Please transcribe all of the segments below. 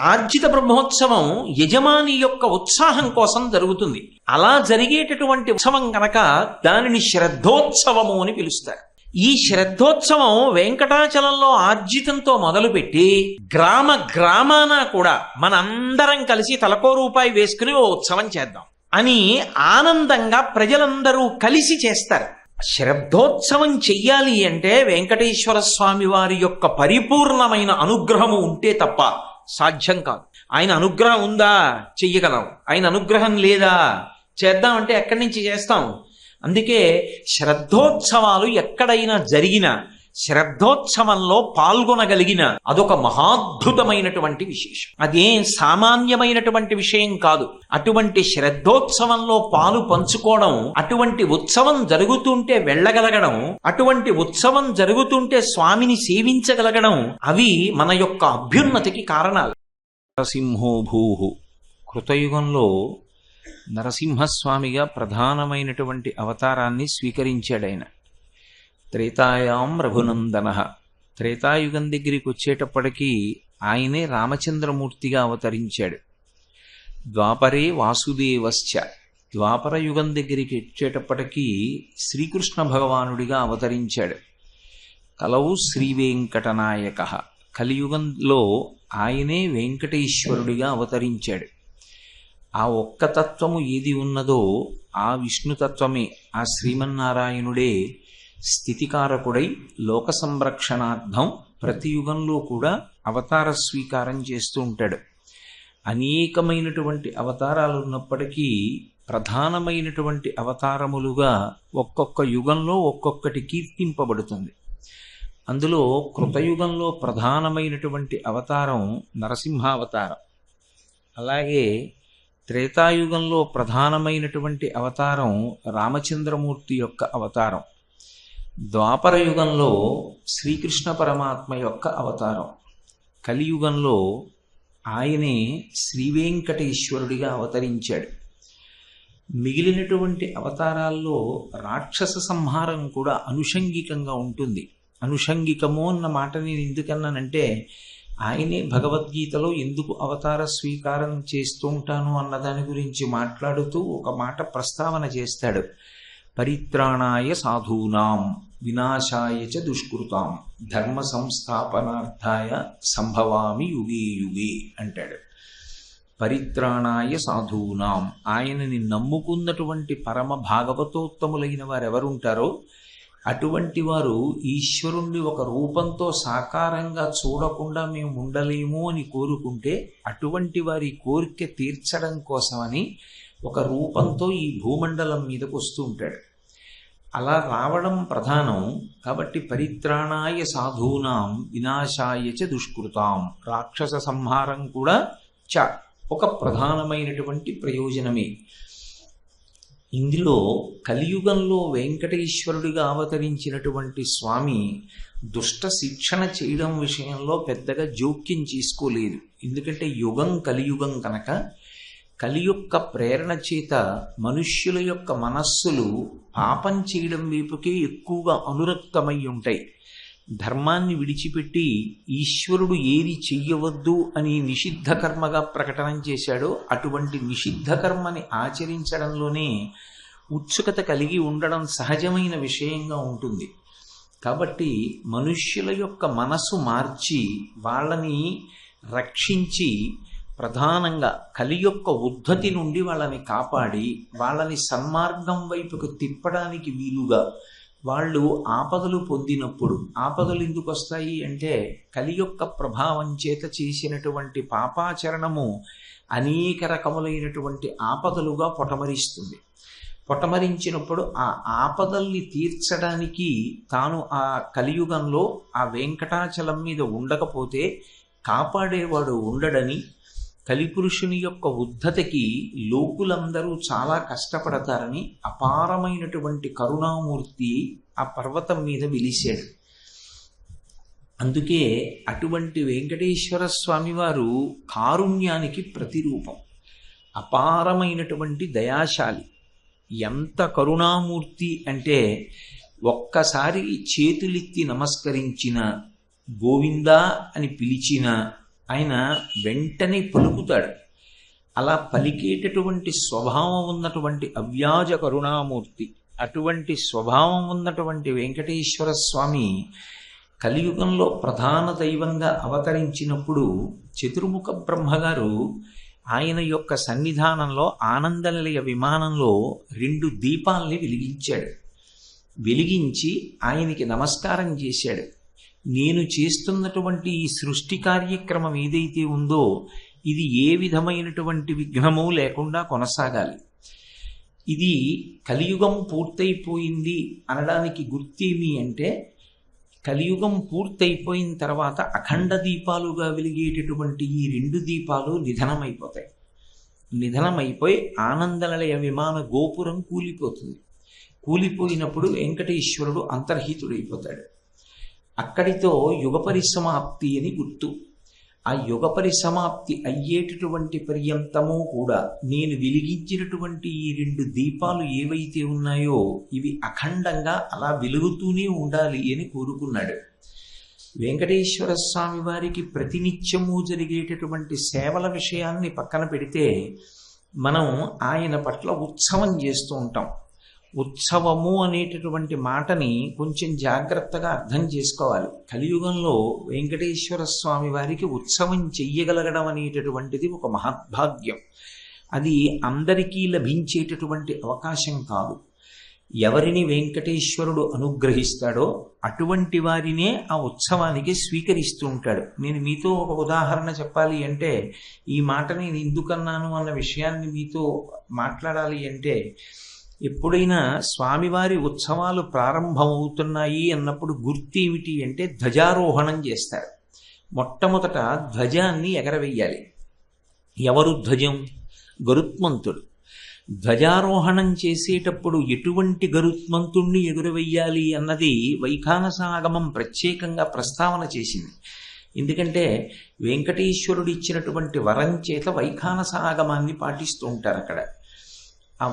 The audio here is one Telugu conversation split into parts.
ఆర్జిత బ్రహ్మోత్సవం యజమాని యొక్క ఉత్సాహం కోసం జరుగుతుంది. అలా జరిగేటటువంటి ఉత్సవం కనుక దానిని శ్రద్ధోత్సవము అని పిలుస్తారు. ఈ శ్రద్ధోత్సవం వెంకటాచలంలో ఆర్జితంతో మొదలుపెట్టి గ్రామ గ్రామాన కూడా మనందరం కలిసి తలకో రూపాయి వేసుకుని ఓ ఉత్సవం చేద్దాం అని ఆనందంగా ప్రజలందరూ కలిసి చేస్తారు. శ్రద్ధోత్సవం చెయ్యాలి అంటే వెంకటేశ్వర స్వామి వారి యొక్క పరిపూర్ణమైన అనుగ్రహము ఉంటే తప్ప సాధ్యం కాదు. ఆయన అనుగ్రహం ఉందా, చెయ్యగలం. ఆయన అనుగ్రహం లేదా, చేద్దామంటే ఎక్కడి నుంచి చేస్తాం? అందుకే శ్రద్ధోత్సవాలు ఎక్కడైనా జరిగినా శ్రద్ధోత్సవంలో పాల్గొనగలిగిన అదొక మహాద్భుతమైనటువంటి విశేషం. అదేం సామాన్యమైనటువంటి విషయం కాదు. అటువంటి శ్రద్ధోత్సవంలో పాలు పంచుకోవడం, అటువంటి ఉత్సవం జరుగుతుంటే వెళ్ళగలగడం, అటువంటి ఉత్సవం జరుగుతుంటే స్వామిని సేవించగలగడం, అవి మన యొక్క అభ్యున్నతికి కారణాలు. నరసింహో భూహు. కృతయుగంలో నరసింహస్వామిగా ప్రధానమైనటువంటి అవతారాన్ని స్వీకరించాడాయన. త్రేతాయాం రఘునందన. త్రేతాయుగం దగ్గరికి వచ్చేటప్పటికీ ఆయనే రామచంద్రమూర్తిగా అవతరించాడు. ద్వాపరే వాసుదేవశ్చ. ద్వాపర యుగం దగ్గరికి వచ్చేటప్పటికీ శ్రీకృష్ణ భగవానుడిగా అవతరించాడు. కలవు శ్రీవేంకటనాయక. కలియుగంలో ఆయనే వెంకటేశ్వరుడిగా అవతరించాడు. ఆ ఒక్క తత్వము ఏది ఉన్నదో ఆ విష్ణుతత్వమే, ఆ శ్రీమన్నారాయణుడే స్థితికారకుడై లోక సంరక్షణార్థం ప్రతి యుగంలో కూడా అవతార స్వీకారం చేస్తూ ఉంటాడు. అనేకమైనటువంటి అవతారాలు ఉన్నప్పటికీ ప్రధానమైనటువంటి అవతారములుగా ఒక్కొక్క యుగంలో ఒక్కొక్కటి కీర్తింపబడుతుంది. అందులో కృతయుగంలో ప్రధానమైనటువంటి అవతారం నరసింహావతారం. అలాగే త్రేతాయుగంలో ప్రధానమైనటువంటి అవతారం రామచంద్రమూర్తి యొక్క అవతారం. ద్వాపర యుగంలో శ్రీకృష్ణ పరమాత్మ యొక్క అవతారం. కలియుగంలో ఆయనే శ్రీవేంకటేశ్వరుడిగా అవతరించాడు. మిగిలినటువంటి అవతారాల్లో రాక్షస సంహారం కూడా అనుషంగికంగా ఉంటుంది. అనుషంగికము అన్న మాట నేను ఎందుకన్నానంటే, ఆయనే భగవద్గీతలో ఎందుకు అవతార స్వీకారం చేస్తూ ఉంటాను అన్న దాని గురించి మాట్లాడుతూ ఒక మాట ప్రస్తావన చేస్తాడు. పరిత్రాణాయ సాధూనాం వినాశాయ చ దుష్కృతాం ధర్మ సంస్థాపనార్థాయ సంభవామి యుగే యుగే అంటాడు. పరిత్రాణాయ సాధూనాం. ఆయనని నమ్ముకున్నటువంటి పరమ భాగవతోత్తములైన వారెవరుంటారో అటువంటి వారు ఈశ్వరుణ్ణి ఒక రూపంతో సాకారంగా చూడకుండా మేము ఉండలేము అని కోరుకుంటే అటువంటి వారి కోరిక తీర్చడం కోసమని ఒక రూపంతో ఈ భూమండలం మీదకు వస్తూ ఉంటాడు. అలా రావడం ప్రధానం కాబట్టి పరిత్రాణాయ సాధూనాం వినాశాయ చ దుష్కృతాం. రాక్షస సంహారం కూడా ఒక ప్రధానమైనటువంటి ప్రయోజనమే. ఇందులో కలియుగంలో వెంకటేశ్వరుడిగా అవతరించినటువంటి స్వామి దుష్ట శిక్షణ చేయడం విషయంలో పెద్దగా జోక్యం చేసుకోలేదు. ఎందుకంటే యుగం కలియుగం కనుక కలి యొక్క ప్రేరణ చేత మనుష్యుల యొక్క మనస్సులు పాపం చేయడం వైపుకే ఎక్కువగా అనురక్తమై ఉంటాయి. ధర్మాన్ని విడిచిపెట్టి ఈశ్వరుడు ఏది చెయ్యవద్దు అని నిషిద్ధ కర్మగా ప్రకటన చేశాడో అటువంటి నిషిద్ధ కర్మని ఆచరించడంలోనే ఉత్సుకత కలిగి ఉండడం సహజమైన విషయంగా ఉంటుంది. కాబట్టి మనుష్యుల యొక్క మనసు మార్చి వాళ్ళని రక్షించి ప్రధానంగా కలి యొక్క ఉద్ధతి నుండి వాళ్ళని కాపాడి వాళ్ళని సన్మార్గం వైపుకు తిప్పడానికి వీలుగా వాళ్ళు ఆపదలు పొందినప్పుడు, ఆపదలు ఎందుకు వస్తాయి అంటే కలి యొక్క ప్రభావం చేత చేసినటువంటి పాపాచరణము అనేక రకములైనటువంటి ఆపదలుగా పొటమరిస్తుంది. పొటమరించినప్పుడు ఆ ఆపదల్ని తీర్చడానికి తాను ఆ కలియుగంలో ఆ వెంకటాచలం మీద ఉండకపోతే కాపాడేవాడు ఉండడని, కలిపురుషుని యొక్క ఉద్ధతికి లోకులందరూ చాలా కష్టపడతారని అపారమైనటువంటి కరుణామూర్తి ఆ పర్వతం మీద వెలిశాడు. అందుకే అటువంటి వెంకటేశ్వర స్వామి వారు కారుణ్యానికి ప్రతిరూపం. అపారమైనటువంటి దయాశాలి. ఎంత కరుణామూర్తి అంటే ఒక్కసారి చేతులెత్తి నమస్కరించిన, గోవిందా అని పిలిచిన, ఆయన వెంటనే పలుకుతాడు. అలా పలికేటటువంటి స్వభావం ఉన్నటువంటి అవ్యాజ కరుణామూర్తి, అటువంటి స్వభావం ఉన్నటువంటి వెంకటేశ్వర స్వామి కలియుగంలో ప్రధాన దైవంగా అవతరించినప్పుడు చతుర్ముఖ బ్రహ్మగారు ఆయన యొక్క సన్నిధానంలో ఆనందనిలయ విమానంలో 2 దీపాల్ని వెలిగించాడు. వెలిగించి ఆయనకి నమస్కారం చేశాడు. నేను చేస్తున్నటువంటి ఈ సృష్టి కార్యక్రమం ఏదైతే ఉందో ఇది ఏ విధమైనటువంటి విఘ్నము లేకుండా కొనసాగాలి. ఇది కలియుగం పూర్తయిపోయింది అనడానికి గుర్తేమి అంటే, కలియుగం పూర్తయిపోయిన తర్వాత అఖండ దీపాలుగా వెలిగేటటువంటి ఈ 2 దీపాలు నిధనమైపోతాయి. నిధనమైపోయి ఆనందనిలయ విమాన గోపురం కూలిపోతుంది. కూలిపోయినప్పుడు వెంకటేశ్వరుడు అంతర్హితుడైపోతాడు. అక్కడితో యుగ పరిసమాప్తి అని గుర్తు. ఆ యుగ పరిసమాప్తి అయ్యేటటువంటి పర్యంతము కూడా నేను వెలిగించినటువంటి ఈ 2 దీపాలు ఏవైతే ఉన్నాయో ఇవి అఖండంగా అలా వెలుగుతూనే ఉండాలి అని కోరుకున్నాడు. వెంకటేశ్వర స్వామి వారికి ప్రతినిత్యము జరిగేటటువంటి సేవల విషయాన్ని పక్కన పెడితే మనం ఆయన పట్ల ఉత్సవం చేస్తూ ఉంటాం. ఉత్సవము అనేటటువంటి మాటని కొంచెం జాగ్రత్తగా అర్థం చేసుకోవాలి. కలియుగంలో వెంకటేశ్వర స్వామి వారికి ఉత్సవం చెయ్యగలగడం అనేటటువంటిది ఒక మహద్భాగ్యం. అది అందరికీ లభించేటటువంటి అవకాశం కాదు. ఎవరిని వెంకటేశ్వరుడు అనుగ్రహిస్తాడో అటువంటి వారినే ఆ ఉత్సవానికి స్వీకరిస్తూ ఉంటాడు. నేను మీతో ఒక ఉదాహరణ చెప్పాలి అంటే, ఈ మాట నేను ఎందుకన్నాను అన్న విషయాన్ని మీతో మాట్లాడాలి అంటే, ఎప్పుడైనా స్వామివారి ఉత్సవాలు ప్రారంభమవుతున్నాయి అన్నప్పుడు గుర్తేమిటి అంటే ధ్వజారోహణం చేస్తారు. మొట్టమొదట ధ్వజాన్ని ఎగరవేయాలి. ఎవరు ధ్వజం? గరుత్మంతుడు. ధ్వజారోహణం చేసేటప్పుడు ఎటువంటి గరుత్మంతుణ్ణి ఎగురవేయాలి అన్నది వైఖానసాగమం ప్రత్యేకంగా ప్రస్తావన చేసింది. ఎందుకంటే వెంకటేశ్వరుడు ఇచ్చినటువంటి వరం చేత వైఖానసాగమాన్ని పాటిస్తూ ఉంటారు. అక్కడ ఆ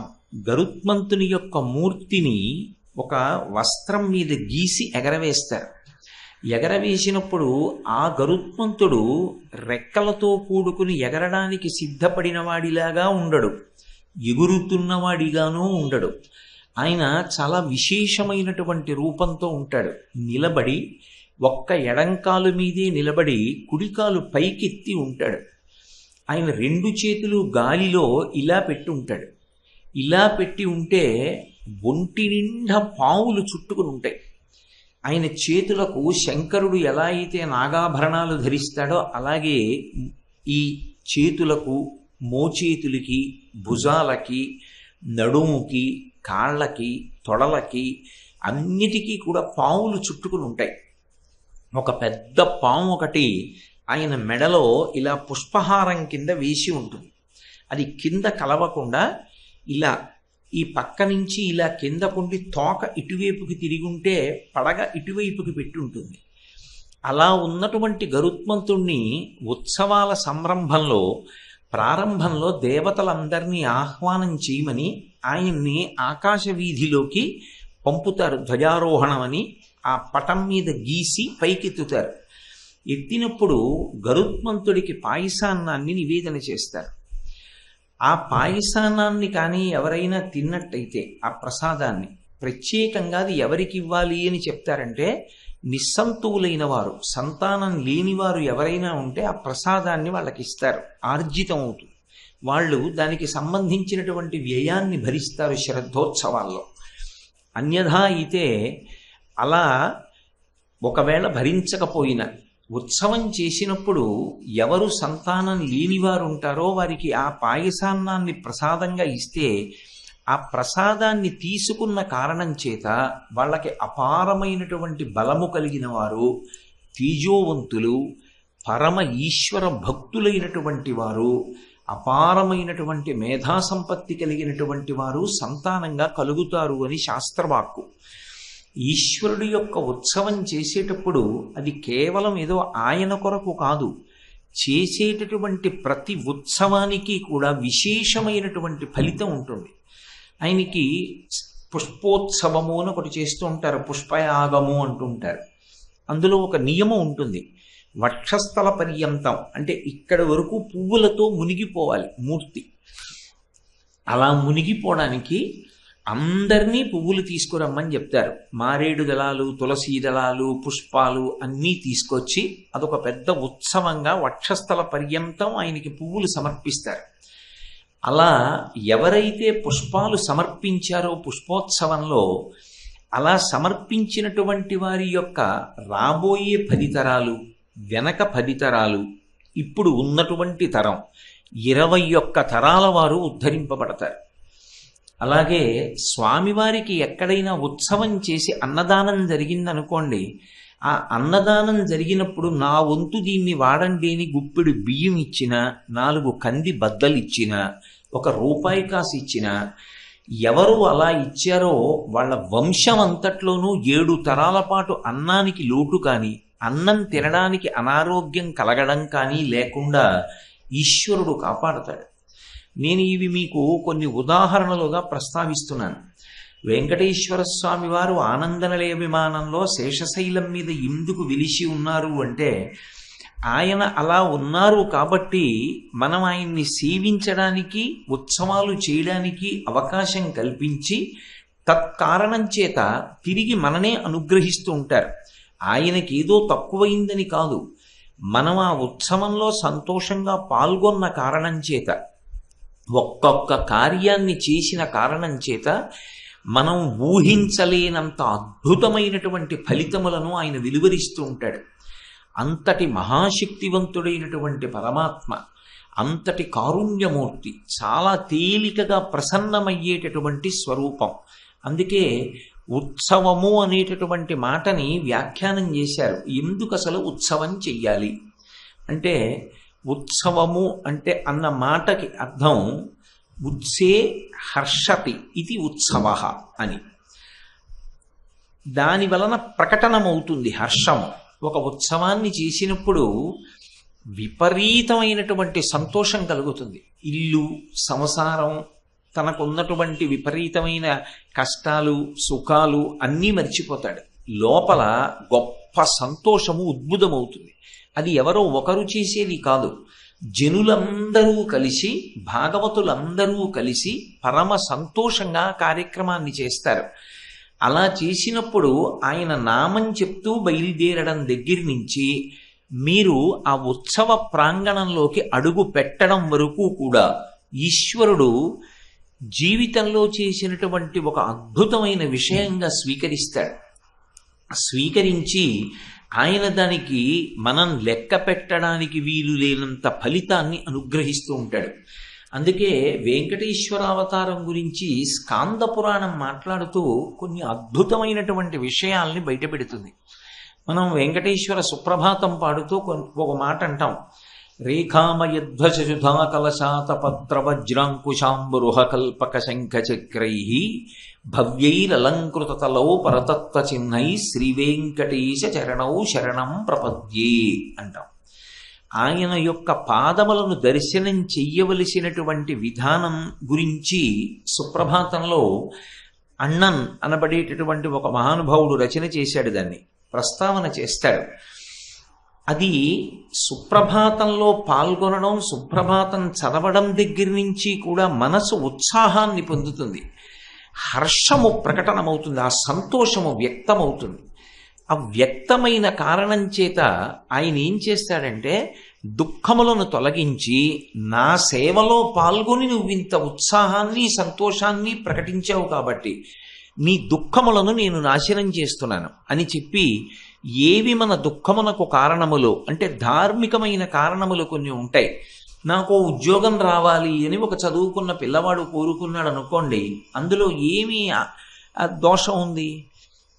గరుత్మంతుని యొక్క మూర్తిని ఒక వస్త్రం మీద గీసి ఎగరవేస్తారు. ఎగరవేసినప్పుడు ఆ గరుత్మంతుడు రెక్కలతో కూడుకుని ఎగరడానికి సిద్ధపడిన వాడిలాగా ఉండడు, ఎగురుతున్నవాడిగానూ ఉండడు. ఆయన చాలా విశేషమైనటువంటి రూపంతో ఉంటాడు. నిలబడి ఒక్క ఎడంకాలు మీదే నిలబడి కుడికాలు పైకెత్తి ఉంటాడు. ఆయన 2 చేతులు గాలిలో ఇలా పెట్టి ఉంటాడు. ఇలా పెట్టి ఉంటే ఒంటి నిండా పావులు చుట్టుకుని ఉంటాయి. ఆయన చేతులకు శంకరుడు ఎలా అయితే నాగాభరణాలు ధరిస్తాడో అలాగే ఈ చేతులకు, మోచేతులకి, భుజాలకి, నడుముకి, కాళ్ళకి, తొడలకి అన్నిటికీ కూడా పావులు చుట్టుకుని ఉంటాయి. ఒక పెద్ద పాము ఒకటి ఆయన మెడలో ఇలా పుష్పహారం కింద వేసి ఉంటుంది. అది కింద కలవకుండా ఇలా ఈ పక్క నుంచి ఇలా కిందకుండి తోక ఇటువైపుకి తిరిగి ఉంటే పడగ ఇటువైపుకి పెట్టి ఉంటుంది. అలా ఉన్నటువంటి గరుత్మంతుణ్ణి ఉత్సవాల సంరంభంలో ప్రారంభంలో దేవతలందరినీ ఆహ్వానం చేయమని ఆయన్ని ఆకాశ వీధిలోకి పంపుతారు. ధ్వజారోహణం అని ఆ పటం మీద గీసి పైకెత్తుతారు. ఎత్తినప్పుడు గరుత్మంతుడికి పాయసాన్నాన్ని నివేదన చేస్తారు. ఆ పాయసాన్నాన్ని కానీ ఎవరైనా తిన్నట్టయితే ఆ ప్రసాదాన్ని ప్రత్యేకంగా అది ఎవరికి ఇవ్వాలి అని చెప్తారంటే, నిస్సంతువులైన వారు, సంతానం లేనివారు ఎవరైనా ఉంటే ఆ ప్రసాదాన్ని వాళ్ళకి ఇస్తారు. ఆర్జితం అవుతుంది. వాళ్ళు దానికి సంబంధించినటువంటి వ్యయాన్ని భరిస్తారు శ్రద్ధోత్సవాల్లో. అన్యథా అయితే అలా ఒకవేళ భరించకపోయినా ఉత్సవం చేసినప్పుడు ఎవరు సంతానం లేనివారు ఉంటారో వారికి ఆ పాయసాన్నాన్ని ప్రసాదంగా ఇస్తే ఆ ప్రసాదాన్ని తీసుకున్న కారణం చేత వాళ్ళకి అపారమైనటువంటి బలము కలిగిన వారు, తేజోవంతులు, పరమ ఈశ్వర భక్తులైనటువంటి వారు, అపారమైనటువంటి మేధాసంపత్తి కలిగినటువంటి వారు సంతానంగా కలుగుతారు అని శాస్త్రవాక్కు. ఈశ్వరుడి యొక్క ఉత్సవం చేసేటప్పుడు అది కేవలం ఏదో ఆయన కొరకు కాదు, చేసేటటువంటి ప్రతి ఉత్సవానికి కూడా విశేషమైనటువంటి ఫలితం ఉంటుంది. ఆయనకి పుష్పోత్సవము అని ఒకటి చేస్తూ ఉంటారు, పుష్పయాగము అంటుంటారు. అందులో ఒక నియమం ఉంటుంది. వక్షస్థల పర్యంతం అంటే ఇక్కడ వరకు పువ్వులతో మునిగిపోవాలి మూర్తి. అలా మునిగిపోవడానికి అందరినీ పువ్వులు తీసుకురమ్మని చెప్తారు. మారేడు దళాలు, తులసీ దళాలు, పుష్పాలు అన్నీ తీసుకొచ్చి అదొక పెద్ద ఉత్సవంగా వక్షస్థల పర్యంతం ఆయనకి పువ్వులు సమర్పిస్తారు. అలా ఎవరైతే పుష్పాలు సమర్పించారో పుష్పోత్సవంలో, అలా సమర్పించినటువంటి వారి యొక్క రాబోయే 10 తరాలు, వెనక 10 తరాలు, ఇప్పుడు ఉన్నటువంటి తరం 21 తరాల వారు ఉద్ధరింపబడతారు. అలాగే స్వామివారికి ఎక్కడైనా ఉత్సవం చేసి అన్నదానం జరిగిందనుకోండి, ఆ అన్నదానం జరిగినప్పుడు నా వంతు దీన్ని వాడండి అని గుప్పెడు బియ్యం ఇచ్చినా, 4 కంది బద్దలు ఇచ్చినా, 1 రూపాయి కాసు ఇచ్చినా, ఎవరు అలా ఇచ్చారో వాళ్ళ వంశం అంతట్లోనూ 7 తరాల పాటు అన్నానికి లోటు కానీ, అన్నం తినడానికి అనారోగ్యం కలగడం కానీ లేకుండా ఈశ్వరుడు కాపాడతాడు. నేను ఇవి మీకు కొన్ని ఉదాహరణలుగా ప్రస్తావిస్తున్నాను. వెంకటేశ్వర స్వామి వారు ఆనందనిలయ విమానంలో శేషశైలం మీద ఎందుకు వెలిసి ఉన్నారు అంటే, ఆయన అలా ఉన్నారు కాబట్టి మనం ఆయన్ని సేవించడానికి, ఉత్సవాలు చేయడానికి అవకాశం కల్పించి తత్కారణం చేత తిరిగి మననే అనుగ్రహిస్తూ ఉంటారు. ఆయనకి ఏదో తక్కువైందని కాదు, మనం ఆ ఉత్సవంలో సంతోషంగా పాల్గొన్న కారణం చేత, ఒక్కొక్క కార్యాన్ని చేసిన కారణం చేత మనం ఊహించలేనంత అద్భుతమైనటువంటి ఫలితములను ఆయన వెలువరిస్తూ ఉంటాడు. అంతటి మహాశక్తివంతుడైనటువంటి పరమాత్మ, అంతటి కారుణ్యమూర్తి, చాలా తేలికగా ప్రసన్నమయ్యేటటువంటి స్వరూపం. అందుకే ఉత్సవము అనేటటువంటి మాటని వ్యాఖ్యానం చేశారు. ఎందుకు అసలు ఉత్సవం చెయ్యాలి అంటే, ఉత్సవము అంటే అన్న మాటకి అర్థం ఉత్సే హర్షతి ఇది ఉత్సవ అని. దాని వలన ప్రకటనమవుతుంది హర్షము. ఒక ఉత్సవాన్ని చేసినప్పుడు విపరీతమైనటువంటి సంతోషం కలుగుతుంది. ఇల్లు, సంసారం, తనకున్నటువంటి విపరీతమైన కష్టాలు, సుఖాలు అన్నీ మర్చిపోతాడు. లోపల గొప్ప సంతోషము ఉద్భుతమవుతుంది. అది ఎవరో ఒకరు చేసేది కాదు, జనులందరూ కలిసి, భాగవతులందరూ కలిసి పరమ సంతోషంగా కార్యక్రమాన్ని చేస్తారు. అలా చేసినప్పుడు ఆయన నామం చెప్తూ బయలుదేరడం దగ్గర నుంచి మీరు ఆ ఉత్సవ ప్రాంగణంలోకి అడుగు పెట్టడం వరకు కూడా ఈశ్వరుడు జీవితంలో చేసినటువంటి ఒక అద్భుతమైన విషయంగా స్వీకరిస్తాడు. స్వీకరించి ఆయన దానికి మనం లెక్క పెట్టడానికి వీలు లేనంత ఫలితాన్ని అనుగ్రహిస్తూ ఉంటాడు. అందుకే వెంకటేశ్వర అవతారం గురించి స్కాంద పురాణం మాట్లాడుతూ కొన్ని అద్భుతమైనటువంటి విషయాల్ని బయటపెడుతుంది. మనం వెంకటేశ్వర సుప్రభాతం పాడుతూ ఒక మాట అంటాం, రేఖామయధ్వజుధా కలశాత పత్ర వజ్రాంకుశాంబురుహ కల్పక శంఖ చక్రై భవ్యైరలంకృత తలౌ పరతత్వ చిహ్నై శ్రీ వెంకటేశ చరణౌ శరణం ప్రపద్యే అంటాం. ఆయన యొక్క పాదములను దర్శనం చెయ్యవలసినటువంటి విధానం గురించి సుప్రభాతంలో అన్నన్ అనబడేటటువంటి ఒక మహానుభావుడు రచన చేశాడు, దాన్ని ప్రస్తావన చేస్తాడు. అది సుప్రభాతంలో పాల్గొనడం, సుప్రభాతం చదవడం దగ్గర నుంచి కూడా మనసు ఉత్సాహాన్ని పొందుతుంది, హర్షము ప్రకటనమవుతుంది, ఆ సంతోషము వ్యక్తమవుతుంది. ఆ వ్యక్తమైన కారణం చేత ఆయన ఏం చేస్తాడంటే, దుఃఖములను తొలగించి నా సేవలో పాల్గొని నువ్వు ఇంత ఉత్సాహాన్ని, సంతోషాన్ని ప్రకటించావు కాబట్టి నీ దుఃఖములను నేను నాశనం చేస్తున్నాను అని చెప్పి, ఏవి మన దుఃఖమునకు కారణములు అంటే ధార్మికమైన కారణములు కొన్ని ఉంటాయి. నాకు ఉద్యోగం రావాలి అని ఒక చదువుకున్న పిల్లవాడు కోరుకున్నాడు అనుకోండి, అందులో ఏమీ దోషం ఉంది.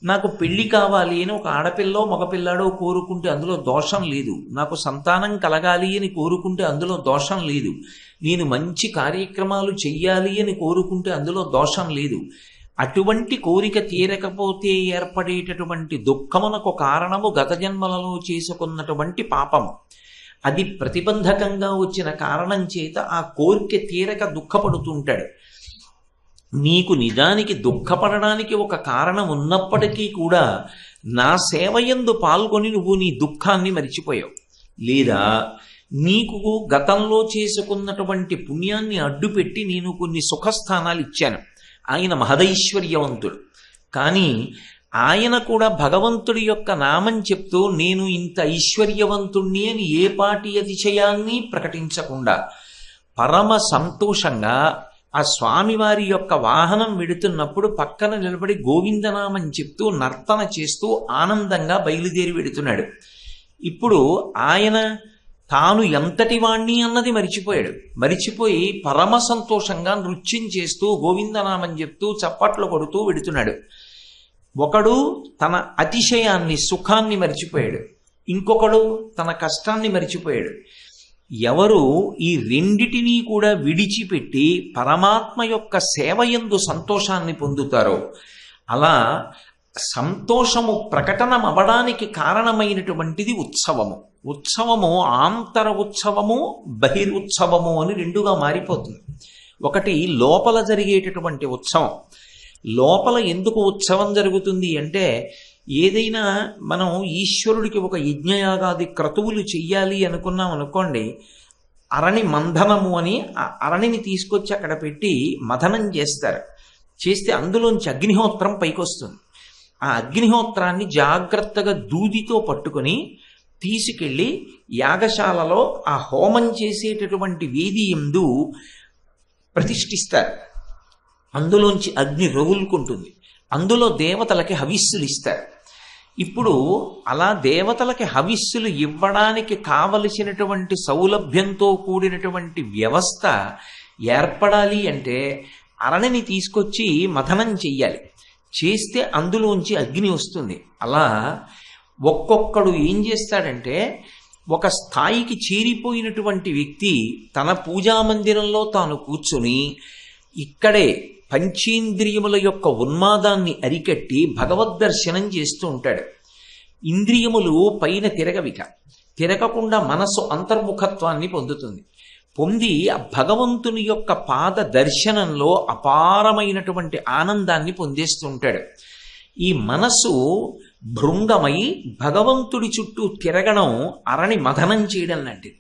నాకు పెళ్లి కావాలి అని ఒక ఆడపిల్లో మగపిల్లాడో కోరుకుంటే అందులో దోషం లేదు. నాకు సంతానం కలగాలి అని కోరుకుంటే అందులో దోషం లేదు. నేను మంచి కార్యక్రమాలు చెయ్యాలి అని కోరుకుంటే అందులో దోషం లేదు. అటువంటి కోరిక తీరకపోతే ఏర్పడేటటువంటి దుఃఖమునకు కారణము గత జన్మలలో చేసుకున్నటువంటి పాపము. అది ప్రతిబంధకంగా వచ్చిన కారణం చేత ఆ కోరిక తీరక దుఃఖపడుతుంటాడు. నీకు నిజానికి దుఃఖపడడానికి ఒక కారణం ఉన్నప్పటికీ కూడా నా సేవయందు పాల్గొని నువ్వు నీ దుఃఖాన్ని మరిచిపోయావు. లేదా నీకు గతంలో చేసుకున్నటువంటి పుణ్యాన్ని అడ్డుపెట్టి నేను కొన్ని సుఖస్థానాలు ఇచ్చాను. ఆయన మహదైశ్వర్యవంతుడు. కానీ ఆయన కూడా భగవంతుడి యొక్క నామం చెప్తూ నేను ఇంత ఐశ్వర్యవంతుణ్ణి అని ఏ పాటి అతిశయాన్ని ప్రకటించకుండా పరమ సంతోషంగా ఆ స్వామివారి యొక్క వాహనం వెడుతున్నప్పుడు పక్కన నిలబడి గోవిందనామం చెప్తూ నర్తన చేస్తూ ఆనందంగా బయలుదేరి వెడుతున్నాడు. ఇప్పుడు ఆయన తాను ఎంతటి వాణ్ణి అన్నది మరిచిపోయి పరమ సంతోషంగా నృత్యం చేస్తూ గోవిందనామం చెప్తూ చప్పట్లు కొడుతూ వెడుతున్నాడు. ఒకడు తన అతిశయాన్ని సుఖాన్ని మరిచిపోయాడు, ఇంకొకడు తన కష్టాన్ని మరిచిపోయాడు. ఎవరు ఈ రెండిటినీ కూడా విడిచిపెట్టి పరమాత్మ యొక్క సేవయందు సంతోషాన్ని పొందుతారో, అలా సంతోషము ప్రకటనమవ్వడానికి కారణమైనటువంటిది ఉత్సవము ఆంతర ఉత్సవము బహిరుత్సవము అని రెండుగా మారిపోతుంది. ఒకటి లోపల జరిగేటటువంటి ఉత్సవం. లోపల ఎందుకు ఉత్సవం జరుగుతుంది అంటే, ఏదైనా మనం ఈశ్వరుడికి ఒక యజ్ఞయాగాది క్రతువులు చెయ్యాలి అనుకున్నాం అనుకోండి, అరణి మంధనము అని ఆ అరణిని తీసుకొచ్చి అక్కడ పెట్టి మథనం చేస్తారు. చేస్తే అందులోంచి అగ్నిహోత్రం పైకొస్తుంది. ఆ అగ్నిహోత్రాన్ని జాగ్రత్తగా దూదితో పట్టుకొని తీసుకెళ్ళి యాగశాలలో ఆ హోమం చేసేటటువంటి వేది యందు ప్రతిష్ఠిస్తారు. అందులోంచి అగ్ని రగులుకుంటుంది. అందులో దేవతలకి హవిస్సులు ఇస్తారు. ఇప్పుడు అలా దేవతలకి హవిస్సులు ఇవ్వడానికి కావలసినటువంటి సౌలభ్యంతో కూడినటువంటి వ్యవస్థ ఏర్పడాలి అంటే అరణిని తీసుకొచ్చి మథనం చెయ్యాలి. చేస్తే అందులోంచి అగ్ని వస్తుంది. అలా ఒక్కొక్కడు ఏం చేస్తాడంటే, ఒక స్థాయికి చేరిపోయినటువంటి వ్యక్తి తన పూజామందిరంలో తాను కూర్చుని ఇక్కడే పంచేంద్రియముల యొక్క ఉన్మాదాన్ని అరికట్టి భగవద్దర్శనం చేస్తూ ఉంటాడు. ఇంద్రియములు పైన తిరగకుండా మనస్సు అంతర్ముఖత్వాన్ని పొంది ఆ భగవంతుని యొక్క పాద దర్శనంలో అపారమైనటువంటి ఆనందాన్ని పొందేస్తూ ఉంటాడు. ఈ మనస్సు భృంగమై భగవంతుడి చుట్టూ తిరగడం అరణి మథనం చేయడం లాంటిది.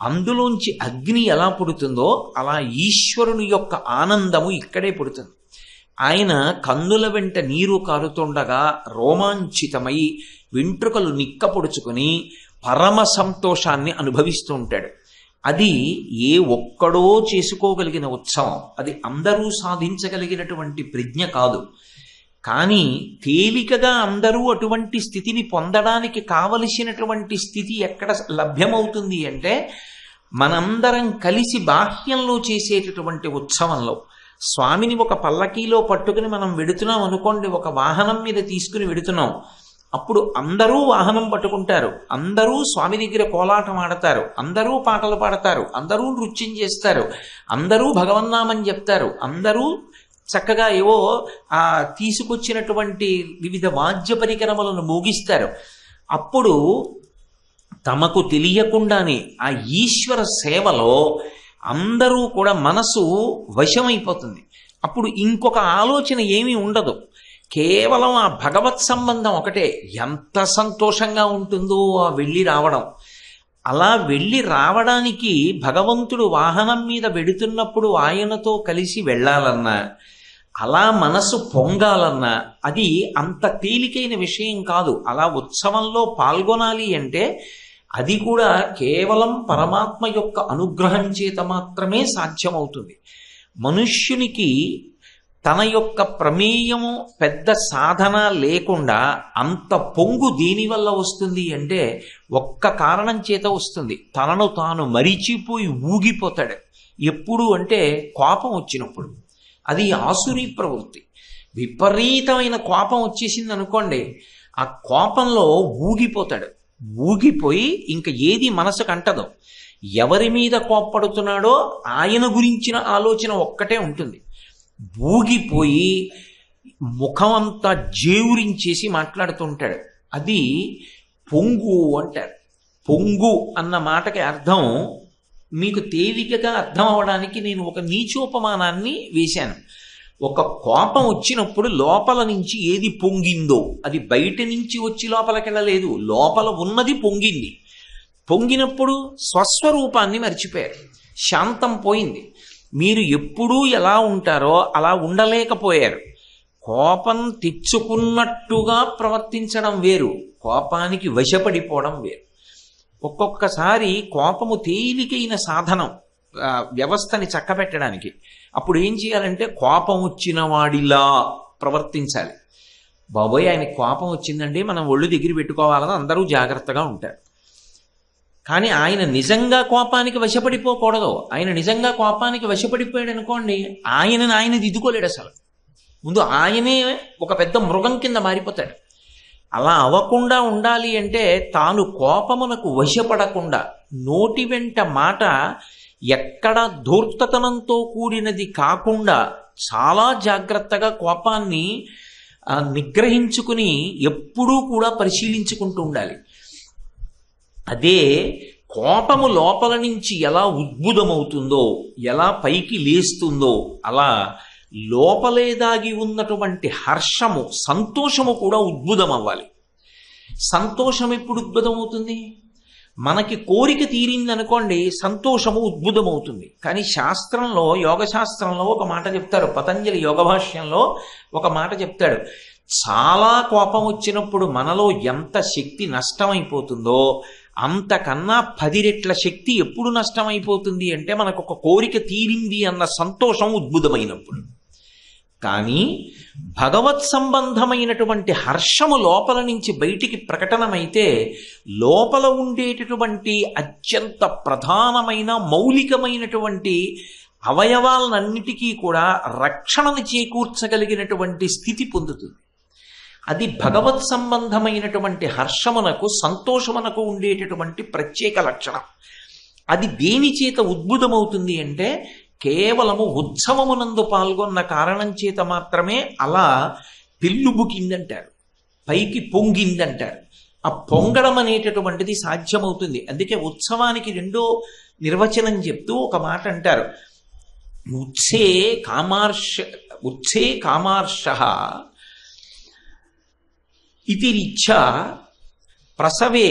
అందులోంచి అగ్ని ఎలా పుడుతుందో అలా ఈశ్వరుని యొక్క ఆనందము ఇక్కడే పుడుతుంది. ఆయన కన్నుల వెంట నీరు కారుతుండగా రోమాంచితమై వెంట్రుకలు నిక్కపొడుచుకొని పరమ సంతోషాన్ని అనుభవిస్తూ ఉంటాడు. అది ఏ ఒక్కడో చేసుకోగలిగిన ఉత్సవం, అది అందరూ సాధించగలిగినటువంటి ప్రజ్ఞ కాదు. కానీ తేలికగా అందరూ అటువంటి స్థితిని పొందడానికి కావలసినటువంటి స్థితి ఎక్కడ లభ్యమవుతుంది అంటే, మనందరం కలిసి బాహ్యంలో చేసేటటువంటి ఉత్సవంలో స్వామిని ఒక పల్లకీలో పట్టుకుని మనం వెడుతున్నాం అనుకోండి, ఒక వాహనం మీద తీసుకుని వెడుతున్నాం. అప్పుడు అందరూ వాహనం పట్టుకుంటారు, అందరూ స్వామి దగ్గర కోలాటం ఆడతారు, అందరూ పాటలు పాడతారు, అందరూ నృత్యం చేస్తారు, అందరూ భగవన్నామని చెప్తారు, అందరూ చక్కగా ఏవో ఆ తీసుకొచ్చినటువంటి వివిధ వాద్య పరికరములను మోగిస్తారు. అప్పుడు తమకు తెలియకుండానే ఆ ఈశ్వర సేవలో అందరూ కూడా మనసు వశమైపోతుంది. అప్పుడు ఇంకొక ఆలోచన ఏమీ ఉండదు, కేవలం ఆ భగవత్ సంబంధం ఒకటే. ఎంత సంతోషంగా ఉంటుందో ఆ వెళ్ళి రావడం. అలా వెళ్ళి రావడానికి భగవంతుడు వాహనం మీద వెడుతున్నప్పుడు ఆయనతో కలిసి వెళ్ళాలన్నా, అలా మనసు పొంగాలన్నా అది అంత తేలికైన విషయం కాదు. అలా ఉత్సవంలో పాల్గొనాలి అంటే అది కూడా కేవలం పరమాత్మ యొక్క అనుగ్రహం చేత మాత్రమే సాధ్యమవుతుంది. మనుష్యునికి తన యొక్క ప్రమేయము పెద్ద సాధన లేకుండా అంత పొంగు దేనివల్ల వస్తుంది అంటే ఒక్క కారణం చేత వస్తుంది. తనను తాను మరిచిపోయి ఊగిపోతాడు. ఎప్పుడు అంటే కోపం వచ్చినప్పుడు. అది ఆసురీ ప్రవృత్తి. విపరీతమైన కోపం వచ్చేసింది అనుకోండి, ఆ కోపంలో ఊగిపోతాడు. ఊగిపోయి ఇంక ఏది మనసుకు అంటదో, ఎవరి మీద కోప్పడుతున్నాడో ఆయన గురించిన ఆలోచన ఒక్కటే ఉంటుంది. ఊగిపోయి ముఖం అంతా జేవురించేసి మాట్లాడుతుంటాడు. అది పొంగు అంటారు. పొంగు అన్న మాటకి అర్థం మీకు తేలికగా అర్థం అవడానికి నేను ఒక నీచోపమానాన్ని వేశాను. ఒక కోపం వచ్చినప్పుడు లోపల నుంచి ఏది పొంగిందో అది బయట నుంచి వచ్చి లోపలికి వెళ్ళలేదు, లోపల ఉన్నది పొంగింది. పొంగినప్పుడు స్వస్వరూపాన్ని మర్చిపోయారు. శాంతం పోయింది. మీరు ఎప్పుడూ ఎలా ఉంటారో అలా ఉండలేకపోయారు. కోపం తెచ్చుకున్నట్టుగా ప్రవర్తించడం వేరు, కోపానికి వశపడిపోవడం వేరు. ఒక్కొక్కసారి కోపము తేలికైన సాధనం వ్యవస్థని చక్కబెట్టడానికి. అప్పుడు ఏం చేయాలంటే కోపం వచ్చిన వాడిలా ప్రవర్తించాలి. బాబోయ్, ఆయన కోపం వచ్చిందండి, మనం ఒళ్ళు దగ్గర పెట్టుకోవాలని అందరూ జాగ్రత్తగా ఉంటారు. కానీ ఆయన నిజంగా కోపానికి వశపడిపోకూడదు. ఆయన నిజంగా కోపానికి వశపడిపోయాడు అనుకోండి, ఆయన దిద్దుకోలేడు అసలు. ముందు ఆయనే ఒక పెద్ద మృగం కింద మారిపోతాడు. అలా అవ్వకుండా ఉండాలి అంటే తాను కోపమునకు వశపడకుండా, నోటి వెంట మాట ఎక్కడ ధూర్తతనంతో కూడినది కాకుండా చాలా జాగ్రత్తగా కోపాన్ని నిగ్రహించుకుని ఎప్పుడూ కూడా పరిశీలించుకుంటూ ఉండాలి. అదే కోపము లోపల నుంచి ఎలా ఉద్భుతమవుతుందో, ఎలా పైకి లేస్తుందో, అలా లోపలే దాగి ఉన్నటువంటి హర్షము, సంతోషము కూడా ఉద్భుతం అవ్వాలి. సంతోషం ఎప్పుడు ఉద్భుతమవుతుంది? మనకి కోరిక తీరిందనుకోండి, సంతోషము ఉద్భుతమవుతుంది. కానీ శాస్త్రంలో, యోగ శాస్త్రంలో ఒక మాట చెప్తారు. పతంజలి యోగ భాష్యంలో ఒక మాట చెప్తాడు. చాలా కోపం వచ్చినప్పుడు మనలో ఎంత శక్తి నష్టమైపోతుందో అంతకన్నా 10 రెట్ల శక్తి ఎప్పుడు నష్టమైపోతుంది అంటే మనకు ఒక కోరిక తీరింది అన్న సంతోషం ఉద్భుతమైనప్పుడు. కానీ భగవత్ సంబంధమైనటువంటి హర్షము లోపల నుంచి బయటికి ప్రకటనమైతే లోపల ఉండేటటువంటి అత్యంత ప్రధానమైన మౌలికమైనటువంటి అవయవాలన్నిటికీ కూడా రక్షణను చేకూర్చగలిగినటువంటి స్థితి పొందుతుంది. అది భగవత్ సంబంధమైనటువంటి హర్షమునకు, సంతోషమునకు ఉండేటటువంటి ప్రత్యేక లక్షణం. అది దేని చేత ఉద్భుతమవుతుంది అంటే కేవలము ఉత్సవమునందు పాల్గొన్న కారణం చేత మాత్రమే అలా పెళ్ళుబుకిందంటారు, పైకి పొంగిందంటారు. ఆ పొంగడం అనేటటువంటిది సాధ్యమవుతుంది. అందుకే ఉత్సవానికి రెండో నిర్వచనం చెప్తూ ఒక మాట అంటారు. ఉత్సే కామార్షః ఇతి రీత్యా ప్రసవే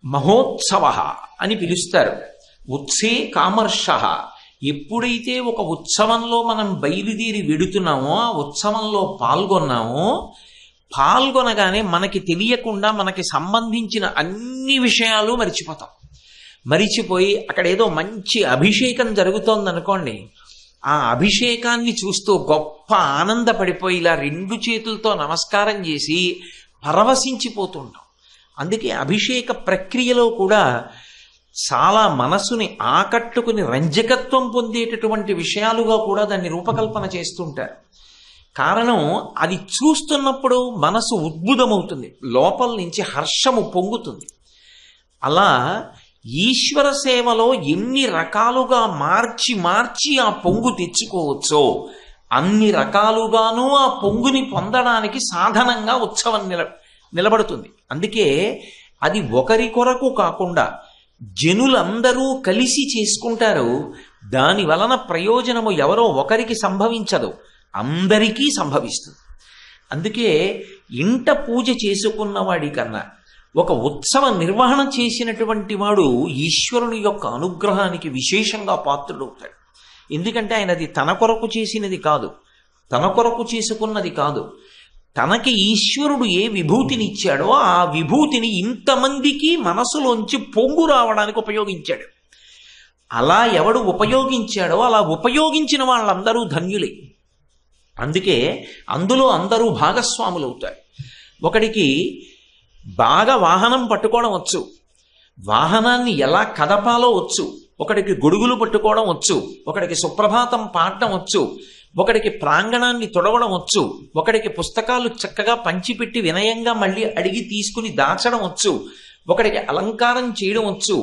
మహోత్సవః అని పిలుస్తారు. ఉత్సే కామర్షః. ఎప్పుడైతే ఒక ఉత్సవంలో మనం బయలుదేరి వెడుతున్నామో, ఆ ఉత్సవంలో పాల్గొనగానే మనకి తెలియకుండా మనకి సంబంధించిన అన్ని విషయాలు మరిచిపోయి అక్కడ ఏదో మంచి అభిషేకం జరుగుతోందనుకోండి, ఆ అభిషేకాన్ని చూస్తూ గొప్ప ఆనందపడిపోయి ఇలా 2 చేతులతో నమస్కారం చేసి పరవశించిపోతుంటాం. అందుకే అభిషేక ప్రక్రియలో కూడా చాలా మనసుని ఆకట్టుకుని రంజకత్వం పొందేటటువంటి విషయాలుగా కూడా దాన్ని రూపకల్పన చేస్తుంటారు. కారణం, అది చూస్తున్నప్పుడు మనసు ఉద్భుతమవుతుంది, లోపల నుంచి హర్షము పొంగుతుంది. అలా ఈశ్వర సేవలో ఎన్ని రకాలుగా మార్చి ఆ పొంగు తెచ్చుకోవచ్చో అన్ని రకాలుగానూ ఆ పొంగుని పొందడానికి సాధనంగా ఉత్సవం నిలబడుతుంది. అందుకే అది ఒకరి కొరకు కాకుండా జనులందరూ కలిసి చేసుకుంటారు. దాని వలన ప్రయోజనము ఎవరో ఒకరికి సంభవించదు, అందరికీ సంభవిస్తుంది. అందుకే ఇంట పూజ చేసుకున్నవాడి కన్నా ఒక ఉత్సవ నిర్వహణ చేసినటువంటి వాడు ఈశ్వరుని యొక్క అనుగ్రహానికి విశేషంగా పాత్రుడవుతాడు. ఎందుకంటే ఆయన అది తన కొరకు చేసినది కాదు, తన కొరకు చేసుకున్నది కాదు. తనకి ఈశ్వరుడు ఏ విభూతిని ఇచ్చాడో ఆ విభూతిని ఇంతమందికి మనసులోంచి పొంగు రావడానికి ఉపయోగించాడు. అలా ఎవడు ఉపయోగించాడో అలా ఉపయోగించిన వాళ్ళందరూ ధన్యులే. అందుకే అందులో అందరూ భాగస్వాములు అవుతారు. ఒకడికి బాగా వాహనం పట్టుకోవడం వచ్చు, వాహనాన్ని ఎలా కదపాలో వచ్చు, ఒకడికి గొడుగులు పట్టుకోవడం వచ్చు, ఒకడికి సుప్రభాతం పాడటం వచ్చు, ఒకడికి ప్రాంగణాన్ని తొడవడం వచ్చు, ఒకడికి పుస్తకాలు చక్కగా పంచిపెట్టి వినయంగా మళ్ళీ అడిగి తీసుకుని దాచడం వచ్చు, ఒకడికి అలంకారం చేయడం వచ్చు,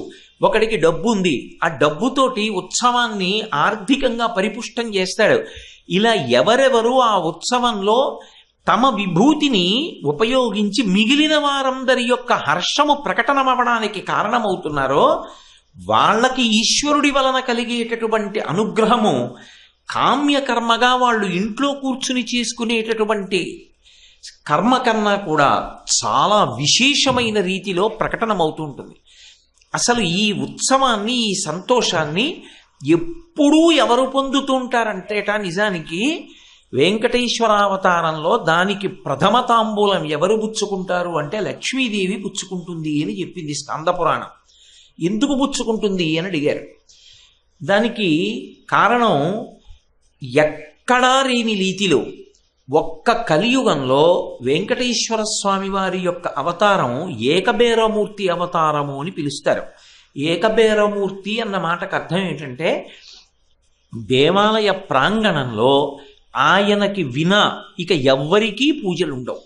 ఒకడికి డబ్బు ఉంది, ఆ డబ్బుతోటి ఉత్సవాన్ని ఆర్థికంగా పరిపుష్టం చేస్తాడు. ఇలా ఎవరెవరు ఆ ఉత్సవంలో తమ విభూతిని ఉపయోగించి మిగిలిన వారందరి యొక్క హర్షము ప్రకటనమవడానికి కారణమవుతున్నారో వాళ్ళకి ఈశ్వరుడి వలన కలిగేటటువంటి అనుగ్రహము కామ్యకర్మగా వాళ్ళు ఇంట్లో కూర్చుని చేసుకునేటటువంటి కర్మ కన్నా కూడా చాలా విశేషమైన రీతిలో ప్రకటనమవుతూ ఉంటుంది. అసలు ఈ ఉత్సవాన్ని, ఈ సంతోషాన్ని ఎప్పుడూ ఎవరు పొందుతుంటారంటేట నిజానికి వెంకటేశ్వరావతారంలో దానికి ప్రథమ తాంబూలం ఎవరు పుచ్చుకుంటారు అంటే లక్ష్మీదేవి పుచ్చుకుంటుంది అని చెప్పింది స్కందపురాణం. ఎందుకు పుచ్చుకుంటుంది అని అడిగారు. దానికి కారణం ఎక్కడా లేని రీతిలో ఒక్క కలియుగంలో వెంకటేశ్వర స్వామి వారి యొక్క అవతారం ఏకబేరమూర్తి అవతారము అని పిలుస్తారు. ఏకబేరమూర్తి అన్న మాటకు అర్థం ఏంటంటే దేవాలయ ప్రాంగణంలో ఆయనకి వినా ఇక ఎవ్వరికీ పూజలు ఉండవు.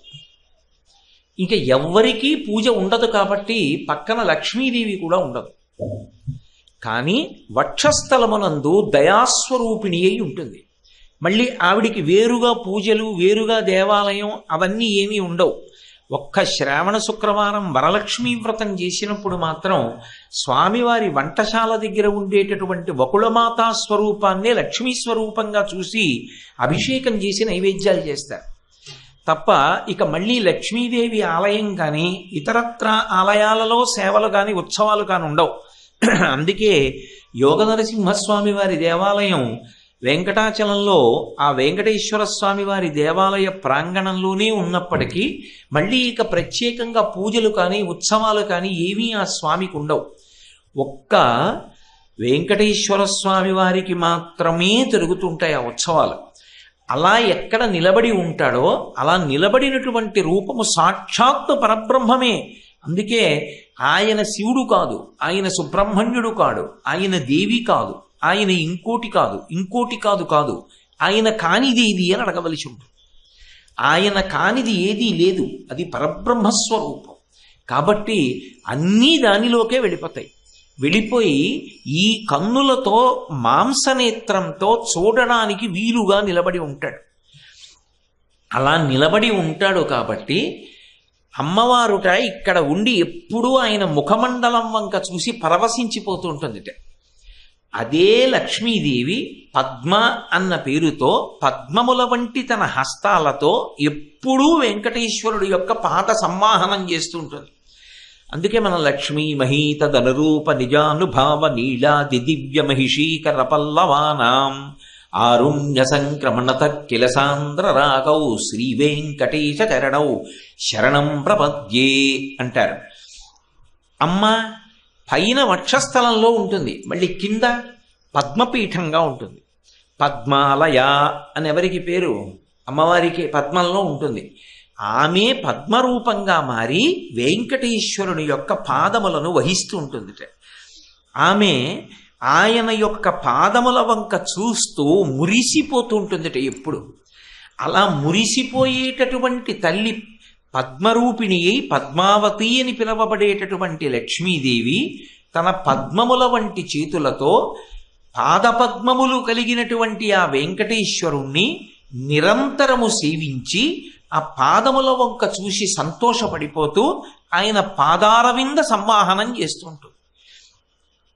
ఇక ఎవ్వరికీ పూజ ఉండదు కాబట్టి పక్కన లక్ష్మీదేవి కూడా ఉండదు. కానీ వక్షస్థలమునందు దయాస్వరూపిణి అయి ఉంటుంది. మళ్ళీ ఆవిడికి వేరుగా పూజలు, వేరుగా దేవాలయం అవన్నీ ఏమీ ఉండవు. ఒక్క శ్రావణ శుక్రవారం వరలక్ష్మీ వ్రతం చేసినప్పుడు మాత్రం స్వామివారి వంటశాల దగ్గర ఉండేటటువంటి వకుళమాతా స్వరూపాన్నే లక్ష్మీ స్వరూపంగా చూసి అభిషేకం చేసి నైవేద్యాలు చేస్తారు తప్ప ఇక మళ్ళీ లక్ష్మీదేవి ఆలయం కానీ ఇతరత్ర ఆలయాలలో సేవలు కానీ ఉత్సవాలు కానీ ఉండవు. అందుకే యోగ నరసింహస్వామి వారి దేవాలయం వెంకటాచలంలో ఆ వెంకటేశ్వర స్వామి వారి దేవాలయ ప్రాంగణంలోనే ఉన్నప్పటికీ మళ్ళీ ఇక ప్రత్యేకంగా పూజలు కానీ ఉత్సవాలు కానీ ఏమీ ఆ స్వామికి ఉండవు. ఒక్క వెంకటేశ్వర స్వామి వారికి మాత్రమే జరుగుతుంటాయి ఆ ఉత్సవాలు. అలా ఎక్కడ నిలబడి ఉంటాడో అలా నిలబడినటువంటి రూపము సాక్షాత్తు పరబ్రహ్మమే. అందుకే ఆయన శివుడు కాదు, ఆయన సుబ్రహ్మణ్యుడు కాడు, ఆయన దేవి కాదు, ఆయన ఇంకోటి కాదు, ఇంకోటి కాదు కాదు, ఆయన కానిది ఏది అని అడగవలసి ఉంటుంది. ఆయన కానిది ఏదీ లేదు, అది పరబ్రహ్మస్వరూపం. కాబట్టి అన్నీ దానిలోకే వెళ్ళిపోతాయి. వెళ్ళిపోయి ఈ కన్నులతో మాంసనేత్రంతో చూడడానికి వీలుగా నిలబడి ఉంటాడు. అలా నిలబడి ఉంటాడు కాబట్టి అమ్మవారుట ఇక్కడ ఉండి ఎప్పుడూ ఆయన ముఖమండలం వంక చూసి పరవశించిపోతూ ఉంటుంది. అదే లక్ష్మీదేవి పద్మ అన్న పేరుతో పద్మముల వంటి తన హస్తాలతో ఎప్పుడూ వెంకటేశ్వరుడు యొక్క పాద సంవాహనం చేస్తూ ఉంటుంది. అందుకే మన లక్ష్మీ మహీతదనురూప నిజానుభావ నీలాది దివ్య మహిషీకర పల్లవానాం ఆరుణ్య సంక్రమణత కిలసాంద్ర రాగౌ శ్రీ వెంకటేశ చరణౌ శరణం ప్రపద్యే అంటారు. అమ్మ పైన వక్షస్థలంలో ఉంటుంది, మళ్ళీ కింద పద్మపీఠంగా ఉంటుంది. పద్మాలయ అని ఎవరికి పేరు? అమ్మవారికి పద్మంలో ఉంటుంది. ఆమె పద్మరూపంగా మారి వెంకటేశ్వరుని యొక్క పాదములను వహిస్తూ ఉంటుంది. ఆమె ఆయన యొక్క పాదముల వంక చూస్తూ మురిసిపోతూ ఉంటుందిట ఎప్పుడు. అలా మురిసిపోయేటటువంటి తల్లి పద్మరూపిణి అయి పద్మావతి అని పిలవబడేటటువంటి లక్ష్మీదేవి తన పద్మముల వంటి చేతులతో పాదపద్మములు కలిగినటువంటి ఆ వెంకటేశ్వరుణ్ణి నిరంతరము సేవించి ఆ పాదముల వంక చూసి సంతోషపడిపోతూ ఆయన పాదారవింద సంవాహనం చేస్తుంటుంది.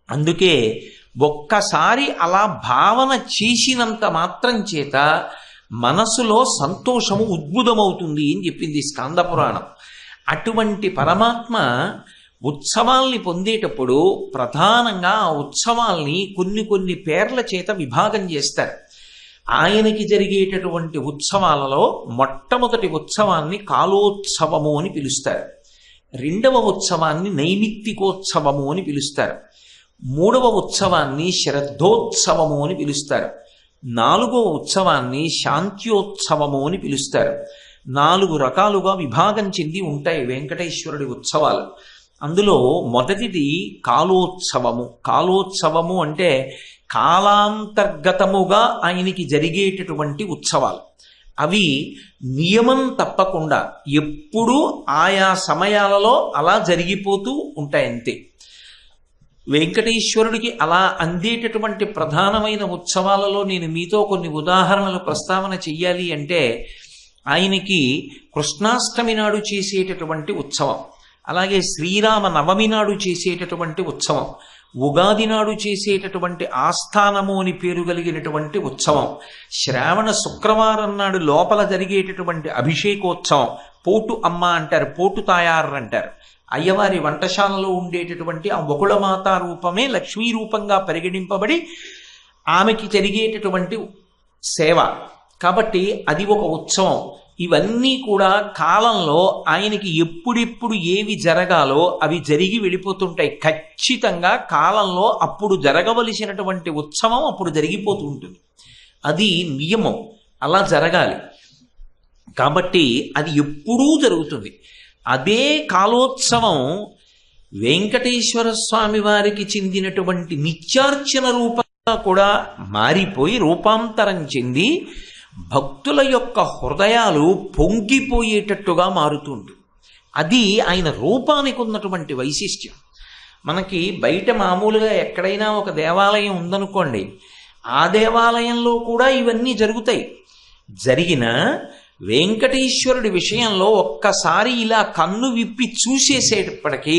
అందుకే ఒక్కసారి అలా భావన చేసినంత మాత్రం చేత మనసులో సంతోషము ఉద్భుతమవుతుంది అని చెప్పింది స్కందపురాణం. అటువంటి పరమాత్మ ఉత్సవాల్ని పొందేటప్పుడు ప్రధానంగా ఆ ఉత్సవాల్ని కొన్ని పేర్ల చేత విభాగం చేస్తారు. ఆయనకి జరిగేటటువంటి ఉత్సవాలలో మొట్టమొదటి ఉత్సవాన్ని కాలోత్సవము అని పిలుస్తారు. రెండవ ఉత్సవాన్ని నైమిత్తికోత్సవము అని పిలుస్తారు. మూడవ ఉత్సవాన్ని శ్రద్ధోత్సవము అని పిలుస్తారు. నాలుగవ ఉత్సవాన్ని శాంత్యోత్సవము అని పిలుస్తారు. 4 రకాలుగా విభాగం చెంది ఉంటాయి వెంకటేశ్వరుడి ఉత్సవాలు. అందులో మొదటిది కాలోత్సవము. కాలోత్సవము అంటే కాలాంతర్గతముగా ఆయనకి జరిగేటటువంటి ఉత్సవాలు. అవి నియమం తప్పకుండా ఎప్పుడూ ఆయా సమయాలలో అలా జరిగిపోతూ ఉంటాయంతే. వెంకటేశ్వరుడికి అలా అందేటటువంటి ప్రధానమైన ఉత్సవాలలో నేను మీతో కొన్ని ఉదాహరణలు ప్రస్తావన చెయ్యాలి అంటే ఆయనకి కృష్ణాష్టమి నాడు చేసేటటువంటి ఉత్సవం, అలాగే శ్రీరామ నవమి నాడు చేసేటటువంటి ఉత్సవం, ఉగాది నాడు చేసేటటువంటి ఆస్థానము అని పేరు కలిగినటువంటి ఉత్సవం, శ్రావణ శుక్రవారం నాడు లోపల జరిగేటటువంటి అభిషేకోత్సవం, పోటు అమ్మ అంటారు, పోటు తాయారు అంటారు, అయ్యవారి వంటశాలలో ఉండేటటువంటి ఆ బకుళమాత రూపమే లక్ష్మీ రూపంగా పరిగణింపబడి ఆమెకి జరిగేటటువంటి సేవ. కాబట్టి అది ఒక ఉత్సవం. ఇవన్నీ కూడా కాలంలో ఆయనకి ఎప్పుడెప్పుడు ఏవి జరగాలో అవి జరిగి వెళ్ళిపోతుంటాయి. ఖచ్చితంగా కాలంలో అప్పుడు జరగవలసినటువంటి ఉత్సవం అప్పుడు జరిగిపోతూ ఉంటుంది. అది నియమం, అలా జరగాలి. కాబట్టి అది ఎప్పుడూ జరుగుతుంది. అదే కాలోత్సవం వెంకటేశ్వర స్వామి వారికి చెందినటువంటి నిత్యార్చన రూపంగా కూడా మారిపోయి రూపాంతరం చెంది భక్తుల యొక్క హృదయాలు పొంగిపోయేటట్టుగా మారుతుంది. అది ఆయన రూపానికి ఉన్నటువంటి వైశిష్ట్యం. మనకి బయట మామూలుగా ఎక్కడైనా ఒక దేవాలయం ఉందనుకోండి, ఆ దేవాలయంలో కూడా ఇవన్నీ జరుగుతాయి. జరిగిన వెంకటేశ్వరుడి విషయంలో ఒక్కసారి ఇలా కన్ను విప్పి చూసేసేటప్పటికీ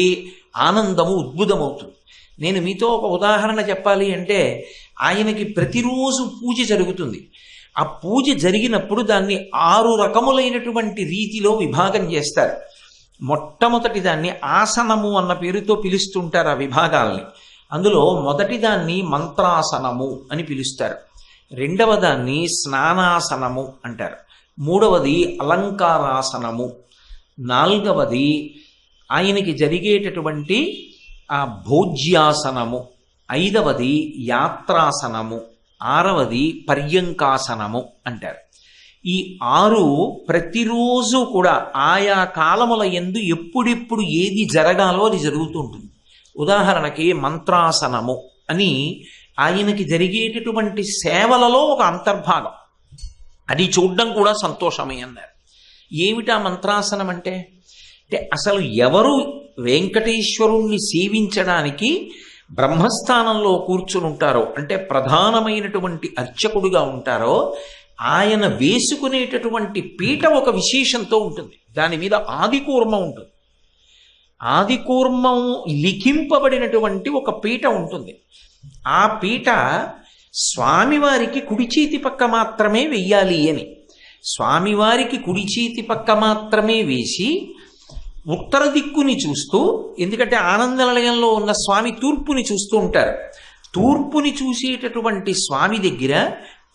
ఆనందము ఉద్భుతమవుతుంది. నేను మీతో ఒక ఉదాహరణ చెప్పాలి అంటే, ఆయనకి ప్రతిరోజు పూజ జరుగుతుంది. ఆ పూజ జరిగినప్పుడు దాన్ని 6 రకములైనటువంటి రీతిలో విభాగం చేస్తారు. మొట్టమొదటి దాన్ని ఆసనము అన్న పేరుతో పిలుస్తుంటారు ఆ విభాగాల్ని. అందులో మొదటి దాన్ని మంత్రాసనము అని పిలుస్తారు, రెండవ దాన్ని స్నానాసనము అంటారు, మూడవది అలంకారాసనము, నాలుగవది ఆయనకి జరిగేటటువంటి ఆ భోజ్యాసనము, ఐదవది యాత్రాసనము, ఆరవది పర్యంకాసనము అంటారు. ఈ 6 ప్రతిరోజు కూడా ఆయా కాలముల యందు ఎప్పుడెప్పుడు ఏది జరగాలో అది జరుగుతూ ఉంటుంది. ఉదాహరణకి మంత్రాసనము అని ఆయనకి జరిగేటటువంటి సేవలలో ఒక అంతర్భాగం, అది చూడడం కూడా సంతోషమే అన్నారు. ఏమిటా మంత్రాసనం అంటే అసలు ఎవరు వెంకటేశ్వరుణ్ణి సేవించడానికి బ్రహ్మస్థానంలో కూర్చుని ఉంటారో, అంటే ప్రధానమైనటువంటి అర్చకుడుగా ఉంటారో, ఆయన వేసుకునేటటువంటి పీట ఒక విశేషంతో ఉంటుంది. దాని మీద ఆదికూర్మం ఉంటుంది. ఆదికూర్మం లిఖింపబడినటువంటి ఒక పీట ఉంటుంది. ఆ పీట స్వామివారికి కుడి చేతి పక్క మాత్రమే వెయ్యాలి అని, స్వామివారికి కుడి చేతి పక్క మాత్రమే వేసి ఉత్తర దిక్కుని చూస్తూ, ఎందుకంటే ఆనంద నిలయంలో ఉన్న స్వామి తూర్పుని చూస్తూ ఉంటారు, తూర్పుని చూసేటటువంటి స్వామి దగ్గర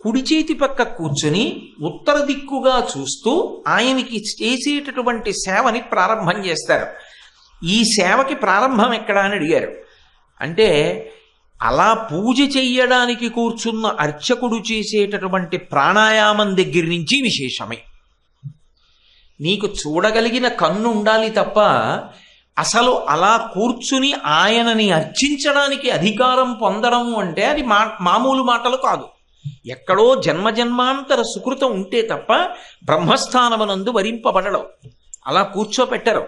కుడి చేతి పక్క కూర్చొని ఉత్తర దిక్కుగా చూస్తూ ఆయనకి చేసేటటువంటి సేవని ప్రారంభం చేస్తారు. ఈ సేవకి ప్రారంభం ఎక్కడా అని అడిగారు. అంటే అలా పూజ చెయ్యడానికి కూర్చున్న అర్చకుడు చేసేటటువంటి ప్రాణాయామం దగ్గర నుంచి విశేషమే. నీకు చూడగలిగిన కన్ను ఉండాలి తప్ప అసలు అలా కూర్చుని ఆయనని అర్చించడానికి అధికారం పొందడం అంటే అది మామూలు మాటలు కాదు. ఎక్కడో జన్మజన్మాంతర సుకృతం ఉంటే తప్ప బ్రహ్మస్థానమునందు వరింపబడడం, అలా కూర్చోపెట్టరు.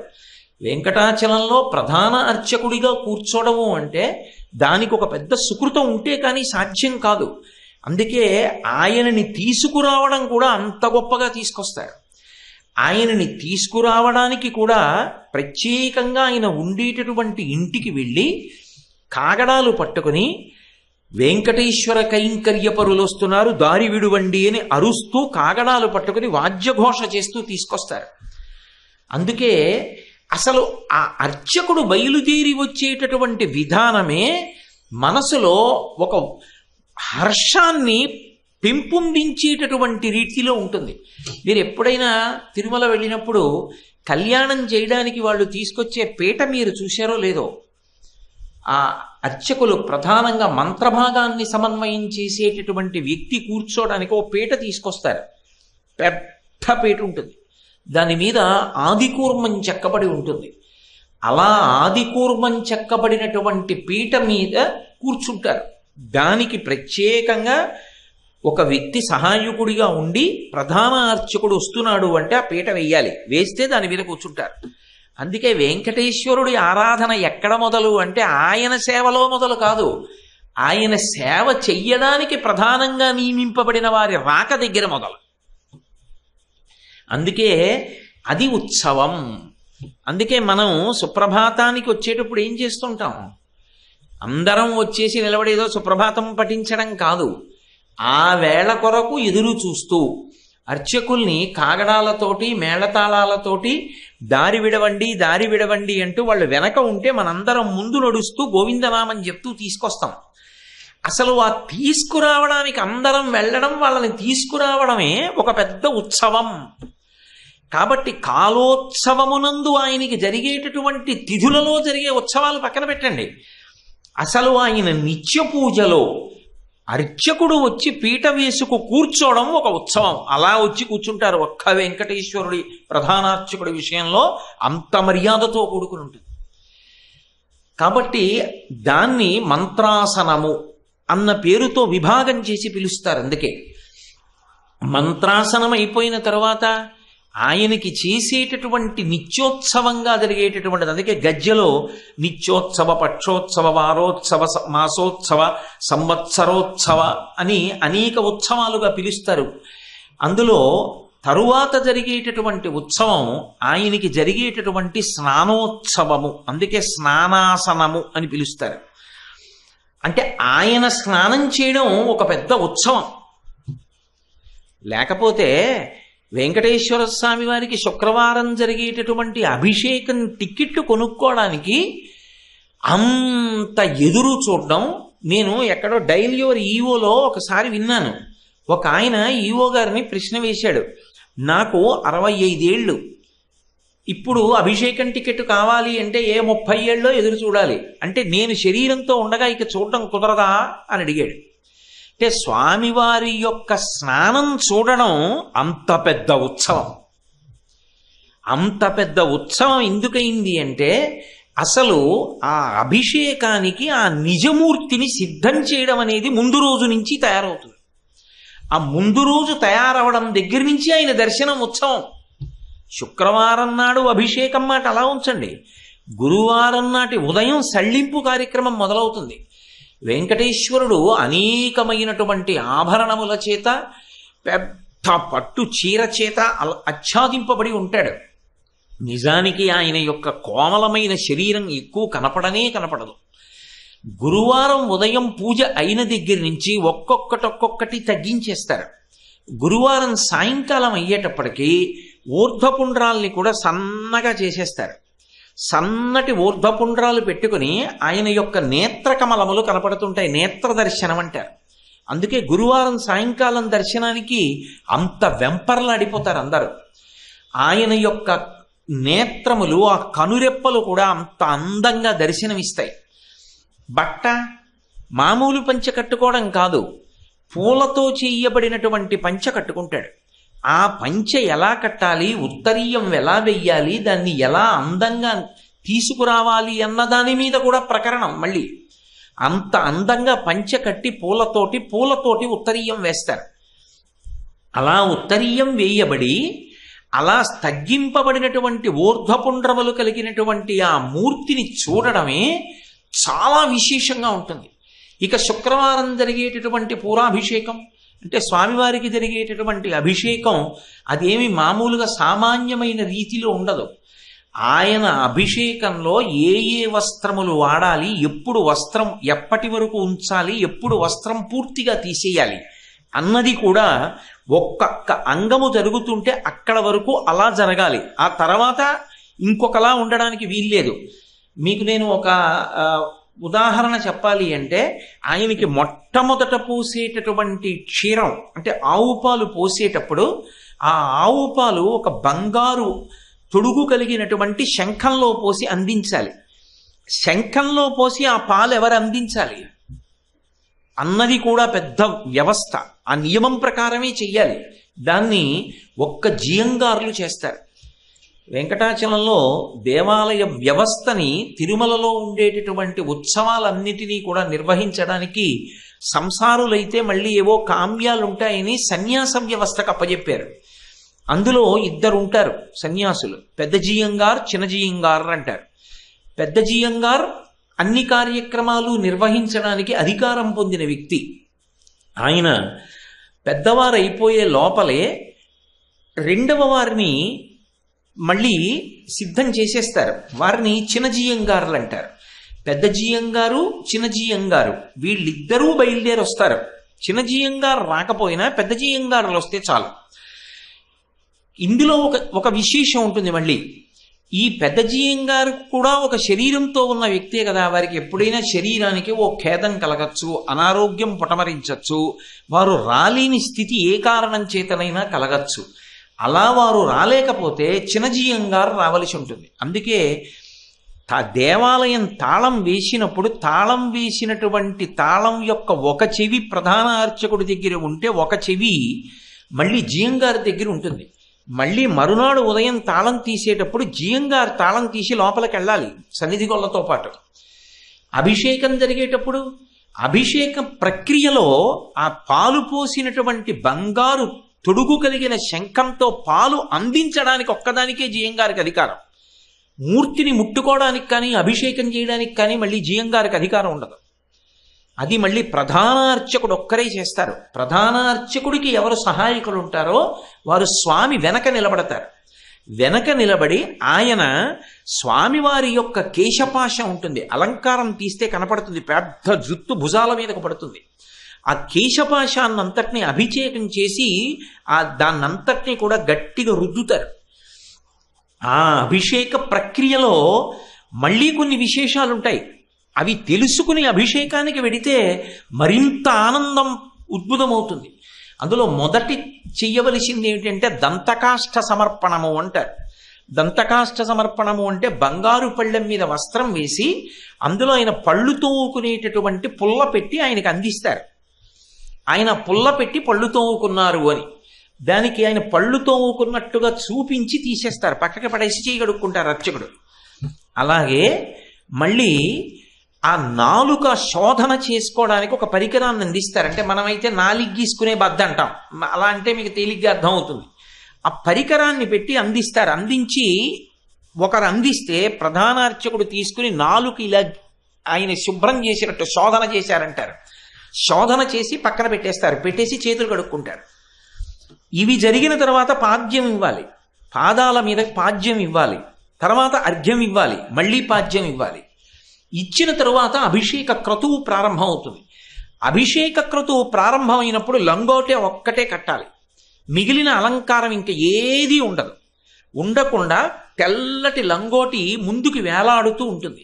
వెంకటాచలంలో ప్రధాన అర్చకుడిగా కూర్చోవడము అంటే దానికి ఒక పెద్ద సుకృతం ఉంటే కానీ సాధ్యం కాదు. అందుకే ఆయనని తీసుకురావడం కూడా అంత గొప్పగా తీసుకొస్తారు. ఆయనని తీసుకురావడానికి కూడా ప్రత్యేకంగా ఆయన ఉండేటటువంటి ఇంటికి వెళ్ళి కాగడాలు పట్టుకుని వెంకటేశ్వర కైంకర్య పరులు వస్తున్నారు దారి విడువండి అని అరుస్తూ కాగడాలు పట్టుకుని వాద్యఘోష చేస్తూ తీసుకొస్తారు. అందుకే అసలు ఆ అర్చకుడు బయలుదేరి వచ్చేటటువంటి విధానమే మనసులో ఒక హర్షాన్ని పెంపొందించేటటువంటి రీతిలో ఉంటుంది. మీరు ఎప్పుడైనా తిరుమల వెళ్ళినప్పుడు కళ్యాణం చేయడానికి వాళ్ళు తీసుకొచ్చే పీట మీరు చూశారో లేదో, ఆ అర్చకులు ప్రధానంగా మంత్రభాగాన్ని సమన్వయం చేసేటటువంటి వ్యక్తి కూర్చోడానికి ఓ పీట తీసుకొస్తారు. పెద్ద పీట ఉంటుంది, దాని మీద ఆదికూర్మం చెక్కబడి ఉంటుంది. అలా ఆదికూర్మం చెక్కబడినటువంటి పీట మీద కూర్చుంటారు. దానికి ప్రత్యేకంగా ఒక వ్యక్తి సహాయకుడిగా ఉండి ప్రధాన అర్చకుడు వస్తున్నాడు అంటే ఆ పీట వేయాలి, వేస్తే దాని మీద కూర్చుంటారు. అందుకే వెంకటేశ్వరుడి ఆరాధన ఎక్కడ మొదలు అంటే ఆయన సేవలో మొదలు కాదు, ఆయన సేవ చెయ్యడానికి ప్రధానంగా నియమింపబడిన వారి రాక దగ్గర మొదలు. అందుకే అది ఉత్సవం. అందుకే మనం సుప్రభాతానికి వచ్చేటప్పుడు ఏం చేస్తుంటాం, అందరం వచ్చేసి నిలబడేదో సుప్రభాతం పఠించడం కాదు, ఆ వేళ కొరకు ఎదురు చూస్తూ అర్చకుల్ని కాగడాలతోటి మేళతాళాలతోటి దారి విడవండి దారి విడవండి అంటూ వాళ్ళు వెనక ఉంటే మనందరం ముందు నడుస్తూ గోవిందనామం చెప్తూ తీసుకొస్తాం. అసలు ఆ తీసుకురావడానికి అందరం వెళ్ళడం, వాళ్ళని తీసుకురావడమే ఒక పెద్ద ఉత్సవం. కాబట్టి కాలోత్సవమునందు ఆయనకి జరిగేటటువంటి తిథులలో జరిగే ఉత్సవాలు పక్కన పెట్టండి. అసలు ఆయన నిత్య పూజలో అర్చకుడు వచ్చి పీట వేసుకు కూర్చోవడం ఒక ఉత్సవం. అలా వచ్చి కూర్చుంటారు. ఒక్క వెంకటేశ్వరుడి ప్రధానార్చకుడి విషయంలో అంత మర్యాదతో కూడుకుని ఉంటుంది. కాబట్టి దాన్ని మంత్రాసనము అన్న పేరుతో విభాగం చేసి పిలుస్తారు. అందుకే మంత్రాసనం అయిపోయిన తర్వాత ఆయనకి చేసేటటువంటి నిత్యోత్సవంగా జరిగేటటువంటిది. అందుకే గద్యలో నిత్యోత్సవ, పక్షోత్సవ, వారోత్సవ, మాసోత్సవ, సంవత్సరోత్సవ అని అనేక ఉత్సవాలుగా పిలుస్తారు. అందులో తరువాత జరిగేటటువంటి ఉత్సవం ఆయనకి జరిగేటటువంటి స్నానోత్సవము. అందుకే స్నానాసనము అని పిలుస్తారు. అంటే ఆయన స్నానం చేయడం ఒక పెద్ద ఉత్సవం. లేకపోతే వెంకటేశ్వర స్వామి వారికి శుక్రవారం జరిగేటటువంటి అభిషేకం టికెట్లు కొనుక్కోవడానికి అంత ఎదురు చూడడం. నేను ఎక్కడో డైల్ యువర్ ఈవోలో ఒకసారి విన్నాను. ఒక ఆయన ఈవో గారిని ప్రశ్న వేశాడు, నాకు 65 ఏళ్ళు, ఇప్పుడు అభిషేకం టికెట్ కావాలి అంటే ఏ 30 ఏళ్ళలో ఎదురు చూడాలి అంటే నేను శరీరంతో ఉండగా ఇక చూడడం కుదరదా అని అడిగాడు. అంటే స్వామివారి యొక్క స్నానం చూడడం అంత పెద్ద ఉత్సవం. అంత పెద్ద ఉత్సవం ఎందుకయింది అంటే అసలు ఆ అభిషేకానికి ఆ నిజమూర్తిని సిద్ధం చేయడం అనేది ముందు రోజు నుంచి తయారవుతుంది. ఆ ముందు రోజు తయారవడం దగ్గర నుంచి ఆయన దర్శనం ఉత్సవం. శుక్రవారం నాడు అభిషేకం మాట అలా ఉంచండి, గురువారం నాటి ఉదయం సళ్ళింపు కార్యక్రమం మొదలవుతుంది. వెంకటేశ్వరుడు అనేకమైనటువంటి ఆభరణముల చేత, పెద్ద పట్టు చీర చేత ఆచ్ఛాదింపబడి ఉంటాడు. నిజానికి ఆయన యొక్క కోమలమైన శరీరం ఎక్కువ కనపడదు. గురువారం ఉదయం పూజ అయిన దగ్గర నుంచి ఒక్కొక్కటి తగ్గించేస్తారు. గురువారం సాయంకాలం అయ్యేటప్పటికీ ఊర్ధ్వపుండ్రాల్ని కూడా సన్నగా చేసేస్తారు. సన్నటి ఊర్ధ్వపుండ్రాలు పెట్టుకుని ఆయన యొక్క నేత్రకమలములు కనపడుతుంటాయి. నేత్ర దర్శనం అంటారు. అందుకే గురువారం సాయంకాలం దర్శనానికి అంత వెంపర్లాడిపోతారు అందరూ. ఆయన యొక్క నేత్రములు, ఆ కనురెప్పలు కూడా అంత అందంగా దర్శనమిస్తాయి. బట్ట మామూలు పంచె కట్టుకోవడం కాదు, పూలతో చేయబడినటువంటి పంచె కట్టుకుంటాడు. ఆ పంచె ఎలా కట్టాలి, ఉత్తరీయం ఎలా వెయ్యాలి, దాన్ని ఎలా అందంగా తీసుకురావాలి అన్న దాని మీద కూడా ప్రకరణం. మళ్ళీ అంత అందంగా పంచె కట్టి పూలతోటి ఉత్తరీయం వేస్తారు. అలా ఉత్తరీయం వేయబడి అలా తగ్గింపబడినటువంటి ఊర్ధ్వపుండ్రములు కలిగినటువంటి ఆ మూర్తిని చూడడమే చాలా విశేషంగా ఉంటుంది. ఇక శుక్రవారం జరిగేటటువంటి పూరాభిషేకం అంటే స్వామివారికి జరిగేటటువంటి అభిషేకం అదేమి మామూలుగా సామాన్యమైన రీతిలో ఉండదు. ఆయన అభిషేకంలో ఏ వస్త్రములు వాడాలి, ఎప్పుడు వస్త్రం ఎప్పటి వరకు ఉంచాలి, ఎప్పుడు వస్త్రం పూర్తిగా తీసేయాలి అన్నది కూడా ఒక్కొక్క అంగము జరుగుతుంటే అక్కడ వరకు అలా జరగాలి. ఆ తర్వాత ఇంకొకలా ఉండడానికి వీల్లేదు. మీకు నేను ఒక ఉదాహరణ చెప్పాలి అంటే, ఆయనకి మొట్టమొదట పోసేటటువంటి క్షీరం అంటే ఆవు పాలు పోసేటప్పుడు ఆ ఆవు పాలు ఒక బంగారు తొడుగు కలిగినటువంటి శంఖంలో పోసి అందించాలి. శంఖంలో పోసి ఆ పాలు ఎవరు అందించాలి అన్నది కూడా పెద్ద వ్యవస్థ. ఆ నియమం ప్రకారమే చెయ్యాలి. దాన్ని ఒక్క జియంగారులు చేస్తారు. వెంకటాచలంలో దేవాలయ వ్యవస్థని, తిరుమలలో ఉండేటటువంటి ఉత్సవాలన్నిటినీ కూడా నిర్వహించడానికి సంసారులైతే మళ్ళీ ఏవో కామ్యాలు ఉంటాయని సన్యాస వ్యవస్థకు అప్పచెప్పారు. అందులో 2 ఉంటారు సన్యాసులు, పెద్ద జియంగార్, చిన్న జియంగార్ అంటారు. పెద్ద జియంగార్ అన్ని కార్యక్రమాలు నిర్వహించడానికి అధికారం పొందిన వ్యక్తి. ఆయన పెద్దవారు అయిపోయే లోపలే రెండవ వారిని మళ్ళీ సిద్ధం చేసేస్తారు. వారిని చిన్న జియంగారులు అంటారు. పెద్ద జియంగారు, చిన్న జియంగారు వీళ్ళిద్దరూ బయలుదేరి వస్తారు. చిన్న జియంగారు రాకపోయినా పెద్ద జియంగారులు వస్తే చాలు. ఇందులో ఒక ఒక విశేషం ఉంటుంది మళ్ళీ. ఈ పెద్ద జీయం గారు కూడా ఒక శరీరంతో ఉన్న వ్యక్తే కదా, వారికి ఎప్పుడైనా శరీరానికి ఓ ఖేదం కలగచ్చు, అనారోగ్యం పుటమరించచ్చు, వారు రాలేని స్థితి ఏ కారణం చేతనైనా కలగచ్చు. అలా వారు రాలేకపోతే చిన్నజీయం గారు రావలసి ఉంటుంది. అందుకే దేవాలయం తాళం వేసినప్పుడు తాళం వేసినటువంటి తాళం యొక్క ఒక చెవి ప్రధాన అర్చకుడి దగ్గర ఉంటే ఒక చెవి మళ్ళీ జీయం గారి దగ్గర ఉంటుంది. మళ్ళీ మరునాడు ఉదయం తాళం తీసేటప్పుడు జీయం గారు తాళం తీసి లోపలికి వెళ్ళాలి సన్నిధి గొల్లతో పాటు. అభిషేకం జరిగేటప్పుడు అభిషేక ప్రక్రియలో ఆ పాలు పోసినటువంటి బంగారు తొడుగు కలిగిన శంఖంతో పాలు అందించడానికి ఒక్కదానికే జీయం గారికి అధికారం. మూర్తిని ముట్టుకోవడానికి కానీ అభిషేకం చేయడానికి కానీ మళ్ళీ జీయం గారికి అధికారం ఉండదు. అది మళ్ళీ ప్రధాన అర్చకుడు ఒక్కరే చేస్తారు. ప్రధాన అర్చకుడికి ఎవరు సహాయకులు ఉంటారో వారు స్వామి వెనక నిలబడతారు. వెనక నిలబడి ఆయన స్వామివారి యొక్క కేశపాశం ఉంటుంది, అలంకారం తీస్తే కనపడుతుంది, పెద్ద జుత్తు భుజాల మీదకు పడుతుంది. ఆ కేశపాశాన్నంతటినీ అభిషేకం చేసి దాన్నంతటినీ కూడా గట్టిగా రుద్దుతారు. ఆ అభిషేక ప్రక్రియలో మళ్ళీ కొన్ని విశేషాలు ఉంటాయి. అవి తెలుసుకుని అభిషేకానికి వెడితే మరింత ఆనందం ఉద్భుతమవుతుంది. అందులో మొదటి చెయ్యవలసింది ఏమిటంటే దంతకాష్ఠ సమర్పణము అంటారు. దంతకాష్ఠ సమర్పణము అంటే బంగారు పళ్ళెం మీద వస్త్రం వేసి అందులో ఆయన పళ్ళు తోముకునేటటువంటి పుల్ల పెట్టి ఆయనకు అందిస్తారు. ఆయన పుల్ల పెట్టి పళ్ళు తోముకున్నారు అని దానికి ఆయన పళ్ళు తోముకున్నట్టుగా చూపించి తీసేస్తారు, పక్కకి పడేసి చేయగడుక్కుంటారు అర్చకుడు. అలాగే మళ్ళీ ఆ నాలుక శోధన చేసుకోవడానికి ఒక పరికరాన్ని అందిస్తారు. అంటే మనమైతే నాలిగ్ గీసుకునే బద్ద అంటాం, అలా అంటే మీకు తేలిగ్గా అర్థమవుతుంది. ఆ పరికరాన్ని పెట్టి అందిస్తారు. అందించి ఒకరు అందిస్తే ప్రధాన అర్చకుడు తీసుకుని నాలుక ఇలా ఆయన శుభ్రం చేసినట్టు శోధన చేశారంటారు. శోధన చేసి పక్కన పెట్టేస్తారు, పెట్టేసి చేతులు కడుక్కుంటారు. ఇవి జరిగిన తర్వాత పాద్యం ఇవ్వాలి, పాదాల మీద పాద్యం ఇవ్వాలి, తర్వాత అర్ఘ్యం ఇవ్వాలి, మళ్ళీ పాద్యం ఇవ్వాలి. ఇచ్చిన తరువాత అభిషేక క్రతువు ప్రారంభం అవుతుంది. అభిషేక క్రతువు ప్రారంభమైనప్పుడు లంగోటే ఒక్కటే కట్టాలి, మిగిలిన అలంకారం ఇంకా ఏదీ ఉండదు. ఉండకుండా తెల్లటి లంగోటి ముందుకు వేలాడుతూ ఉంటుంది.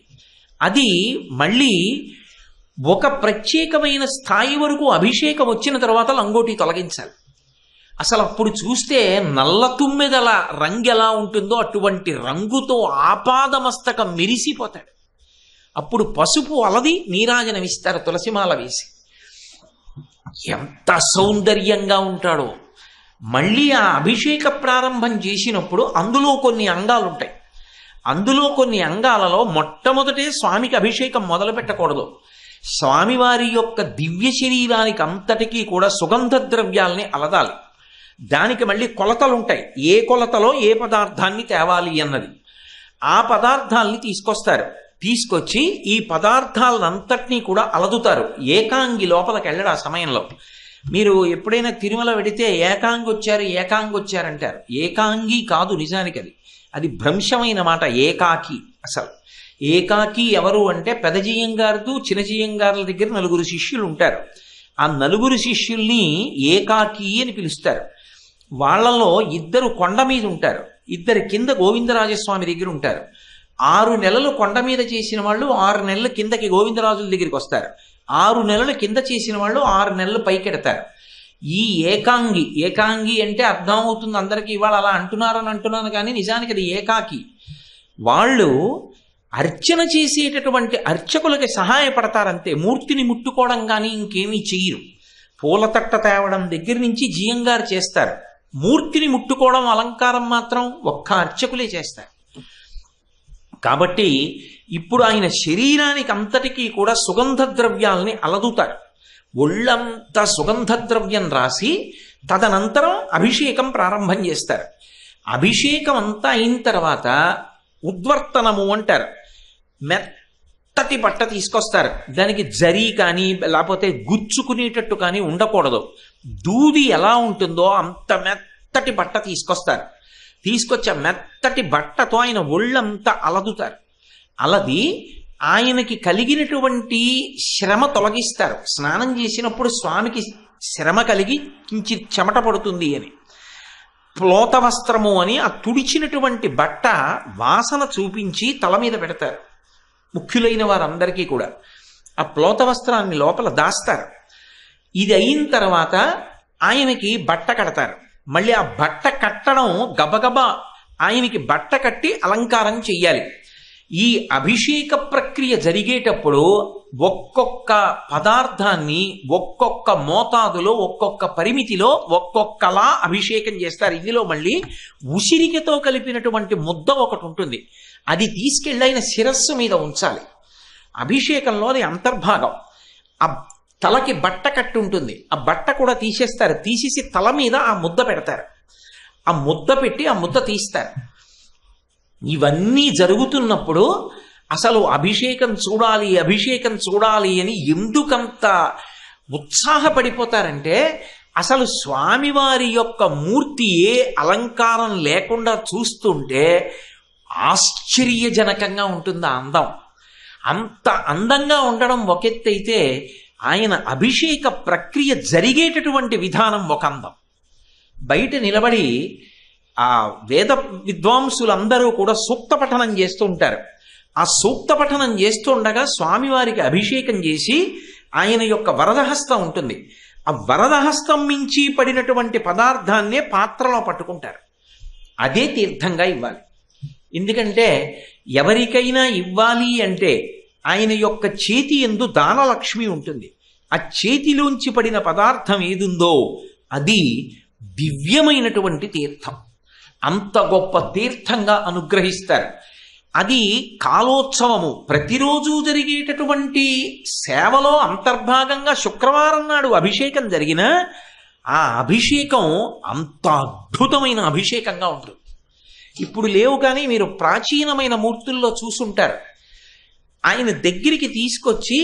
అది మళ్ళీ ఒక ప్రత్యేకమైన స్థాయి వరకు అభిషేకం వచ్చిన తర్వాత లంగోటి తొలగించాలి. అసలు అప్పుడు చూస్తే నల్ల తుమ్మెదల రంగు ఎలా ఉంటుందో అటువంటి రంగుతో ఆపాదమస్తకం మెరిసిపోతాడు. అప్పుడు పసుపు అలది నీరాజనమిస్తారు తులసిమాల వేసి. ఎంత సౌందర్యంగా ఉంటాడో. మళ్ళీ ఆ అభిషేక ప్రారంభం చేసినప్పుడు అందులో కొన్ని అంగాలు ఉంటాయి. అందులో కొన్ని అంగాలలో మొట్టమొదటే స్వామికి అభిషేకం మొదలు పెట్టకూడదు. స్వామివారి యొక్క దివ్య శరీరానికి అంతటికీ కూడా సుగంధ ద్రవ్యాల్ని అలదాలి. దానికి మళ్ళీ కొలతలు ఉంటాయి, ఏ కొలతలో ఏ పదార్థాన్ని తేవాలి అన్నది. ఆ పదార్థాలని తీసుకొస్తారు. తీసుకొచ్చి ఈ పదార్థాలంతటినీ కూడా అలదుతారు. ఏకాంగి లోపలికి వెళ్ళడు ఆ సమయంలో. మీరు ఎప్పుడైనా తిరుమల వెడితే ఏకాంగి వచ్చారంటారు. ఏకాంగి కాదు నిజానికి, అది భ్రంశమైన మాట. ఏకాకి. అసలు ఏకాకి ఎవరు అంటే పెదజీయం గారు చిన్నజీయం గారుల దగ్గర 9 శిష్యులు ఉంటారు. ఆ 9 శిష్యుల్ని ఏకాకి అని పిలుస్తారు. వాళ్లలో 2 కొండ మీద ఉంటారు, 2 కింద గోవిందరాజస్వామి దగ్గర ఉంటారు. 6 నెలలు కొండ మీద చేసిన వాళ్ళు 6 నెలలు కిందకి గోవిందరాజుల దగ్గరికి వస్తారు. 6 నెలలు కింద చేసిన వాళ్ళు 6 నెలలు పైకెడతారు. ఈ ఏకాంగి అంటే అర్థం అవుతుంది అందరికీ. ఇవాళ అలా అంటున్నాను కానీ నిజానికి అది ఏకాకి. వాళ్ళు అర్చన చేసేటటువంటి అర్చకులకి సహాయపడతారంతే, మూర్తిని ముట్టుకోవడం కానీ ఇంకేమీ చెయ్యరు. పూలతట్ట తేవడం దగ్గర నుంచి జీయం గారు చేస్తారు. మూర్తిని ముట్టుకోవడం అలంకారం మాత్రం ఒక్క అర్చకులే చేస్తారు. కాబట్టి ఇప్పుడు ఆయన శరీరానికి అంతటికీ కూడా సుగంధ ద్రవ్యాల్ని అలదుతారు. ఒళ్ళంతా సుగంధ ద్రవ్యం రాసి తదనంతరం అభిషేకం ప్రారంభం చేస్తారు. అభిషేకం అంతా అయిన తర్వాత ఉద్వర్తనము అంటారు. మెత్తటి బట్ట తీసుకొస్తారు. దానికి జరీ కానీ లేకపోతే గుచ్చుకునేటట్టు కానీ ఉండకూడదు. దూది ఎలా ఉంటుందో అంత మెత్తటి బట్ట తీసుకొస్తారు. తీసుకొచ్చే మెత్తటి బట్టతో ఆయన ఒళ్ళంతా అలదుతారు. అలది ఆయనకి కలిగినటువంటి శ్రమ తొలగిస్తారు. స్నానం చేసినప్పుడు స్వామికి శ్రమ కలిగి కించి చెమట పడుతుంది అని ప్లోత వస్త్రము అని ఆ తుడిచినటువంటి బట్ట వాసన చూపించి తల మీద పెడతారు. ముఖ్యులైన వారందరికీ కూడా ఆ ప్లోత వస్త్రాన్ని లోపల దాస్తారు. ఇది అయిన తర్వాత ఆయనకి బట్ట కడతారు. మళ్ళీ ఆ బట్ట కట్టడం గబగబా ఆయనకి బట్ట కట్టి అలంకారం చెయ్యాలి. ఈ అభిషేక ప్రక్రియ జరిగేటప్పుడు ఒక్కొక్క పదార్థాన్ని ఒక్కొక్క మోతాదులో ఒక్కొక్క పరిమితిలో ఒక్కొక్కలా అభిషేకం చేస్తారు. ఇందులో మళ్ళీ ఉసిరికతో కలిపినటువంటి ముద్ద ఒకటి ఉంటుంది. అది తీసుకెళ్ళి ఆయన శిరస్సు మీద ఉంచాలి. అభిషేకంలో అది అంతర్భాగం. ఆ తలకి బట్ట కట్టి ఉంటుంది, ఆ బట్ట కూడా తీసేస్తారు. తీసేసి తల మీద ఆ ముద్ద పెడతారు. ఆ ముద్ద పెట్టి ఆ ముద్ద తీస్తారు. ఇవన్నీ జరుగుతున్నప్పుడు అసలు అభిషేకం చూడాలి అని ఎందుకంత ఉత్సాహపడిపోతారంటే, అసలు స్వామివారి యొక్క మూర్తి ఏ అలంకారం లేకుండా చూస్తుంటే ఆశ్చర్యజనకంగా ఉంటుంది ఆ అందం. అంత అందంగా ఉండడం ఒక ఎత్తైతే, ఆయన అభిషేక ప్రక్రియ జరిగేటటువంటి విధానం ఒక అందం. బయట నిలబడి ఆ వేద విద్వాంసులందరూ కూడా సూక్త పఠనం చేస్తూ ఉంటారు. ఆ సూక్త పఠనం చేస్తూ ఉండగా స్వామివారికి అభిషేకం చేసి ఆయన యొక్క వరదహస్తం ఉంటుంది. ఆ వరదహస్తం మించి పడినటువంటి పదార్థాన్నే పాత్రలో పట్టుకుంటారు. అదే తీర్థంగా ఇవ్వాలి. ఎందుకంటే ఎవరికైనా ఇవ్వాలి అంటే ఆయన యొక్క చేతి యందు దానలక్ష్మి ఉంటుంది. ఆ చేతిలోంచి పడిన పదార్థం ఏదుందో అది దివ్యమైనటువంటి తీర్థం. అంత గొప్ప తీర్థంగా అనుగ్రహిస్తారు. అది కాలోత్సవము, ప్రతిరోజు జరిగేటటువంటి సేవలో అంతర్భాగంగా శుక్రవారం నాడు అభిషేకం జరిగిన ఆ అభిషేకం అంత అద్భుతమైన అభిషేకంగా ఉంటుంది. ఇప్పుడు లేవు కానీ మీరు ప్రాచీనమైన మూర్తుల్లో చూసుంటారు. ఆయన దగ్గరికి తీసుకొచ్చి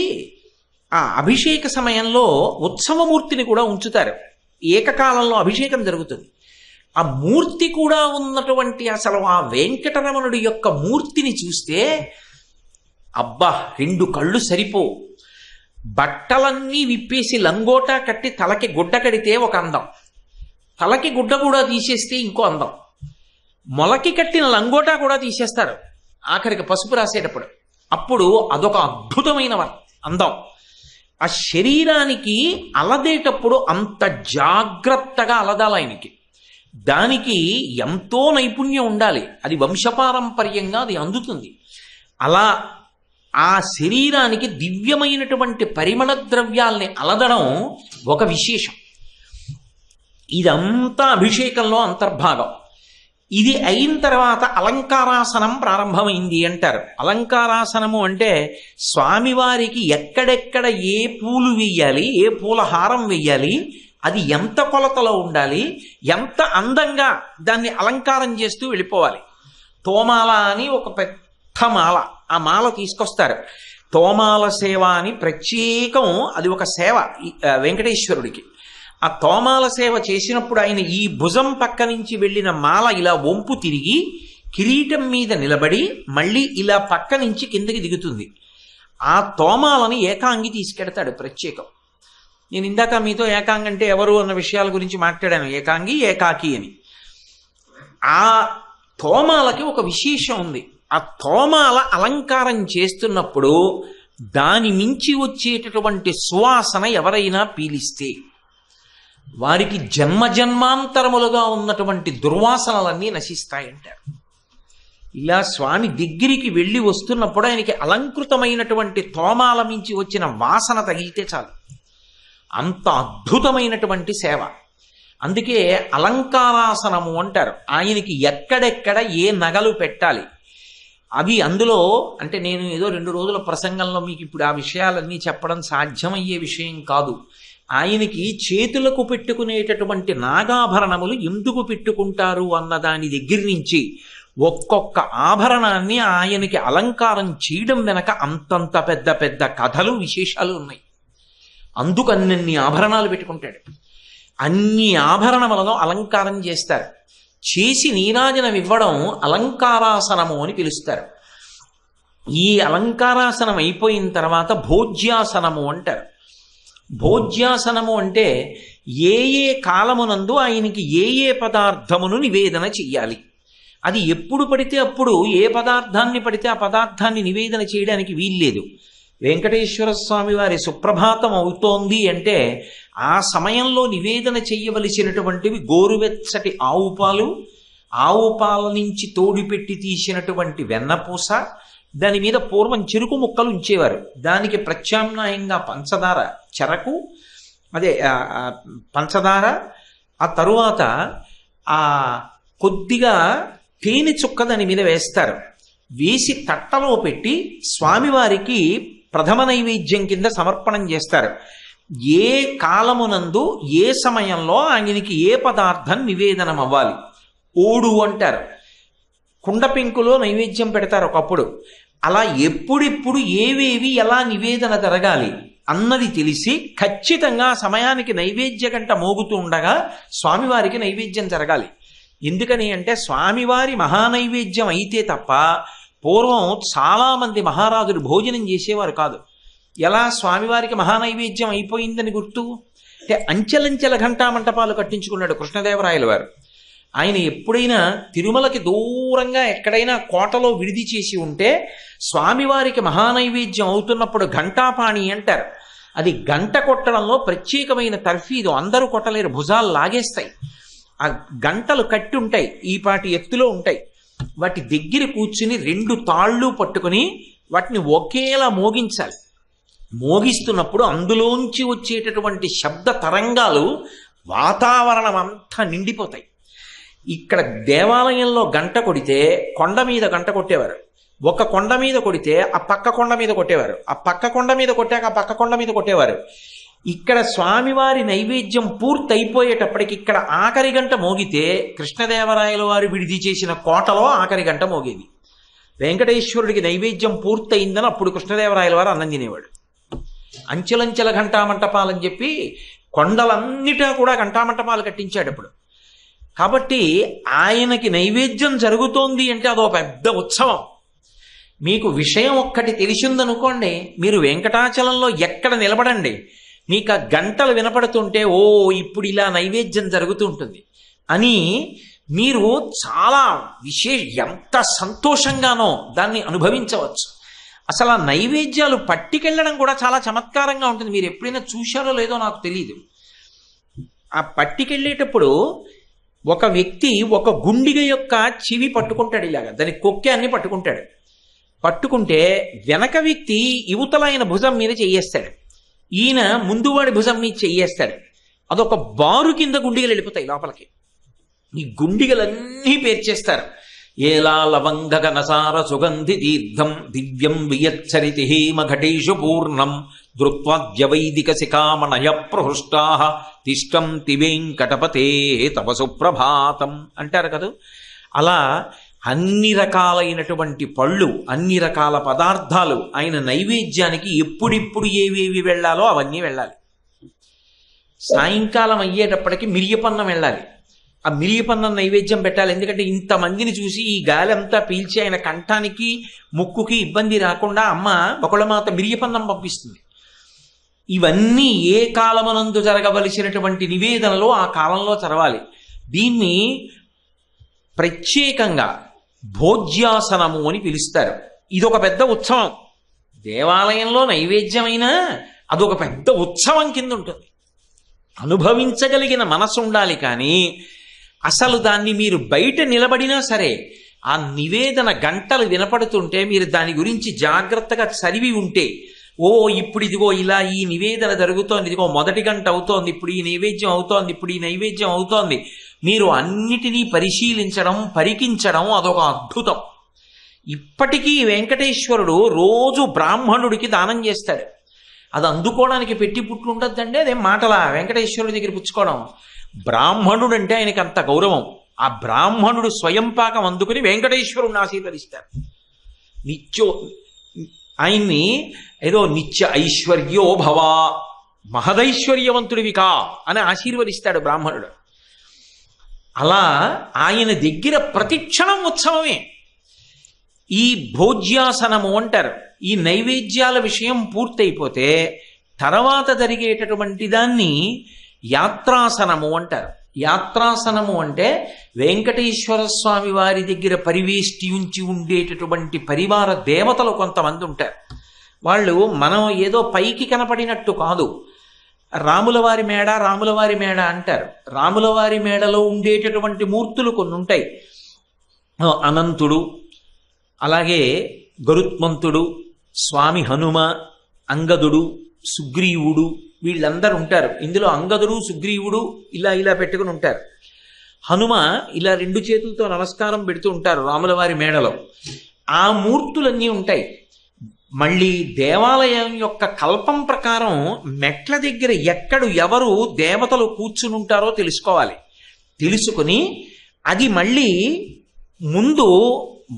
ఆ అభిషేక సమయంలో ఉత్సవమూర్తిని కూడా ఉంచుతారు. ఏకకాలంలో అభిషేకం జరుగుతుంది. ఆ మూర్తి కూడా ఉన్నటువంటి అసలు ఆ వెంకటరమణుడి యొక్క మూర్తిని చూస్తే అబ్బా, 2 కళ్ళు సరిపోవు. బట్టలన్నీ విప్పేసి లంగోటా కట్టి తలకి గుడ్డ కడితే ఒక అందం, తలకి గుడ్డ కూడా తీసేస్తే ఇంకో అందం, మొలకి కట్టిన లంగోటా కూడా తీసేస్తారు ఆఖరికి పసుపు రాసేటప్పుడు. అప్పుడు అదొక అద్భుతమైన అందం. ఆ శరీరానికి అలదేటప్పుడు అంత జాగ్రత్తగా అలదాలి ఆయనకి. దానికి ఎంతో నైపుణ్యం ఉండాలి. అది వంశపారంపర్యంగా అది అందుతుంది. అలా ఆ శరీరానికి దివ్యమైనటువంటి పరిమళ ద్రవ్యాల్ని అలదడం ఒక విశేషం. ఇదంతా అభిషేకంలో అంతర్భాగం. ఇది అయిన తర్వాత అలంకారాసనం ప్రారంభమైంది అంటారు. అలంకారాసనము అంటే స్వామివారికి ఎక్కడెక్కడ ఏ పూలు వెయ్యాలి, ఏ పూల హారం వెయ్యాలి, అది ఎంత కొలతలో ఉండాలి, ఎంత అందంగా దాన్ని అలంకారం చేస్తూ వెళ్ళిపోవాలి. తోమాల అని ఒక పెద్ద మాల, ఆ మాల తీసుకొస్తారు. తోమాల సేవ అని ప్రత్యేకం, అది ఒక సేవ వెంకటేశ్వరుడికి. ఆ తోమాల సేవ చేసినప్పుడు ఆయన ఈ భుజం పక్క నుంచి వెళ్ళిన మాల ఇలా వంపు తిరిగి కిరీటం మీద నిలబడి మళ్ళీ ఇలా పక్క నుంచి కిందకి దిగుతుంది. ఆ తోమాలని ఏకాంగి తీసుకెడతాడు ప్రత్యేకం. నేను ఇందాక మీతో ఏకాంగి అంటే ఎవరు అన్న విషయాల గురించి మాట్లాడాను, ఏకాంగి ఏకాకి అని. ఆ తోమాలకి ఒక విశేషం ఉంది. ఆ తోమాల అలంకారం చేస్తున్నప్పుడు దాని మించి వచ్చేటటువంటి సువాసన ఎవరైనా పీలిస్తే వారికి జన్మజన్మాంతరములుగా ఉన్నటువంటి దుర్వాసనలన్నీ నశిస్తాయంటారు. ఇలా స్వామి దగ్గరికి వెళ్ళి వస్తున్నప్పుడు ఆయనకి అలంకృతమైనటువంటి తోమాల మించి వచ్చిన వాసన తగిలితే చాలు, అంత అద్భుతమైనటువంటి సేవ. అందుకే అలంకారాసనము అంటారు. ఆయనకి ఎక్కడెక్కడ ఏ నగలు పెట్టాలి అవి అందులో, అంటే నేను ఏదో 2 రోజుల ప్రసంగంలో మీకు ఇప్పుడు ఆ విషయాలన్నీ చెప్పడం సాధ్యమయ్యే విషయం కాదు. ఆయనకి చేతులకు పెట్టుకునేటటువంటి నాగాభరణములు ఎందుకు పెట్టుకుంటారు అన్న దాని దగ్గర నుంచి ఒక్కొక్క ఆభరణాన్ని ఆయనకి అలంకారం చేయడం వెనక అంతంత పెద్ద పెద్ద కథలు విశేషాలు ఉన్నాయి. అందుకు అన్ని ఆభరణాలు పెట్టుకుంటాడు. అన్ని ఆభరణములను అలంకారం చేస్తారు. చేసి నీరాజనం ఇవ్వడం అలంకారాసనము అని పిలుస్తారు. ఈ అలంకారాసనం అయిపోయిన తర్వాత భోజ్యాసనము అంటారు. భోజ్యాసనము అంటే ఏ ఏ కాలమునందు ఆయనకి ఏ ఏ పదార్థమును నివేదన చెయ్యాలి. అది ఎప్పుడు పడితే అప్పుడు ఏ పదార్థాన్ని పడితే ఆ పదార్థాన్ని నివేదన చేయడానికి వీల్లేదు. వెంకటేశ్వర స్వామి వారి సుప్రభాతం అవుతోంది అంటే ఆ సమయంలో నివేదన చెయ్యవలసినటువంటివి గోరువెచ్చటి ఆవు పాలు, ఆవు పాల నుంచి తోడిపెట్టి తీసినటువంటి వెన్నపూస, దాని మీద పూర్వం చెరుకు ముక్కలు ఉంచేవారు, దానికి ప్రత్యామ్నాయంగా పంచదార, చెరకు అదే పంచదార, ఆ తరువాత ఆ కొద్దిగా తేనె చుక్క దాని మీద వేస్తారు. వేసి తట్టలో పెట్టి స్వామివారికి ప్రథమ నైవేద్యం కింద సమర్పణం చేస్తారు. ఏ కాలమునందు ఏ సమయంలో ఆయనకి ఏ పదార్థం నివేదనం అవ్వాలి. ఓడు అంటారు, కుండ పెంకులో నైవేద్యం పెడతారు ఒకప్పుడు. అలా ఎప్పుడెప్పుడు ఏవేవి ఎలా నివేదన జరగాలి అన్నది తెలిసి ఖచ్చితంగా సమయానికి నైవేద్య గంట మోగుతూ ఉండగా స్వామివారికి నైవేద్యం జరగాలి. ఎందుకని అంటే స్వామివారి మహానైవేద్యం అయితే తప్ప పూర్వం చాలామంది మహారాజులు భోజనం చేసేవారు కాదు. ఎలా స్వామివారికి మహానైవేద్యం అయిపోయిందని గుర్తు అంటే అంచెలంచెల ఘంటా మంటపాలు కట్టించుకున్నాడు కృష్ణదేవరాయల వారు. ఆయన ఎప్పుడైనా తిరుమలకి దూరంగా ఎక్కడైనా కోటలో విడిది చేసి ఉంటే స్వామివారికి మహానైవేద్యం అవుతున్నప్పుడు ఘంటాపాణి అంటారు. అది గంట కొట్టడంలో ప్రత్యేకమైన తర్ఫీదు, అందరూ కొట్టలేరు, భుజాలు లాగేస్తాయి. ఆ గంటలు కట్టి ఉంటాయి, ఈ పాటి ఎత్తులో ఉంటాయి. వాటి దగ్గర కూర్చుని 2 తాళ్ళు పట్టుకుని వాటిని ఒకేలా మోగించాలి. మోగిస్తున్నప్పుడు అందులోంచి వచ్చేటటువంటి శబ్ద తరంగాలు వాతావరణం అంతా నిండిపోతాయి. ఇక్కడ దేవాలయంలో గంట కొడితే కొండ మీద గంట కొట్టేవారు. ఒక కొండ మీద కొడితే ఆ పక్క కొండ మీద కొట్టేవారు, ఆ పక్క కొండ మీద కొట్టాక ఆ పక్క కొండ మీద కొట్టేవారు. ఇక్కడ స్వామివారి నైవేద్యం పూర్తయిపోయేటప్పటికి ఇక్కడ ఆఖరి గంట మోగితే కృష్ణదేవరాయల వారు విడిది చేసిన కోటలో ఆఖరి గంట మోగేది. వెంకటేశ్వరుడికి నైవేద్యం పూర్తయిందని అప్పుడు కృష్ణదేవరాయల వారు అన్నం తినేవాడు. అంచెలంచెల ఘంటామంటపాలని చెప్పి కొండలన్నిటా కూడా ఘంటామంటపాలు కట్టించాడు అప్పుడు. కాబట్టి ఆయనకి నైవేద్యం జరుగుతోంది అంటే అదో పెద్ద ఉత్సవం. మీకు విషయం ఒక్కటి తెలిసిందనుకోండి, మీరు వెంకటాచలంలో ఎక్కడ నిలబడండి, మీకు ఆ గంటలు వినపడుతుంటే ఓ ఇప్పుడు ఇలా నైవేద్యం జరుగుతుంటుంది అని మీరు చాలా ఎంత సంతోషంగానో దాన్ని అనుభవించవచ్చు. అసలు ఆ నైవేద్యాలు పట్టుకెళ్ళడం కూడా చాలా చమత్కారంగా ఉంటుంది. మీరు ఎప్పుడైనా చూశారో లేదో నాకు తెలియదు. ఆ పట్టుకెళ్ళేటప్పుడు ఒక వ్యక్తి ఒక గుండిగ యొక్క చెవి పట్టుకుంటాడు, ఇలాగా దాని కొక్కే అన్ని పట్టుకుంటాడు. పట్టుకుంటే వెనక వ్యక్తి యువతలైన భుజం మీద చెయ్యేస్తాడు, ఈయన ముందువాడి భుజం మీద చెయ్యేస్తాడు. అదొక బారు కింద గుండిగలు వెళ్ళిపోతాయి లోపలికి. ఈ గుండిగలన్నీ పేర్చేస్తారు. ఏలా లవంగ గనసార సుగంధి తీర్థం దివ్యం వియచ్చరితి హేమఘటేషు పూర్ణం దృక్వాద్య వైదిక శిఖామణయ ప్రహృష్టా తిష్టం తివేంకటపతే తవ సుప్రభాతం అంటారు కదా. అలా అన్ని రకాలైనటువంటి పళ్ళు, అన్ని రకాల పదార్థాలు ఆయన నైవేద్యానికి ఎప్పుడిప్పుడు ఏవేవి వెళ్ళాలో అవన్నీ వెళ్ళాలి. సాయంకాలం అయ్యేటప్పటికి మిరియపన్నం వెళ్ళాలి. ఆ మిరియపన్నం నైవేద్యం పెట్టాలి. ఎందుకంటే ఇంతమందిని చూసి ఈ గాలి అంతా పీల్చి ఆయన కంఠానికి ముక్కుకి ఇబ్బంది రాకుండా అమ్మ బకుళమాత మిరియపన్నం పంపిస్తుంది. ఇవన్నీ ఏ కాలమనందు జరగవలసినటువంటి నివేదనలో ఆ కాలంలో చదవాలి. దీన్ని ప్రత్యేకంగా భోజ్యాసనము అని పిలుస్తారు. ఇదొక పెద్ద ఉత్సవం. దేవాలయంలో నైవేద్యమైనా అదొక పెద్ద ఉత్సవం కింద ఉంటుంది. అనుభవించగలిగిన మనసు ఉండాలి. కానీ అసలు దాన్ని మీరు బయట నిలబడినా సరే ఆ నివేదన గంటలు వినపడుతుంటే మీరు దాని గురించి జాగ్రత్తగా చదివి ఉంటే, ఓ ఇప్పుడు ఇదిగో ఇలా ఈ నివేదన జరుగుతోంది, ఇదిగో మొదటి గంట అవుతోంది, ఇప్పుడు ఈ నైవేద్యం అవుతోంది, ఇప్పుడు ఈ నైవేద్యం అవుతోంది, మీరు అన్నిటినీ పరిశీలించడం, పరికించడం అదొక అద్భుతం. ఇప్పటికీ వెంకటేశ్వరుడు రోజు బ్రాహ్మణుడికి దానం చేస్తాడు. అది అందుకోవడానికి పెట్టి పుట్లు ఉండద్దండి, అదేం మాటలా వెంకటేశ్వరుడి దగ్గర పుచ్చుకోవడం. బ్రాహ్మణుడు అంటే ఆయనకి అంత గౌరవం. ఆ బ్రాహ్మణుడు స్వయం పాకం అందుకుని వెంకటేశ్వరుడిని ఆశీర్వదిస్తారు. ఆయన్ని ఏదో నిత్య ఐశ్వర్యో భవ, మహదైశ్వర్యవంతుడివి కా అని ఆశీర్వదిస్తాడు బ్రాహ్మణుడు. అలా ఆయన దగ్గర ప్రతిక్షణం ఉత్సవమే. ఈ భోజ్యాసనము అంటారు. ఈ నైవేద్యాల విషయం పూర్తయిపోతే తర్వాత జరిగేటటువంటి దాన్ని యాత్రాసనము అంటారు. యాత్రాసనము అంటే వెంకటేశ్వర స్వామి వారి దగ్గర పరివేష్టి ఉంచి ఉండేటటువంటి పరివార దేవతలు కొంతమంది ఉంటారు. వాళ్ళు మనం ఏదో పైకి కనపడినట్టు కాదు. రాములవారి మేడ అంటారు. రాములవారి మేడలో ఉండేటటువంటి మూర్తులు కొన్ని ఉంటాయి. అనంతుడు, అలాగే గరుత్మంతుడు, స్వామి హనుమ, అంగదుడు, సుగ్రీవుడు, వీళ్ళందరూ ఉంటారు. ఇందులో అంగదుడు సుగ్రీవుడు ఇలా పెట్టుకుని ఉంటారు. హనుమ ఇలా 2 చేతులతో నమస్కారం పెడుతూ ఉంటారు రాములవారి మేడలో. ఆ మూర్తులన్నీ ఉంటాయి. మళ్ళీ దేవాలయం యొక్క కల్పం ప్రకారం మెట్ల దగ్గర ఎవరు దేవతలు కూర్చుని ఉంటారో తెలుసుకోవాలి. తెలుసుకుని అది మళ్ళీ ముందు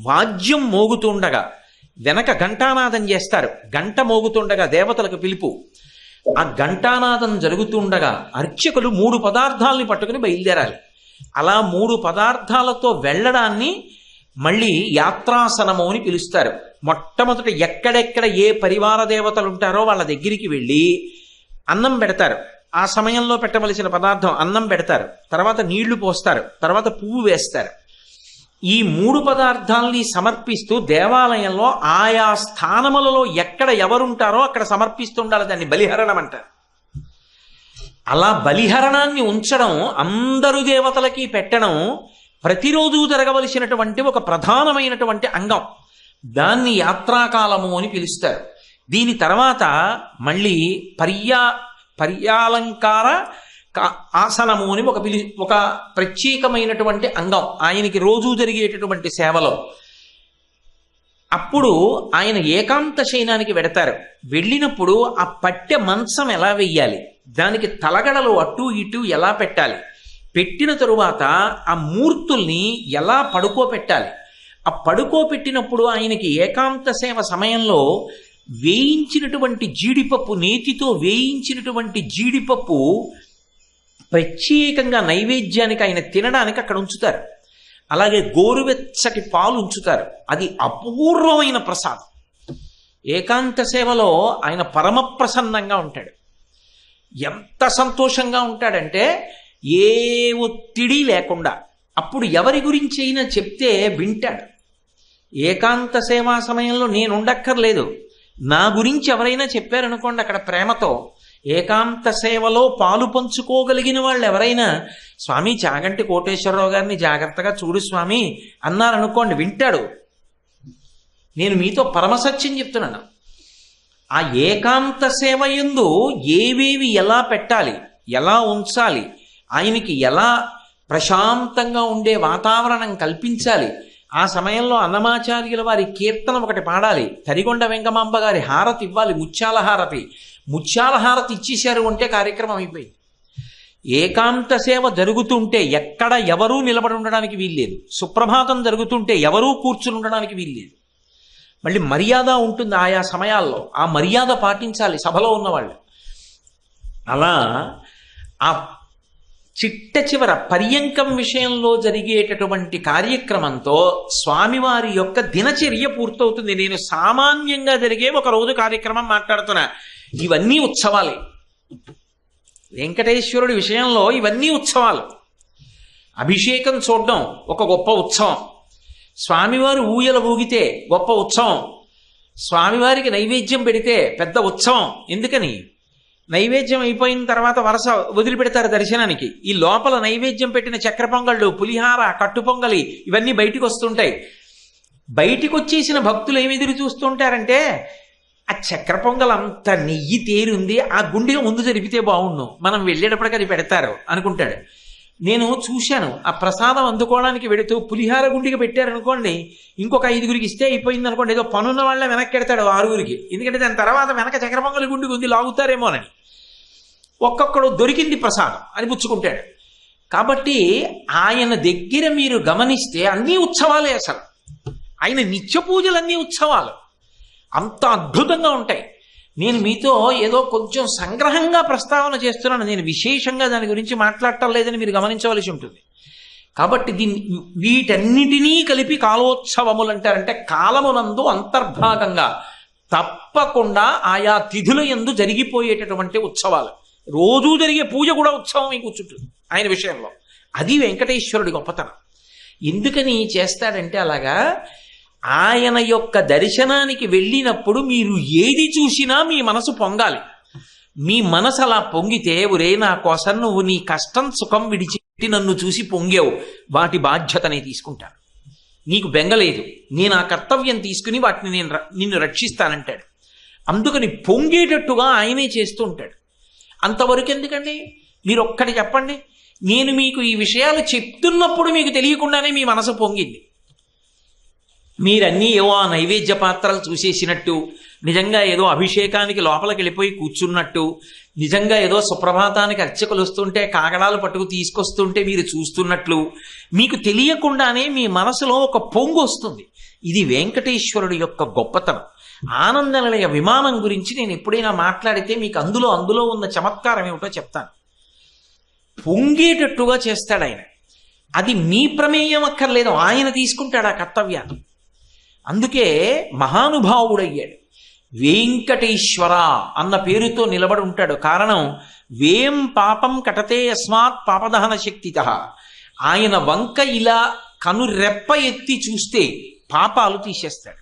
వాద్యం మోగుతుండగా వెనక ఘంటానాదం చేస్తారు. గంట మోగుతుండగా దేవతలకు పిలుపు. ఆ ఘంటానాదం జరుగుతుండగా అర్చకులు 3 పదార్థాలని పట్టుకుని బయలుదేరాలి. అలా 3 పదార్థాలతో వెళ్ళడాన్ని మళ్ళీ యాత్రాసనము అని పిలుస్తారు. మొట్టమొదట ఎక్కడెక్కడ ఏ పరివార దేవతలు ఉంటారో వాళ్ళ దగ్గరికి వెళ్ళి అన్నం పెడతారు. ఆ సమయంలో పెట్టవలసిన పదార్థం అన్నం పెడతారు. తర్వాత నీళ్లు పోస్తారు. తర్వాత పువ్వు వేస్తారు. ఈ 3 పదార్థాలని సమర్పిస్తూ దేవాలయంలో ఆయా స్థానములలో ఎవరుంటారో అక్కడ సమర్పిస్తుండాలి. దాన్ని బలిహరణం అంటారు. అలా బలిహరణాన్ని ఉంచడం, అందరు దేవతలకి పెట్టడం ప్రతిరోజు జరగవలసినటువంటి ఒక ప్రధానమైనటువంటి అంగం. దాన్ని యాత్రాకాలము అని పిలుస్తారు. దీని తర్వాత మళ్ళీ పర్యాలంకార ఆసనము అని ఒక ప్రత్యేకమైనటువంటి అంగం ఆయనకి రోజు జరిగేటటువంటి సేవలో. అప్పుడు ఆయన ఏకాంత శయనానికి వెడతారు. వెళ్ళినప్పుడు ఆ పట్టె మంచం ఎలా వెయ్యాలి, దానికి తలగడలు అటు ఇటు ఎలా పెట్టాలి, పెట్టిన తరువాత ఆ మూర్తుల్ని ఎలా పడుకోపెట్టాలి, ఆ పడుకోపెట్టినప్పుడు ఆయనకి ఏకాంత సేవ సమయంలో వేయించినటువంటి జీడిపప్పు, నేతితో వేయించినటువంటి జీడిపప్పు ప్రత్యేకంగా నైవేద్యానికి ఆయన తినడానికి అక్కడ ఉంచుతారు. అలాగే గోరువెచ్చటి పాలు ఉంచుతారు. అది అపూర్వమైన ప్రసాదం. ఏకాంత సేవలో ఆయన పరమ ప్రసన్నంగా ఉంటాడు. ఎంత సంతోషంగా ఉంటాడంటే ఏ ఒత్తిడి లేకుండా. అప్పుడు ఎవరి గురించి అయినా చెప్తే వింటాడు. ఏకాంత సేవా సమయంలో నేను ఉండక్కర్లేదు, నా గురించి ఎవరైనా చెప్పారనుకోండి అక్కడ ప్రేమతో, ఏకాంత సేవలో పాలు పంచుకోగలిగిన వాళ్ళు ఎవరైనా స్వామి చాగంటి కోటేశ్వరరావు గారిని జాగ్రత్తగా చూడు స్వామి అన్నారనుకోండి, వింటాడు. నేను మీతో పరమసత్యం చెప్తున్నాను. ఆ ఏకాంత సేవ యందు ఏవేవి ఎలా పెట్టాలి, ఎలా ఉంచాలి, ఆయనకి ఎలా ప్రశాంతంగా ఉండే వాతావరణం కల్పించాలి, ఆ సమయంలో అన్నమాచార్యుల వారి కీర్తన ఒకటి పాడాలి, తరిగొండ వెంగమాంబ గారి హారతి ఇవ్వాలి, ముత్యాల హారతి. ముత్యాల హారతి ఇచ్చేశారు అంటే కార్యక్రమం అయిపోయింది. ఏకాంత సేవ జరుగుతుంటే ఎక్కడ ఎవరూ నిలబడి ఉండడానికి వీల్లేదు. సుప్రభాతం జరుగుతుంటే ఎవరూ కూర్చుని ఉండడానికి వీల్లేదు. మళ్ళీ మర్యాద ఉంటుంది ఆయా సమయాల్లో, ఆ మర్యాద పాటించాలి సభలో ఉన్నవాళ్ళు. అలా ఆ చిట్ట చివర పర్యంకం విషయంలో జరిగేటటువంటి కార్యక్రమంతో స్వామివారి యొక్క దినచర్య పూర్తవుతుంది. నేను సామాన్యంగా జరిగే ఒక రోజు కార్యక్రమం మాట్లాడుతున్నా. ఇవన్నీ ఉత్సవాలే. వెంకటేశ్వరుడి విషయంలో ఇవన్నీ ఉత్సవాలు. అభిషేకం చూడడం ఒక గొప్ప ఉత్సవం. స్వామివారు ఊయల ఊగితే గొప్ప ఉత్సవం. స్వామివారికి నైవేద్యం పెడితే పెద్ద ఉత్సవం. ఎందుకని? నైవేద్యం అయిపోయిన తర్వాత వరుస వదిలిపెడతారు దర్శనానికి. ఈ లోపల నైవేద్యం పెట్టిన చక్ర పొంగళ్ళు, పులిహార, కట్టు పొంగలి ఇవన్నీ బయటికి వస్తుంటాయి. బయటికి వచ్చేసిన భక్తులు ఏమి ఎదురు చూస్తుంటారంటే, ఆ చక్ర పొంగల్ అంత నెయ్యి తేరుంది, ఆ గుండెగా ముందు జరిపితే బాగుండు, మనం వెళ్ళేటప్పటికి అది పెడతారు అనుకుంటాడు. నేను చూశాను, ఆ ప్రసాదం అందుకోవడానికి వెడుతూ పులిహార గుండిగా పెట్టారనుకోండి, ఇంకొక 5గురికి ఇస్తే అయిపోయింది అనుకోండి, ఏదో పనున్న వాళ్ళ వెనక్కి ఎడతాడు 6గురికి. ఎందుకంటే దాని తర్వాత వెనక చక్ర పొంగలి గుండికి ఉంది, లాగుతారేమోనని. ఒక్కొక్కడు దొరికింది ప్రసాదం అని పుచ్చుకుంటాడు. కాబట్టి ఆయన దగ్గర మీరు గమనిస్తే అన్నీ ఉత్సవాలే. అసలు ఆయన నిత్య పూజలన్నీ ఉత్సవాలు, అంత అద్భుతంగా ఉంటాయి. నేను మీతో ఏదో కొంచెం సంగ్రహంగా ప్రస్తావన చేస్తున్నాను, నేను విశేషంగా దాని గురించి మాట్లాడటం లేదని మీరు గమనించవలసి ఉంటుంది. కాబట్టి వీటన్నిటినీ కలిపి కాలోత్సవములు అంటారంటే కాలమునందు అంతర్భాగంగా తప్పకుండా ఆయా తిథుల యందు జరిగిపోయేటటువంటి ఉత్సవాలు. రోజూ జరిగే పూజ కూడా ఉత్సవం కూర్చుంటుంది ఆయన విషయంలో. అది వెంకటేశ్వరుడి గొప్పతనం. ఎందుకని చేస్తాడంటే అలాగా, ఆయన యొక్క దర్శనానికి వెళ్ళినప్పుడు మీరు ఏది చూసినా మీ మనసు పొంగాలి. మీ మనసు అలా పొంగితే, ఒరే నా కోసం నువ్వు నీ కష్టం సుఖం విడిచిపెట్టి నన్ను చూసి పొంగావు, వాటి బాధ్యత నేను తీసుకుంటాను, నీకు బెంగలేదు, నేను ఆ కర్తవ్యం తీసుకుని వాటిని నిన్ను రక్షిస్తానంటాడు. అందుకని పొంగేటట్టుగా ఆయనే చేస్తూ ఉంటాడు. అంతవరకు ఎందుకండి, మీరు ఒక్కటి చెప్పండి, నేను మీకు ఈ విషయాలు చెప్తున్నప్పుడు మీకు తెలియకుండానే మీ మనసు పొంగింది. మీరన్నీ ఏవో ఆ నైవేద్య పాత్రలు చూసేసినట్టు, నిజంగా ఏదో అభిషేకానికి లోపలికి వెళ్ళిపోయి కూర్చున్నట్టు, నిజంగా ఏదో సుప్రభాతానికి అర్చకులు వస్తుంటే కాగడాలు పట్టుకు తీసుకొస్తుంటే మీరు చూస్తున్నట్లు, మీకు తెలియకుండానే మీ మనసులో ఒక పొంగు వస్తుంది. ఇది వెంకటేశ్వరుడి యొక్క గొప్పతనం. ఆనందనిలయ విమానం గురించి నేను ఎప్పుడైనా మాట్లాడితే మీకు అందులో ఉన్న చమత్కారం ఏమిటో చెప్తాను. పొంగేటట్టుగా చేస్తాడు ఆయన. అది మీ ప్రమేయం అక్కర్లేదు, ఆయన తీసుకుంటాడు ఆ కర్తవ్యాన్ని. అందుకే మహానుభావుడయ్యాడు. వెంకటేశ్వర అన్న పేరుతో నిలబడి ఉంటాడు. కారణం, వేం పాపం కటతే అస్మాత్ పాపదహన శక్తిత. ఆయన వంక ఇలా కనురెప్ప ఎత్తి చూస్తే పాపాలు తీసేస్తాడు.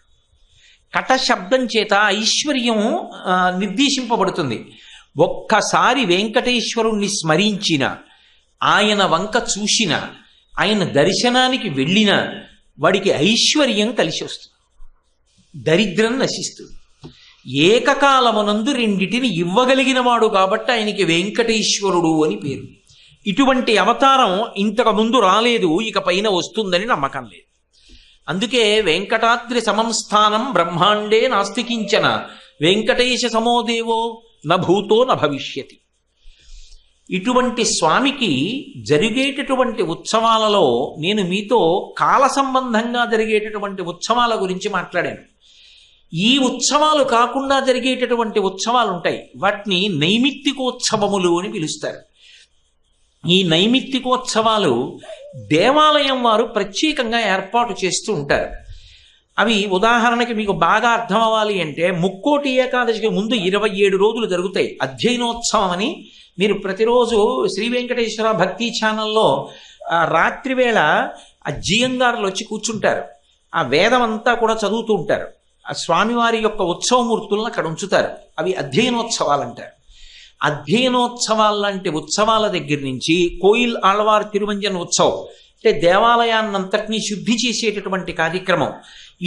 కట శబ్దం చేత ఐశ్వర్యం నిర్దేశింపబడుతుంది. ఒక్కసారి వెంకటేశ్వరుణ్ణి స్మరించిన, ఆయన వంక చూసిన, ఆయన దర్శనానికి వెళ్ళిన వాడికి ఐశ్వర్యం కలిసి వస్తుంది, దరిద్రం నశిస్తుంది. ఏకకాలమునందు రెండిటిని ఇవ్వగలిగిన వాడు కాబట్టి ఆయనకి వెంకటేశ్వరుడు అని పేరు. ఇటువంటి అవతారం ఇంతకు ముందు రాలేదు, ఇక పైన వస్తుందని నమ్మకం లేదు. అందుకే వెంకటాద్రి సమం స్థానం బ్రహ్మాండే నాస్తికించన వెంకటేశ సమోదేవో నభూతో నభవిష్యతి. ఇటువంటి స్వామికి జరిగేటటువంటి ఉత్సవాలలో నేను మీతో కాల సంబంధంగా జరిగేటటువంటి ఉత్సవాల గురించి మాట్లాడాను. ఈ ఉత్సవాలు కాకుండా జరిగేటటువంటి ఉత్సవాలు ఉంటాయి, వాటిని నైమిత్తికోత్సవములు అని పిలుస్తారు. ఈ నైమిత్తికోత్సవాలు దేవాలయం వారు ప్రత్యేకంగా ఏర్పాటు చేస్తూ ఉంటారు. అవి ఉదాహరణకి మీకు బాగా అర్థం అవ్వాలి అంటే, ముక్కోటి ఏకాదశికి ముందు 27 రోజులు జరుగుతాయి. అధ్యయనోత్సవం అని మీరు ప్రతిరోజు శ్రీ వెంకటేశ్వర భక్తి ఛానల్లో రాత్రివేళ ఆ జియంగారులు వచ్చి కూర్చుంటారు. ఆ వేదం అంతా కూడా చదువుతూ ఉంటారు. ఆ స్వామివారి యొక్క ఉత్సవమూర్తులను అక్కడ ఉంచుతారు. అవి అధ్యయనోత్సవాలు అంటారు. అధ్యయనోత్సవాల లాంటి ఉత్సవాల దగ్గర నుంచి కోయిల్ ఆళ్వార్ తిరువంజన ఉత్సవం అంటే దేవాలయాన్నంతటినీ శుద్ధి చేసేటటువంటి కార్యక్రమం,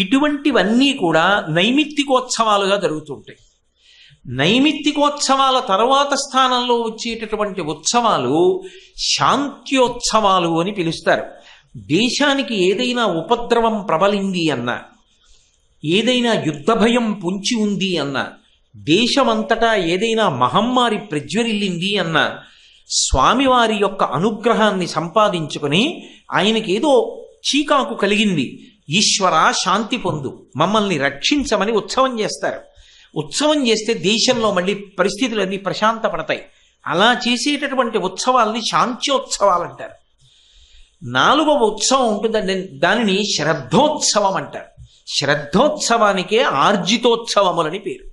ఇటువంటివన్నీ కూడా నైమిత్తికోత్సవాలుగా జరుగుతుంటాయి. నైమిత్తికోత్సవాల తర్వాత స్థానంలో వచ్చేటటువంటి ఉత్సవాలు శాంత్యోత్సవాలు అని పిలుస్తారు. దేశానికి ఏదైనా ఉపద్రవం ప్రబలింది అన్న, ఏదైనా యుద్ధ భయం పొంచి ఉంది అన్న, దేశమంతటా ఏదైనా మహమ్మారి ప్రజ్వరిల్లింది అన్న, స్వామివారి యొక్క అనుగ్రహాన్ని సంపాదించుకొని ఆయనకి ఏదో చీకాకు కలిగింది, ఈశ్వర శాంతి పొందు, మమ్మల్ని రక్షించమని ఉత్సవం చేస్తారు. ఉత్సవం చేస్తే దేశంలో మళ్ళీ పరిస్థితులన్నీ ప్రశాంతపడతాయి. అలా చేసేటటువంటి ఉత్సవాల్ని శాంత్యోత్సవాలు అంటారు. 4వ ఉత్సవం ఉంటుందండి, దానిని శ్రద్ధోత్సవం అంటారు. శ్రద్ధోత్సవానికే ఆర్జితోత్సవములని పేరు.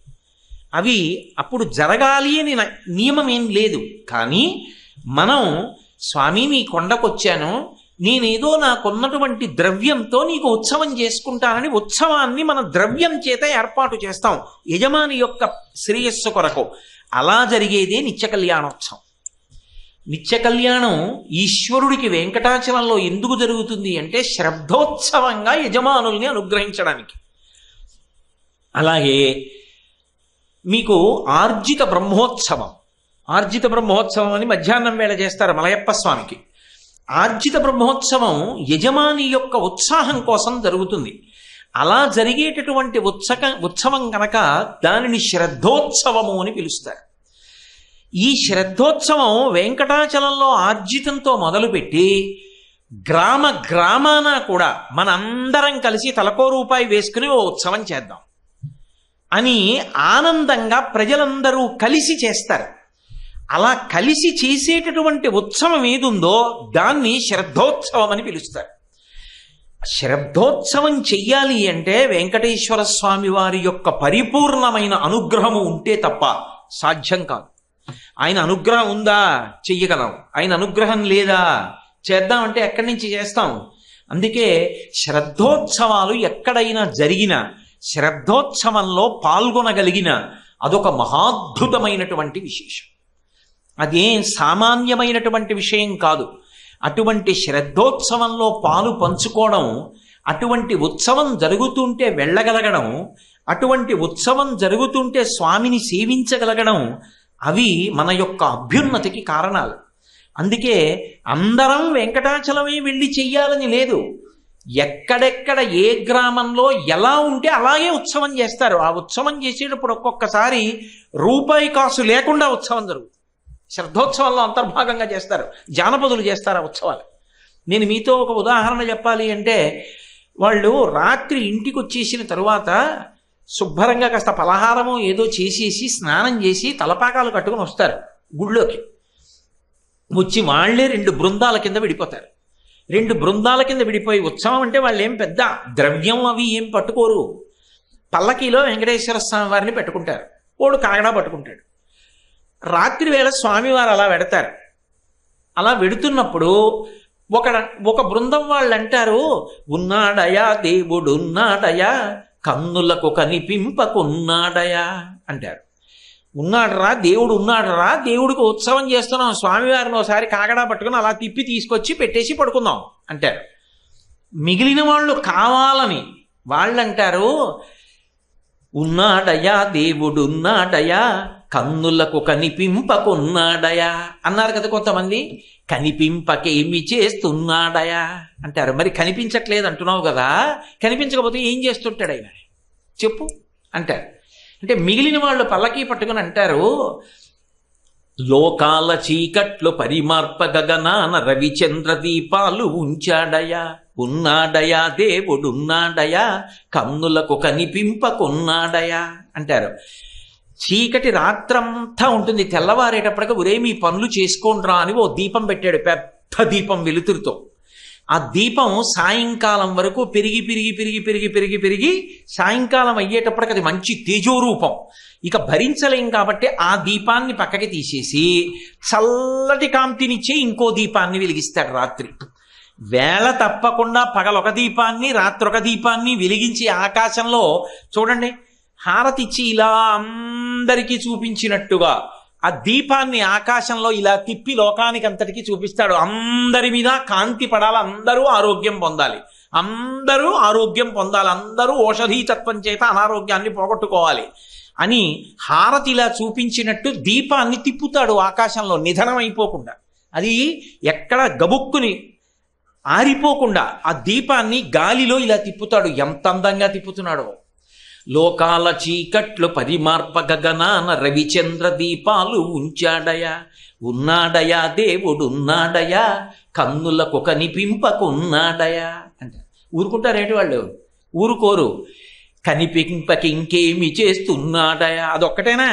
అవి అప్పుడు జరగాలి అని నియమం ఏం లేదు, కానీ మనం స్వామి మీ కొండకొచ్చాను, నేనేదో నాకున్నటువంటి ద్రవ్యంతో నీకు ఉత్సవం చేసుకుంటానని ఉత్సవాన్ని మన ద్రవ్యం చేత ఏర్పాటు చేస్తాం యజమాని యొక్క శ్రేయస్సు కొరకు. అలా జరిగేదే నిత్య కళ్యాణోత్సవం. నిత్య కళ్యాణం ఈశ్వరుడికి వెంకటాచలంలో ఎందుకు జరుగుతుంది అంటే శ్రద్ధోత్సవంగా యజమానుల్ని అనుగ్రహించడానికి. అలాగే మీకు ఆర్జిత బ్రహ్మోత్సవం, ఆర్జిత బ్రహ్మోత్సవం అని మధ్యాహ్నం వేళ చేస్తారు మలయప్ప స్వామికి. ఆర్జిత బ్రహ్మోత్సవం యజమాని యొక్క ఉత్సాహం కోసం జరుగుతుంది. అలా జరిగేటటువంటి ఉత్సవం కనుక దానిని శ్రద్ధోత్సవము అని పిలుస్తారు. ఈ శ్రద్ధోత్సవం వెంకటాచలంలో ఆర్జితంతో మొదలుపెట్టి గ్రామ గ్రామాన కూడా మనందరం కలిసి తలకో రూపాయి వేసుకుని ఓ ఉత్సవం చేద్దాం అని ఆనందంగా ప్రజలందరూ కలిసి చేస్తారు. అలా కలిసి చేసేటటువంటి ఉత్సవం ఏదుందో దాన్ని శ్రద్ధోత్సవం అని పిలుస్తారు. శ్రద్ధోత్సవం చెయ్యాలి అంటే వెంకటేశ్వర స్వామి వారి యొక్క పరిపూర్ణమైన అనుగ్రహము ఉంటే తప్ప సాధ్యం కాదు. ఆయన అనుగ్రహం ఉందా, చెయ్యగలం. ఆయన అనుగ్రహం లేదా, చేద్దామంటే ఎక్కడి నుంచి చేస్తాం? అందుకే శ్రద్ధోత్సవాలు ఎక్కడైనా జరిగిన, శ్రద్ధోత్సవంలో పాల్గొనగలిగిన అదొక మహాద్భుతమైనటువంటి విశేషం. అదేం సామాన్యమైనటువంటి విషయం కాదు. అటువంటి శ్రద్ధోత్సవంలో పాలు పంచుకోవడం, అటువంటి ఉత్సవం జరుగుతుంటే వెళ్ళగలగడం, అటువంటి ఉత్సవం జరుగుతుంటే స్వామిని సేవించగలగడం, అవి మన యొక్క అభ్యున్నతికి కారణాలు. అందుకే అందరం వెంకటాచలమే వెళ్ళి చెయ్యాలని లేదు. ఎక్కడెక్కడ ఏ గ్రామంలో ఎలా ఉంటే అలాగే ఉత్సవం చేస్తారు. ఆ ఉత్సవం చేసేటప్పుడు ఒక్కొక్కసారి రూపాయి కాసు లేకుండా ఉత్సవం జరుగుతుంది. శ్రద్ధోత్సవంలో అంతర్భాగంగా చేస్తారు, జానపదులు చేస్తారు ఆ ఉత్సవాలు. నేను మీతో ఒక ఉదాహరణ చెప్పాలి అంటే, వాళ్ళు రాత్రి ఇంటికి వచ్చేసిన తరువాత శుభ్రంగా కాస్త పలహారము ఏదో చేసేసి స్నానం చేసి తలపాకాలు కట్టుకుని వస్తారు గుళ్ళోకి. వచ్చి వాళ్లే 2 బృందాల కింద విడిపోతారు. 2 బృందాల కింద విడిపోయి, ఉత్సవం అంటే వాళ్ళు ఏం పెద్ద ద్రవ్యం అవి ఏం పట్టుకోరు. పల్లకీలో వెంకటేశ్వర స్వామి వారిని పెట్టుకుంటారు, ఓడు కాగడా పట్టుకుంటాడు. రాత్రి వేళ స్వామివారు అలా వెడతారు. అలా వెడుతున్నప్పుడు ఒక బృందం వాళ్ళు అంటారు, ఉన్నాడయా దేవుడున్నాడయా, కన్నులకు కనిపింపకున్నాడయా అంటారు. ఉన్నాడరా దేవుడు, ఉన్నాడరా, దేవుడికి ఉత్సవం చేస్తున్నాం, స్వామివారిని ఒకసారి కాగడా పట్టుకుని అలా తిప్పి తీసుకొచ్చి పెట్టేసి పడుకుందాం అంటారు. మిగిలిన వాళ్ళు కావాలని వాళ్ళంటారు, ఉన్నాడయా దేవుడున్నాడయా, కన్నులకు కనిపింపకున్నాడయా అన్నారు కదా కొంతమంది. కనిపింపకేమి చేస్తున్నాడయా అంటారు. మరి కనిపించట్లేదు అంటున్నావు కదా, కనిపించకపోతే ఏం చేస్తుంటాడు ఆయన చెప్పు అంటారు. అంటే మిగిలిన వాళ్ళు పల్లకీ పట్టుకుని అంటారు, లోకాల చీకట్లు పరిమార్ప గగనాన రవిచంద్ర దీపాలు ఉంచాడయా, ఉన్నాడయా దేవుడున్నాడయా, కన్నులకు కనిపింపకున్నాడయా అంటారు. చీకటి రాత్రంతా ఉంటుంది, తెల్లవారేటప్పటికి ఒరే మీ పనులు చేసుకోండ్రా అని ఓ దీపం పెట్టాడు, పెద్ద దీపం వెలుతురుతో. ఆ దీపం సాయంకాలం వరకు పెరిగి పెరిగి పెరిగి పెరిగి పెరిగి పెరిగి సాయంకాలం అయ్యేటప్పటికి అది మంచి తేజోరూపం. ఇక భరించలేం కాబట్టి ఆ దీపాన్ని పక్కకి తీసేసి చల్లటి కాంతినిచ్చే ఇంకో దీపాన్ని వెలిగిస్తాడు రాత్రి. వేళ తప్పకుండా పగలొక దీపాన్ని రాత్రొక దీపాన్ని వెలిగించి ఆకాశంలో చూడండి, హారతిచ్చి ఇలా అందరికీ చూపించినట్టుగా ఆ దీపాన్ని ఆకాశంలో ఇలా తిప్పి లోకానికి అంతటికీ చూపిస్తాడు. అందరి మీద కాంతి పడాలి, అందరూ ఆరోగ్యం పొందాలి, అందరూ ఆరోగ్యం పొందాలి, అందరూ ఔషధీతత్వం చేత అనారోగ్యాన్ని పోగొట్టుకోవాలి అని హారతి ఇలా చూపించినట్టు దీపాన్ని తిప్పుతాడు ఆకాశంలో నిధనం అయిపోకుండా. అది ఎక్కడ గబుక్కుని ఆరిపోకుండా ఆ దీపాన్ని గాలిలో ఇలా తిప్పుతాడు. ఎంత అందంగా తిప్పుతున్నాడో. లోకాల చీకట్లు పరిమార్ప గగనాన రవిచంద్ర దీపాలు ఉంచాడయా, ఉన్నాడయా దేవుడున్నాడయా, కన్నులకు కనిపింపకున్నాడయా అంటే ఊరుకుంటారేంటి వాళ్ళు? ఊరుకోరు. కనిపింపకి ఇంకేమి చేస్తున్నాడయా, అదొక్కటేనా?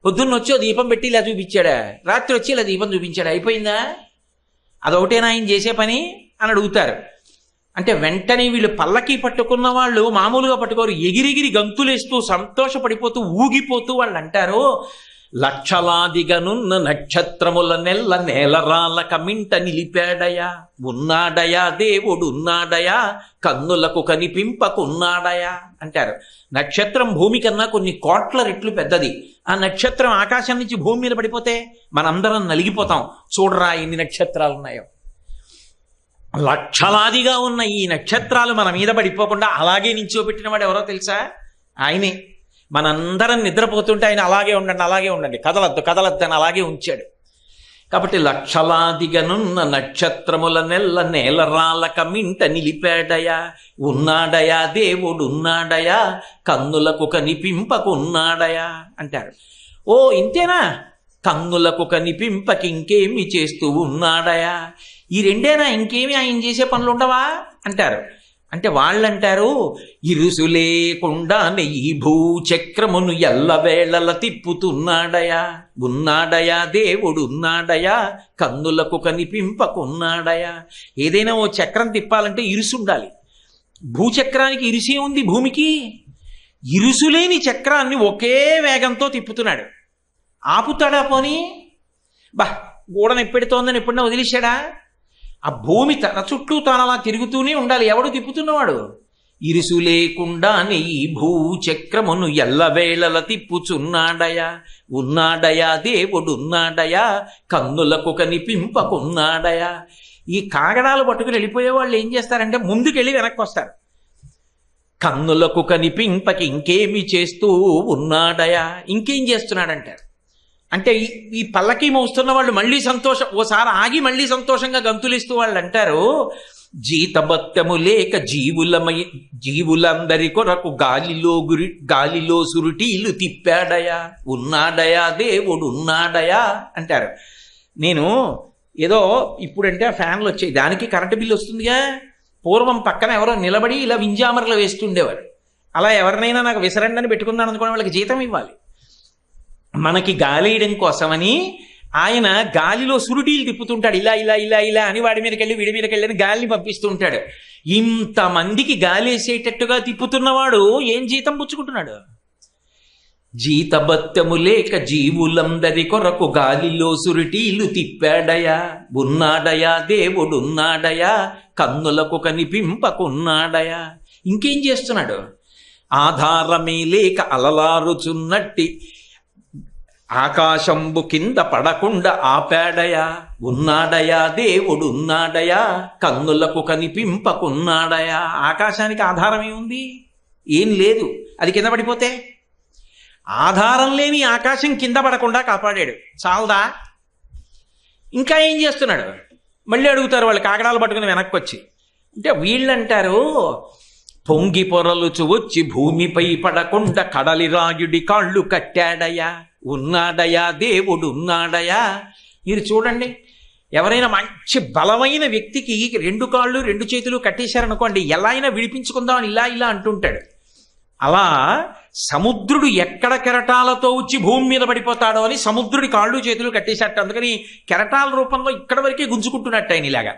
పొద్దున్నొచ్చి ఓ దీపం పెట్టి ఇలా చూపించాడా, రాత్రి వచ్చి ఇలా దీపం చూపించాడా, అయిపోయిందా? అదొకటేనా ఆయన చేసే పని అని అడుగుతారు. అంటే వెంటనే వీళ్ళు పల్లకి పట్టుకున్న వాళ్ళు మామూలుగా పట్టుకోరు, ఎగిరిగిరి గంతులేస్తూ సంతోషపడిపోతూ ఊగిపోతూ వాళ్ళు అంటారు, లక్షలాదిగనున్న నక్షత్రముల నెల్ల నేలరాల కమింట నిలిపాడయా, ఉన్నాడయా దేవుడున్నాడయా, కన్నులకు కనిపింపకున్నాడయా అంటారు. నక్షత్రం భూమి కన్నా కొన్ని కోట్ల రెట్లు పెద్దది. ఆ నక్షత్రం ఆకాశం నుంచి భూమి మీద పడిపోతే మనందరం నలిగిపోతాం. చూడరా ఎన్ని నక్షత్రాలు ఉన్నాయో. లక్షలాదిగా ఉన్న ఈ నక్షత్రాలు మన మీద పడిపోకుండా అలాగే నించోబెట్టిన వాడు ఎవరో తెలుసా? ఆయనే. మనందరం నిద్రపోతుంటే ఆయన అలాగే ఉండండి, అలాగే ఉండండి, కదలద్దు కదలద్దు అని అలాగే ఉంచాడు. కాబట్టి లక్షలాదిగనున్న నక్షత్రముల నెల్ల నేలరాల కమింట నిలిపాడయా, ఉన్నాడయా దేవుడున్నాడయా, కన్నులకు కనిపింపకున్నాడయా అంటారు. ఓ ఇంతేనా? కన్నులకు కనిపింపకింకేమి చేస్తూ ఉన్నాడయా, ఈ రెండేనా, ఇంకేమి ఆయన చేసే పనులు ఉండవా అంటారు. అంటే వాళ్ళంటారు, ఇరుసు లేకుండా ఈ భూచక్రమును ఎల్లవేళల తిప్పుతున్నాడయా, ఉన్నాడయా దేవుడున్నాడయా, కన్నులకు కనిపింపకున్నాడయా. ఏదైనా ఓ చక్రం తిప్పాలంటే ఇరుసు ఉండాలి. భూచక్రానికి ఇరిసే ఉంది భూమికి. ఇరుసులేని చక్రాన్ని ఒకే వేగంతో తిప్పుతున్నాడు. ఆపుతాడా పోనీ? గూడ నొప్పెడుతోందని ఎప్పుడన్నా వదిలేశాడా? ఆ భూమి తన చుట్టూ తానలా తిరుగుతూనే ఉండాలి. ఎవడు తిప్పుతున్నవాడు? ఇరుసు లేకుండానే ఈ భూచక్రమును ఎల్లవేళల తిప్పుచున్నాడయా, ఉన్నాడయా దేవుడున్నాడయా, కన్నులకు కనిపింపకున్నాడయా. ఈ కాగడాలు పట్టుకుని వెళ్ళిపోయే వాళ్ళు ఏం చేస్తారంటే ముందుకెళ్ళి వెనక్కి వస్తారు. కన్నులకు కనిపింపకి ఇంకేమి చేస్తూ ఉన్నాడయా, ఇంకేం చేస్తున్నాడంటారు. అంటే ఈ పల్లకి మోస్తున్న వాళ్ళు మళ్ళీ సంతోషం, ఓసారి ఆగి మళ్ళీ సంతోషంగా గంతులిస్తూ వాళ్ళు అంటారు, జీతబత్తము లేక జీవులందరి కొరకు గాలిలో సురుటీలు తిప్పాడయా, ఉన్నాడయా దేవుడు ఉన్నాడయా అంటారు. నేను ఏదో ఇప్పుడంటే ఆ ఫ్యాన్లు వచ్చాయి, దానికి కరెంటు బిల్లు వస్తుందిగా. పూర్వం పక్కన ఎవరో నిలబడి ఇలా వింజామరలు వేస్తుండేవారు. అలా ఎవరినైనా నాకు విసరండి అని పెట్టుకుందాను అనుకోవడం, వాళ్ళకి జీతం ఇవ్వాలి. మనకి గాలి వేయడం కోసమని ఆయన గాలిలో సురుటీలు తిప్పుతుంటాడు. ఇలా ఇలా ఇలా ఇలా అని వాడి మీదకి వెళ్ళి వీడి మీదకి వెళ్ళి గాలిని పంపిస్తూ ఉంటాడు. ఇంతమందికి గాలి వేసేటట్టుగా తిప్పుతున్నవాడు ఏం జీతం పుచ్చుకుంటున్నాడు? జీతబత్తము లేక జీవులందరి కొరకు గాలిలో సురుటీలు తిప్పాడయా, ఉన్నాడయా దేవుడున్నాడయా, కన్నులకు కనిపింపకున్నాడయా. ఇంకేం చేస్తున్నాడు? ఆధారమే లేక అలలారుచున్నట్టి ఆకాశంబు కింద పడకుండా ఆపాడయా, ఉన్నాడయా దేవుడున్నాడయా, కన్నులకు కనిపింపకున్నాడయా. ఆకాశానికి ఆధారం ఏముంది? ఏం లేదు. అది కింద పడిపోతే ఆధారం లేని ఆకాశం కింద పడకుండా కాపాడాడు. చాలదా? ఇంకా ఏం చేస్తున్నాడు? మళ్ళీ అడుగుతారు వాళ్ళు కాగడాలు పట్టుకుని వెనక్కి వచ్చి. అంటే వీళ్ళంటారు, పొంగి పొరలుచు వచ్చి భూమిపై పడకుండా కడలి రాయుడి కాళ్ళు కట్టాడయా, ఉన్నాడయా దేవుడు ఉన్నాడయా. మీరు చూడండి, ఎవరైనా మంచి బలమైన వ్యక్తికి 2 కాళ్ళు 2 చేతులు కట్టేశారనుకోండి, ఎలా అయినా విడిపించుకుందామని ఇలా ఇలా అంటుంటాడు. అలా సముద్రుడు ఎక్కడ కెరటాలతో వచ్చి భూమి మీద పడిపోతాడో అని సముద్రుడి కాళ్ళు చేతులు కట్టేశాట. అందుకని కెరటాల రూపంలో ఇక్కడ వరకే గుంజుకుంటున్నట్టు ఆయన ఇలాగా,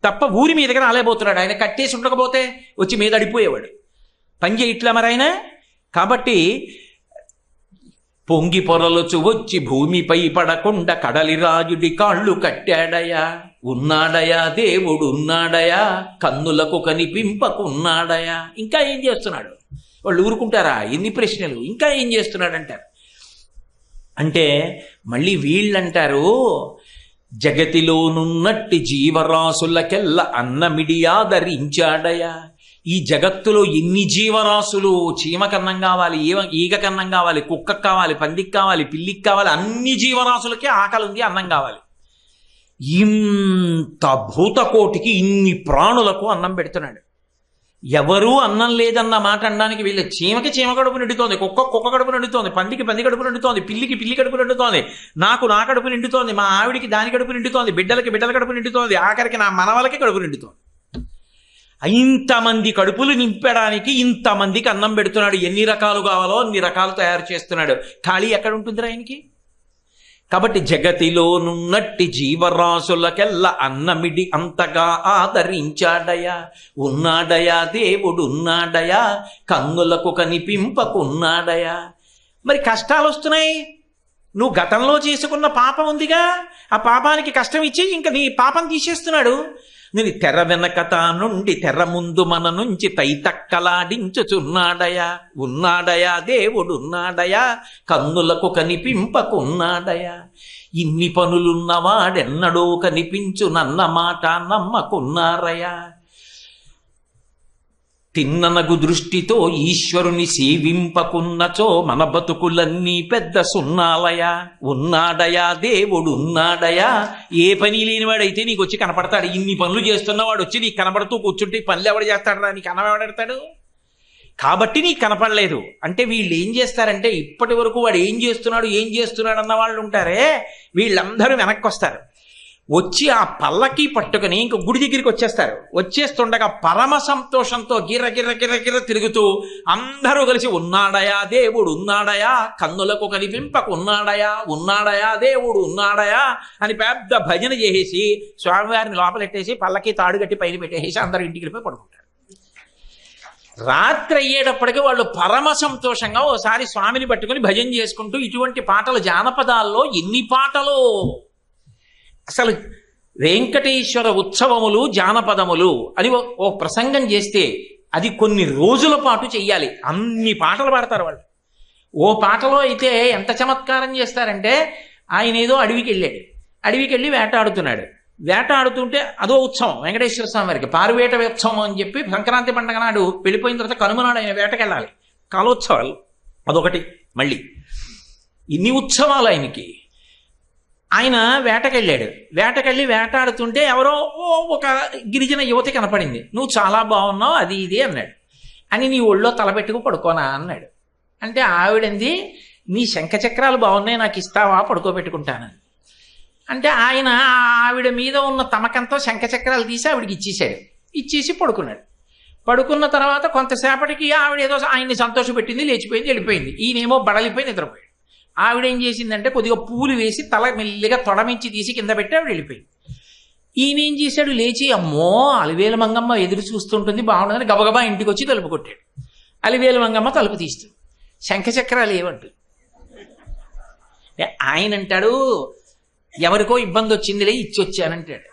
తప్ప ఊరి మీదగా రాలేబోతున్నాడు. ఆయన కట్టేసి ఉండకపోతే వచ్చి మీద అడిపోయేవాడు. పని చేయట్లా మరి ఆయన. కాబట్టి పొంగి పొరలుచు వచ్చి భూమిపై పడకుండా కడలి రాజుడి కాళ్ళు కట్టాడయా, ఉన్నాడయా దేవుడు ఉన్నాడయా, కన్నులకు కనిపింపకున్నాడయా. ఇంకా ఏం చేస్తున్నాడు? వాళ్ళు ఊరుకుంటారా? ఎన్ని ప్రశ్నలు! ఇంకా ఏం చేస్తున్నాడంటారు. అంటే మళ్ళీ వీళ్ళంటారు, జగతిలోనున్నట్టి జీవరాశులకెల్ల అన్నమిడియాదరించాడయా. ఈ జగత్తులో ఎన్ని జీవరాశులు, చీమకన్నం కావాలి, ఈగ కన్నం కావాలి, కుక్కకు కావాలి, పందికి కావాలి, పిల్లికి కావాలి, అన్ని జీవరాశులకే ఆకలి ఉంది, అన్నం కావాలి. ఇంత భూతకోటికి ఇన్ని ప్రాణులకు అన్నం పెడుతున్నాడు. ఎవరూ అన్నం లేదన్న మాట అనడానికి వీళ్ళు, చీమకి చీమ కడుపు నిండుతోంది, కుక్క కడుపు నిండుతోంది, పందికి పంది కడుపు నిండుతోంది, పిల్లికి పిల్లి కడుపు నిండుతోంది, నాకు నా కడుపు నిండుతోంది, మా ఆవిడికి దాని కడుపు నిండుతోంది, బిడ్డలకి బిడ్డల కడుపు నిండుతోంది, ఆఖరికి నా మనవలకి కడుపు నిండుతోంది. ఇంతమంది కడుపులు నింపడానికి ఇంతమందికి అన్నం పెడుతున్నాడు. ఎన్ని రకాలు కావాలో అన్ని రకాలు తయారు చేస్తున్నాడు. ఖాళీ ఎక్కడ ఉంటుంది ఆయనకి? కాబట్టి జగతిలోనున్నట్టి జీవరాశులకెల్ల అన్నమిడి అంతగా ఆదరించాడయా, ఉన్నాడయా దేవుడు ఉన్నాడయా, కన్నులకు కనిపింపకున్నాడయా. మరి కష్టాలు వస్తున్నాయి, నువ్వు గతంలో చేసుకున్న పాపం ఉందిగా, ఆ పాపానికి కష్టం ఇచ్చి ఇంకా నీ పాపం తీసేస్తున్నాడు. నేను తెర వెనకత నుండి తెర ముందు మన నుంచి తైతక్కలాడించుచున్నాడయా, ఉన్నాడయా దేవుడున్నాడయా, కన్నులకు కనిపింపకున్నాడయా. ఇన్ని పనులున్నవాడెన్నడో కనిపించునన్న మాట నమ్మకున్నారయా. తిన్ననగు దృష్టితో ఈశ్వరుని సేవింపకున్నచో మన బతుకులన్నీ పెద్ద సున్నాలయా, ఉన్నాడయా దేవుడు ఉన్నాడయా. ఏ పని లేనివాడైతే నీకు వచ్చి కనపడతాడు. ఇన్ని పనులు చేస్తున్నవాడు వచ్చి నీకు కనపడుతూ కూర్చుంటే పనులు ఎవడు చేస్తాడా? నీకు అన్నం ఎవడెడతాడు? కాబట్టి నీకు కనపడలేదు. అంటే వీళ్ళు ఏం చేస్తారంటే, ఇప్పటి వరకు వాడు ఏం చేస్తున్నాడు అన్న వాళ్ళు ఉంటారే, వీళ్ళందరూ వెనక్కి వస్తారు. వచ్చి ఆ పల్లకి పట్టుకుని ఇంక గుడి దగ్గరికి వచ్చేస్తారు. వచ్చేస్తుండగా పరమ సంతోషంతో గిర్ర గిర్ర గిర్ర గిర్ర తిరుగుతూ అందరూ కలిసి ఉన్నాడయా దేవుడు ఉన్నాడయా, కన్నులకు కనిపింపకున్నాడయా, ఉన్నాడయా దేవుడు ఉన్నాడయా అని పెద్ద భజన చేసేసి స్వామివారిని లోపలెట్టేసి పల్లకి తాడు కట్టి పైన పెట్టేసి అందరూ ఇంటికి వెళ్ళిపోయి పడుకుంటారు. రాత్రి అయ్యేటప్పటికీ వాళ్ళు పరమ సంతోషంగా ఓసారి స్వామిని పట్టుకుని భజన చేసుకుంటూ ఇటువంటి పాటలు జానపదాల్లో ఎన్ని పాటలు. అసలు వెంకటేశ్వర ఉత్సవములు జానపదములు అని ఓ ప్రసంగం చేస్తే అది కొన్ని రోజుల పాటు చెయ్యాలి. అన్ని పాటలు పాడతారు వాళ్ళు. ఓ పాటలో అయితే ఎంత చమత్కారం చేస్తారంటే, ఆయన ఏదో అడవికి వెళ్ళి వేటాడుతున్నాడు. వేటాడుతుంటే అదో ఉత్సవం వెంకటేశ్వర స్వామి వారికి పారువేట ఉత్సవం అని చెప్పి సంక్రాంతి పండగ నాడు వెళ్ళిపోయిన తర్వాత కనుమనాడు ఆయన వేటకెళ్ళాలి. కాలోత్సవాలు అదొకటి. మళ్ళీ ఇన్ని ఉత్సవాలు ఆయనకి. ఆయన వేటకెళ్ళి వేటాడుతుంటే ఎవరో ఒక గిరిజన యువతి కనపడింది. నువ్వు చాలా బాగున్నావు అది ఇది అన్నాడు. అని నీ ఒళ్ళో తలపెట్టుకు పడుకోనా అన్నాడు. అంటే ఆవిడంది, నీ శంఖచక్రాలు బాగున్నాయి నాకు ఇస్తావా పడుకోబెట్టుకుంటానని. అంటే ఆయన ఆవిడ మీద ఉన్న తమకంతో శంఖచక్రాలు తీసి ఆవిడికి ఇచ్చేసాడు. ఇచ్చేసి పడుకున్నాడు. పడుకున్న తర్వాత కొంతసేపటికి ఆవిడ ఏదో ఆయన్ని సంతోషపెట్టింది, లేచిపోయింది, వెళ్ళిపోయింది. ఈయనేమో బడలిపోయి నిద్రపోయాడు. ఆవిడ ఏం చేసిందంటే కొద్దిగా పూలు వేసి తల మెల్లిగా తొడమించి తీసి కింద పెట్టి ఆవిడ వెళ్ళిపోయింది. ఈయన ఏం చేశాడు, లేచి అమ్మో అలివేలు మంగమ్మ ఎదురు చూస్తుంటుంది బాగుండదని గబగబా ఇంటికి వచ్చి తలుపు కొట్టాడు. అలివేలు మంగమ్మ తలుపు తీస్తుంది. శంఖచక్రాలు ఏమంటుంది. ఆయన అంటాడు, ఎవరికో ఇబ్బంది వచ్చిందిలే ఇచ్చి వచ్చానంటాడు.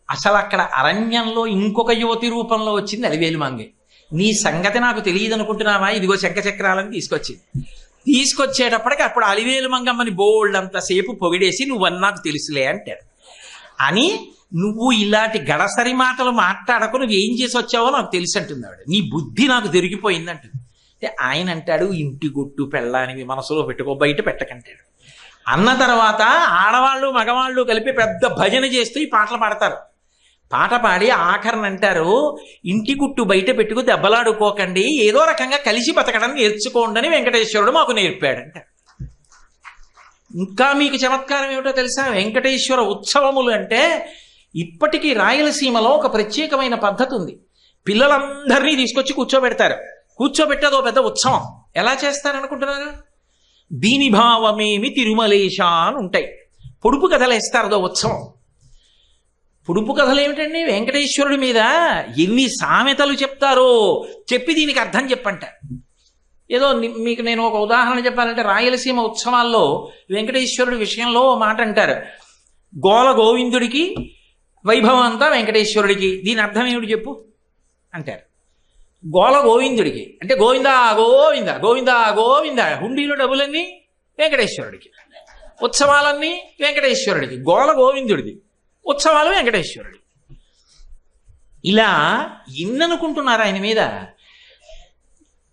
అసలు అక్కడ అరణ్యంలో ఇంకొక యువతి రూపంలో వచ్చింది అలివేలు మంగే. నీ సంగతి నాకు తెలియదు అనుకుంటున్నావా, ఇదిగో శంఖచక్రాలని తీసుకొచ్చింది. తీసుకొచ్చేటప్పటికి అప్పుడు అలివేలు మంగమ్మని బోల్డ్ అంతసేపు పొగిడేసి నువ్వని నాకు తెలుసులే అంటాడు. అని నువ్వు ఇలాంటి గడసరి మాటలు మాట్లాడకు, నువ్వేం చేసి వచ్చావో నాకు తెలిసి అంటుంది ఆవిడ. నీ బుద్ధి నాకు దొరికిపోయింది అంటుంది. అంటే ఆయన అంటాడు, ఇంటి గుట్టు పెళ్ళానివి మనసులో పెట్టుకో, బయట పెట్టకంటాడు. అన్న తర్వాత ఆడవాళ్ళు మగవాళ్ళు కలిపి పెద్ద భజన చేస్తూ ఈ పాటలు పాడతారు. పాట పాడి ఆఖరణ అంటారు, ఇంటి గుట్టు బయట పెట్టుకు దెబ్బలాడుకోకండి, ఏదో రకంగా కలిసి బతకడం నేర్చుకోండి అని వెంకటేశ్వరుడు మాకు నేర్పాడంట. ఇంకా మీకు చమత్కారం ఏమిటో తెలుసా, వెంకటేశ్వర ఉత్సవములు అంటే ఇప్పటికీ రాయలసీమలో ఒక ప్రత్యేకమైన పద్ధతి ఉంది. పిల్లలందరినీ తీసుకొచ్చి కూర్చోబెట్టేదో పెద్ద ఉత్సవం. ఎలా చేస్తారనుకుంటున్నారు, దీని భావమేమి తిరుమలేశ అని ఉంటాయి. పొడుపు కథలు వేస్తారు అదో ఉత్సవం. పొడుపు కథలు ఏమిటండి, వెంకటేశ్వరుడి మీద ఎన్ని సామెతలు చెప్తారో చెప్పి దీనికి అర్థం చెప్పంటారు. ఏదో మీకు నేను ఒక ఉదాహరణ చెప్పాలంటే, రాయలసీమ ఉత్సవాల్లో వెంకటేశ్వరుడి విషయంలో మాట అంటారు, గోల గోవిందుడికి వైభవం అంతా వెంకటేశ్వరుడికి. దీని అర్థం ఏమిటి చెప్పు అంటారు. గోల గోవిందుడికి అంటే గోవిందా గోవింద గోవిందా గోవింద, హుండీలో డబ్బులన్నీ వెంకటేశ్వరుడికి, ఉత్సవాలన్నీ వెంకటేశ్వరుడికి, గోల గోవిందుడిది, ఉత్సవాలు వెంకటేశ్వరుడి. ఇలా ఇన్ననుకుంటున్నారు ఆయన మీద.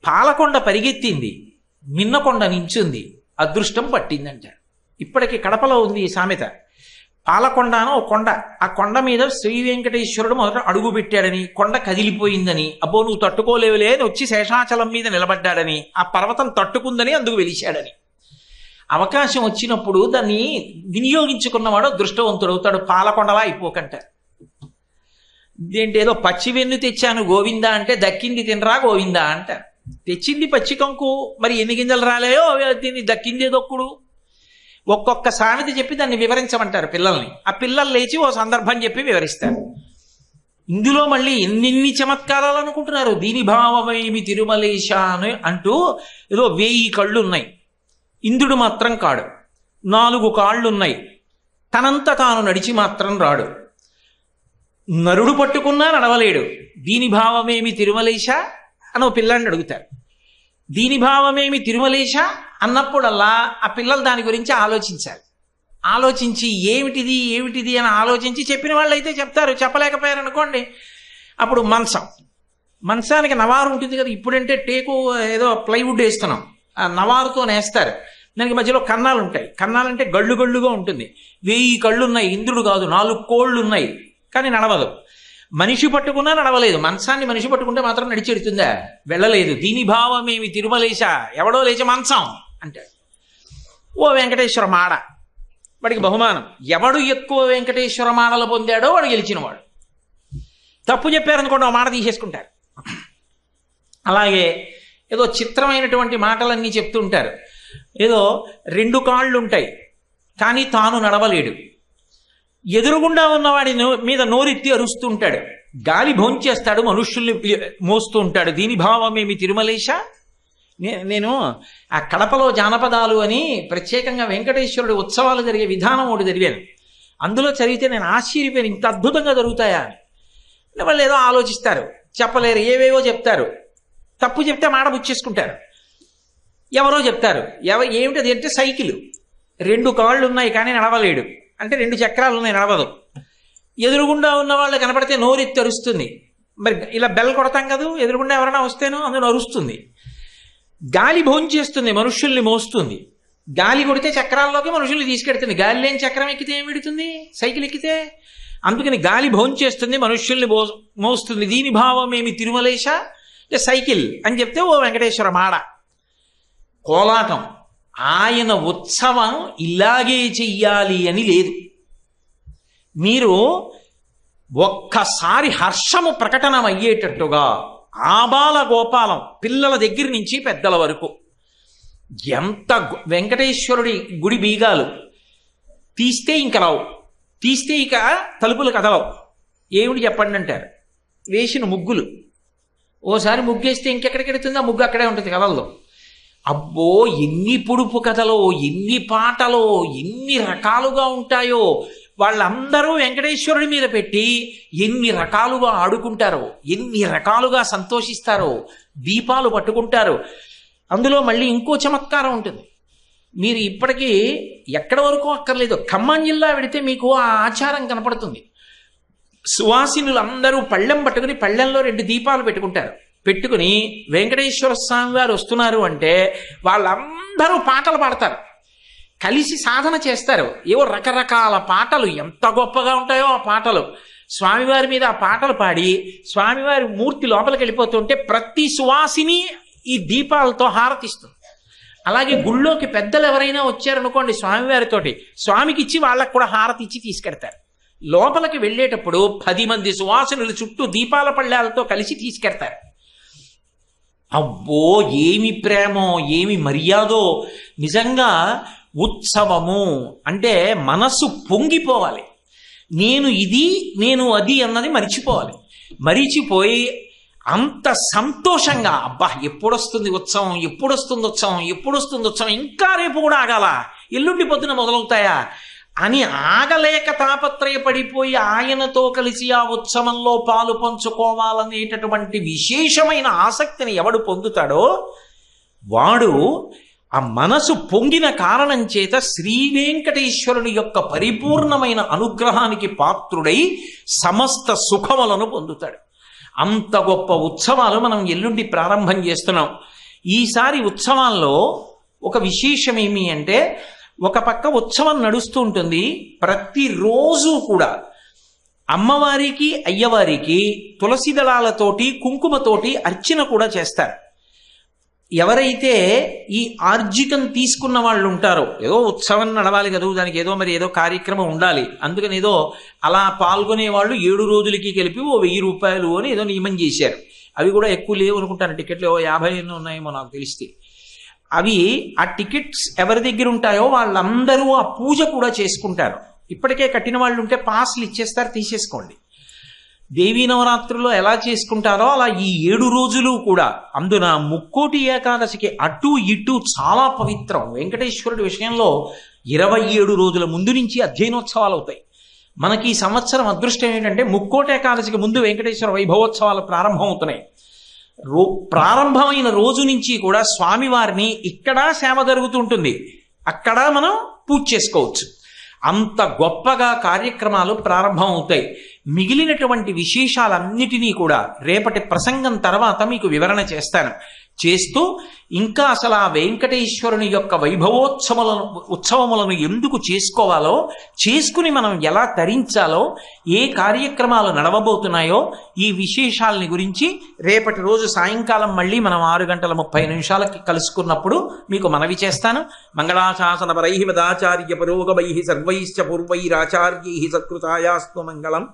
పాలకొండ పరిగెత్తింది, మిన్నకొండ నించుంది, అదృష్టం పట్టిందంటారు. ఇప్పటికీ కడపలో ఉంది ఈ సామెత. పాలకొండ అని ఒక కొండ, ఆ కొండ మీద శ్రీ వెంకటేశ్వరుడు మొదట అడుగు పెట్టాడని, కొండ కదిలిపోయిందని, అబ్బో నువ్వు తట్టుకోలేవులే అని వచ్చి శేషాచలం మీద నిలబడ్డాడని, ఆ పర్వతం తట్టుకుందని అందుకు వెలిశాడని. అవకాశం వచ్చినప్పుడు దాన్ని వినియోగించుకున్నవాడు దృష్టవంతుడవుతాడు. పాలకొండలా అయిపోకంటారు. ఇదేంటి ఏదో పచ్చి వెన్ను తెచ్చాను గోవిందా అంటే, దక్కింది తినరా గోవిందా అంటారు. తెచ్చింది పచ్చి కంకు, మరి ఎన్ని గింజలు రాలేయో దీన్ని దక్కిందే దొక్కుడు. ఒక్కొక్క సామెత చెప్పి దాన్ని వివరించమంటారు పిల్లల్ని. ఆ పిల్లలు లేచి ఓ సందర్భం చెప్పి వివరిస్తారు. ఇందులో మళ్ళీ ఎన్ని చమత్కారాలు అనుకుంటున్నారు. దీని భావమేమి తిరుమలేశ అని అంటూ ఏదో 1000 కళ్ళు ఉన్నాయి, ఇంద్రుడు మాత్రం కాడు. 4 కాళ్ళున్నాయి, తనంత తాను నడిచి మాత్రం రాడు. నరుడు పట్టుకున్నా నడవలేడు. దీని భావమేమి తిరుమలేశ అని ఓ పిల్లాన్ని అడుగుతారు. దీని భావమేమి తిరుమలేశ అన్నప్పుడల్లా ఆ పిల్లలు దాని గురించి ఆలోచించాలి. ఆలోచించి ఏమిటిది అని ఆలోచించి చెప్పిన వాళ్ళు అయితే చెప్తారు. చెప్పలేకపోయారు అనుకోండి, అప్పుడు మంచానికి నవారు ఉంటుంది కదా, ఇప్పుడంటే టేకు ఏదో ప్లైవుడ్ వేస్తున్నాం, ఆ నవారుతో నేస్తారు. దానికి మధ్యలో కన్నాలు ఉంటాయి. కన్నాలంటే గళ్ళుగా ఉంటుంది. 1000 కళ్ళు ఉన్నాయి, ఇంద్రుడు కాదు. 4 కోళ్ళు ఉన్నాయి, కానీ నడవదు. మనిషి పట్టుకున్నా నడవలేదు. మంచాన్ని మనిషి పట్టుకుంటే మాత్రం నడిచెడుతుందా? వెళ్ళలేదు. దీని భావమేమి తిరుమలేశ, ఎవడో లేచి మంచం అంటాడు. ఓ వెంకటేశ్వర మాడ, వాడికి బహుమానం. ఎవడు ఎక్కువ వెంకటేశ్వర మాడలు పొందాడో వాడు గెలిచినవాడు. తప్పు చెప్పారనుకోండి, ఓ మాట తీసేసుకుంటారు. అలాగే ఏదో చిత్రమైనటువంటి మాటలన్నీ చెప్తుంటారు. ఏదో 2 కాళ్ళు ఉంటాయి, కానీ తాను నడవలేడు. ఎదురుగుండా ఉన్నవాడి మీద నోరెత్తి అరుస్తుంటాడు. గాలి భోంచేస్తాడు, మనుష్యుల్ని మోస్తూ ఉంటాడు. దీని భావమేమి తిరుమలేశ. నేను ఆ కడపలో జానపదాలు అని ప్రత్యేకంగా వెంకటేశ్వరుడి ఉత్సవాలు జరిగే విధానం ఒకటి చదివాను. అందులో చదివితే నేను ఆశ్చర్యపోయాను, ఇంత అద్భుతంగా జరుగుతాయా అని. వాళ్ళు ఏదో ఆలోచిస్తారు, చెప్పలేరు, ఏవేవో చెప్తారు, తప్పు చెప్తే మాట పుచ్చేసుకుంటారు. ఎవరో చెప్తారు, ఏమిటది అంటే సైకిల్ 2 కాళ్ళు ఉన్నాయి కానీ నడవలేడు, అంటే 2 చక్రాలు ఉన్నాయి నడవదు. ఎదురుగుండా ఉన్న వాళ్ళు కనపడితే నోరెత్తి అరుస్తుంది. మరి ఇలా బెల్ కొడతాం కదా, ఎదురుగుండా ఎవరైనా వస్తేనో అందులో అరుస్తుంది. గాలి భోంచేస్తుంది, మనుష్యుల్ని మోస్తుంది. గాలి కొడితే చక్రాల్లోకి మనుషుల్ని తీసుకెడుతుంది. గాలి లేని చక్రం ఎక్కితే ఏం పెడుతుంది, సైకిల్ ఎక్కితే. అందుకని గాలి భోంచేస్తుంది, మనుష్యుల్ని మోస్తుంది. దీని భావం ఏమి తిరుమలేశ అంటే సైకిల్ అని చెప్తే ఓ వెంకటేశ్వర మాడ. కోలాటం ఆయన ఉత్సవం ఇలాగే చెయ్యాలి అని లేదు. మీరు ఒక్కసారి హర్షము ప్రకటనమయ్యేటట్టుగా ఆబాల గోపాలం, పిల్లల దగ్గర నుంచి పెద్దల వరకు, ఎంత వెంకటేశ్వరుడి గుడి బీగాలు తీస్తే ఇంక రావు, తీస్తే ఇక తలుపులు కదలవు. ఏమిటి చెప్పండి అంటారు, వేసిన ముగ్గులు. ఓసారి ముగ్గేస్తే ఇంకెక్కడికి వెళుతుంది, ఆ ముగ్గు అక్కడే ఉంటుంది కథల్లో. అబ్బో ఎన్ని పొడుపు కథలో, ఎన్ని పాటలో, ఎన్ని రకాలుగా ఉంటాయో. వాళ్ళందరూ వెంకటేశ్వరుడి మీద పెట్టి ఎన్ని రకాలుగా ఆడుకుంటారో, ఎన్ని రకాలుగా సంతోషిస్తారో, దీపాలు పట్టుకుంటారు. అందులో మళ్ళీ ఇంకో చమత్కారం ఉంటుంది. మీరు ఇప్పటికీ ఎక్కడి వరకు అక్కర్లేదు, ఖమ్మం జిల్లా వెడితే మీకు ఆ ఆచారం కనపడుతుంది. సువాసినులు అందరూ పళ్ళెం పట్టుకుని పళ్ళెంలో 2 దీపాలు పెట్టుకుంటారు. పెట్టుకుని వెంకటేశ్వర స్వామి వారు వస్తున్నారు అంటే వాళ్ళందరూ పాటలు పాడతారు, కలిసి సాధన చేస్తారు. ఏవో రకరకాల పాటలు, ఎంత గొప్పగా ఉంటాయో ఆ పాటలు. స్వామివారి మీద ఆ పాటలు పాడి స్వామివారి మూర్తి లోపలికి వెళ్ళిపోతుంటే ప్రతి సువాసిని ఈ దీపాలతో హారతిస్తుంది. అలాగే గుళ్ళోకి పెద్దలు ఎవరైనా వచ్చారనుకోండి స్వామివారితోటి, స్వామికి ఇచ్చి వాళ్ళకు కూడా హారతి ఇచ్చి తీసుకెడతారు. లోపలికి వెళ్ళేటప్పుడు 10 మంది సువాసినులు చుట్టూ దీపాల పళ్ళాలతో కలిసి తీసుకెడతారు. అబ్బో ఏమి ప్రేమో, ఏమి మర్యాదో. నిజంగా ఉత్సవము అంటే మనసు పొంగిపోవాలి. నేను ఇది, నేను అది అన్నది మరిచిపోవాలి. మరిచిపోయి అంత సంతోషంగా, అబ్బా ఎప్పుడొస్తుంది ఉత్సవం, ఎప్పుడొస్తుంది ఉత్సవం, ఎప్పుడొస్తుంది ఉత్సవం, ఇంకా రేపు కూడా ఆగాల, ఎల్లుండి పొద్దున మొదలవుతాయా అని ఆగలేక తాపత్రయపడిపోయి ఆయనతో కలిసి ఆ ఉత్సవంలో పాలు పంచుకోవాలనేటటువంటి విశేషమైన ఆసక్తిని ఎవడు పొందుతాడో వాడు ఆ మనసు పొంగిన కారణం చేత శ్రీ వెంకటేశ్వరుని యొక్క పరిపూర్ణమైన అనుగ్రహానికి పాత్రుడై సమస్త సుఖములను పొందుతాడు. అంత గొప్ప ఉత్సవాలు మనం ఎల్లుండి ప్రారంభం చేస్తున్నాం. ఈసారి ఉత్సవాల్లో ఒక విశేషం ఏమి అంటే, ఒక పక్క ఉత్సవం నడుస్తూ ఉంటుంది, ప్రతిరోజు కూడా అమ్మవారికి అయ్యవారికి తులసి దళాలతోటి కుంకుమతోటి అర్చన కూడా చేస్తారు. ఎవరైతే ఈ ఆర్జికం తీసుకున్న వాళ్ళు ఉంటారో, ఏదో ఉత్సవం నడవాలి కదా, దానికి ఏదో మరి ఏదో కార్యక్రమం ఉండాలి, అందుకని ఏదో అలా పాల్గొనే వాళ్ళు 7 రోజులకి కలిపి ఓ 1000 రూపాయలు అని ఏదో నియమం చేశారు. అవి కూడా ఎక్కువ లేవు అనుకుంటాను, టికెట్లు 50 ఉన్నాయేమో నాకు తెలిస్తే. అవి ఆ టికెట్స్ ఎవరి దగ్గర ఉంటాయో వాళ్ళందరూ ఆ పూజ కూడా చేసుకుంటారు. ఇప్పటికే కట్టిన వాళ్ళు ఉంటే పాస్లు ఇచ్చేస్తారు, తీసేసుకోండి. దేవీ నవరాత్రుల్లో ఎలా చేసుకుంటారో అలా ఈ 7 రోజులు కూడా. అందున ముక్కోటి ఏకాదశికి అటు ఇటు చాలా పవిత్రం. వెంకటేశ్వరుడి విషయంలో 27 రోజుల ముందు నుంచి అధ్యయనోత్సవాలు అవుతాయి. మనకి ఈ సంవత్సరం అదృష్టం ఏంటంటే ముక్కోటి ఏకాదశికి ముందు వెంకటేశ్వర వైభవోత్సవాలు ప్రారంభం అవుతున్నాయి. ప్రారంభమైన రోజు నుంచి కూడా స్వామివారిని ఇక్కడ సేవ జరుగుతుంటుంది, అక్కడ మనం పూజ చేసుకోవచ్చు. అంత గొప్పగా కార్యక్రమాలు ప్రారంభం అవుతాయి. మిగిలినటువంటి విశేషాలన్నిటినీ కూడా రేపటి ప్రసంగం తర్వాత మీకు వివరణ చేస్తూ ఇంకా అసలు ఆ వెంకటేశ్వరుని యొక్క ఉత్సవములను ఎందుకు చేసుకోవాలో, చేసుకుని మనం ఎలా తరించాలో, ఏ కార్యక్రమాలు నడవబోతున్నాయో ఈ విశేషాలని గురించి రేపటి రోజు సాయంకాలం మళ్ళీ మనం 6:30 కలుసుకున్నప్పుడు మీకు మనవి చేస్తాను. మంగళాశాసన పరై మదాచార్య పురోగమై సర్వైశ్చ పూర్వైరాచార్యై సత్కృతాయాస్తు మంగళం.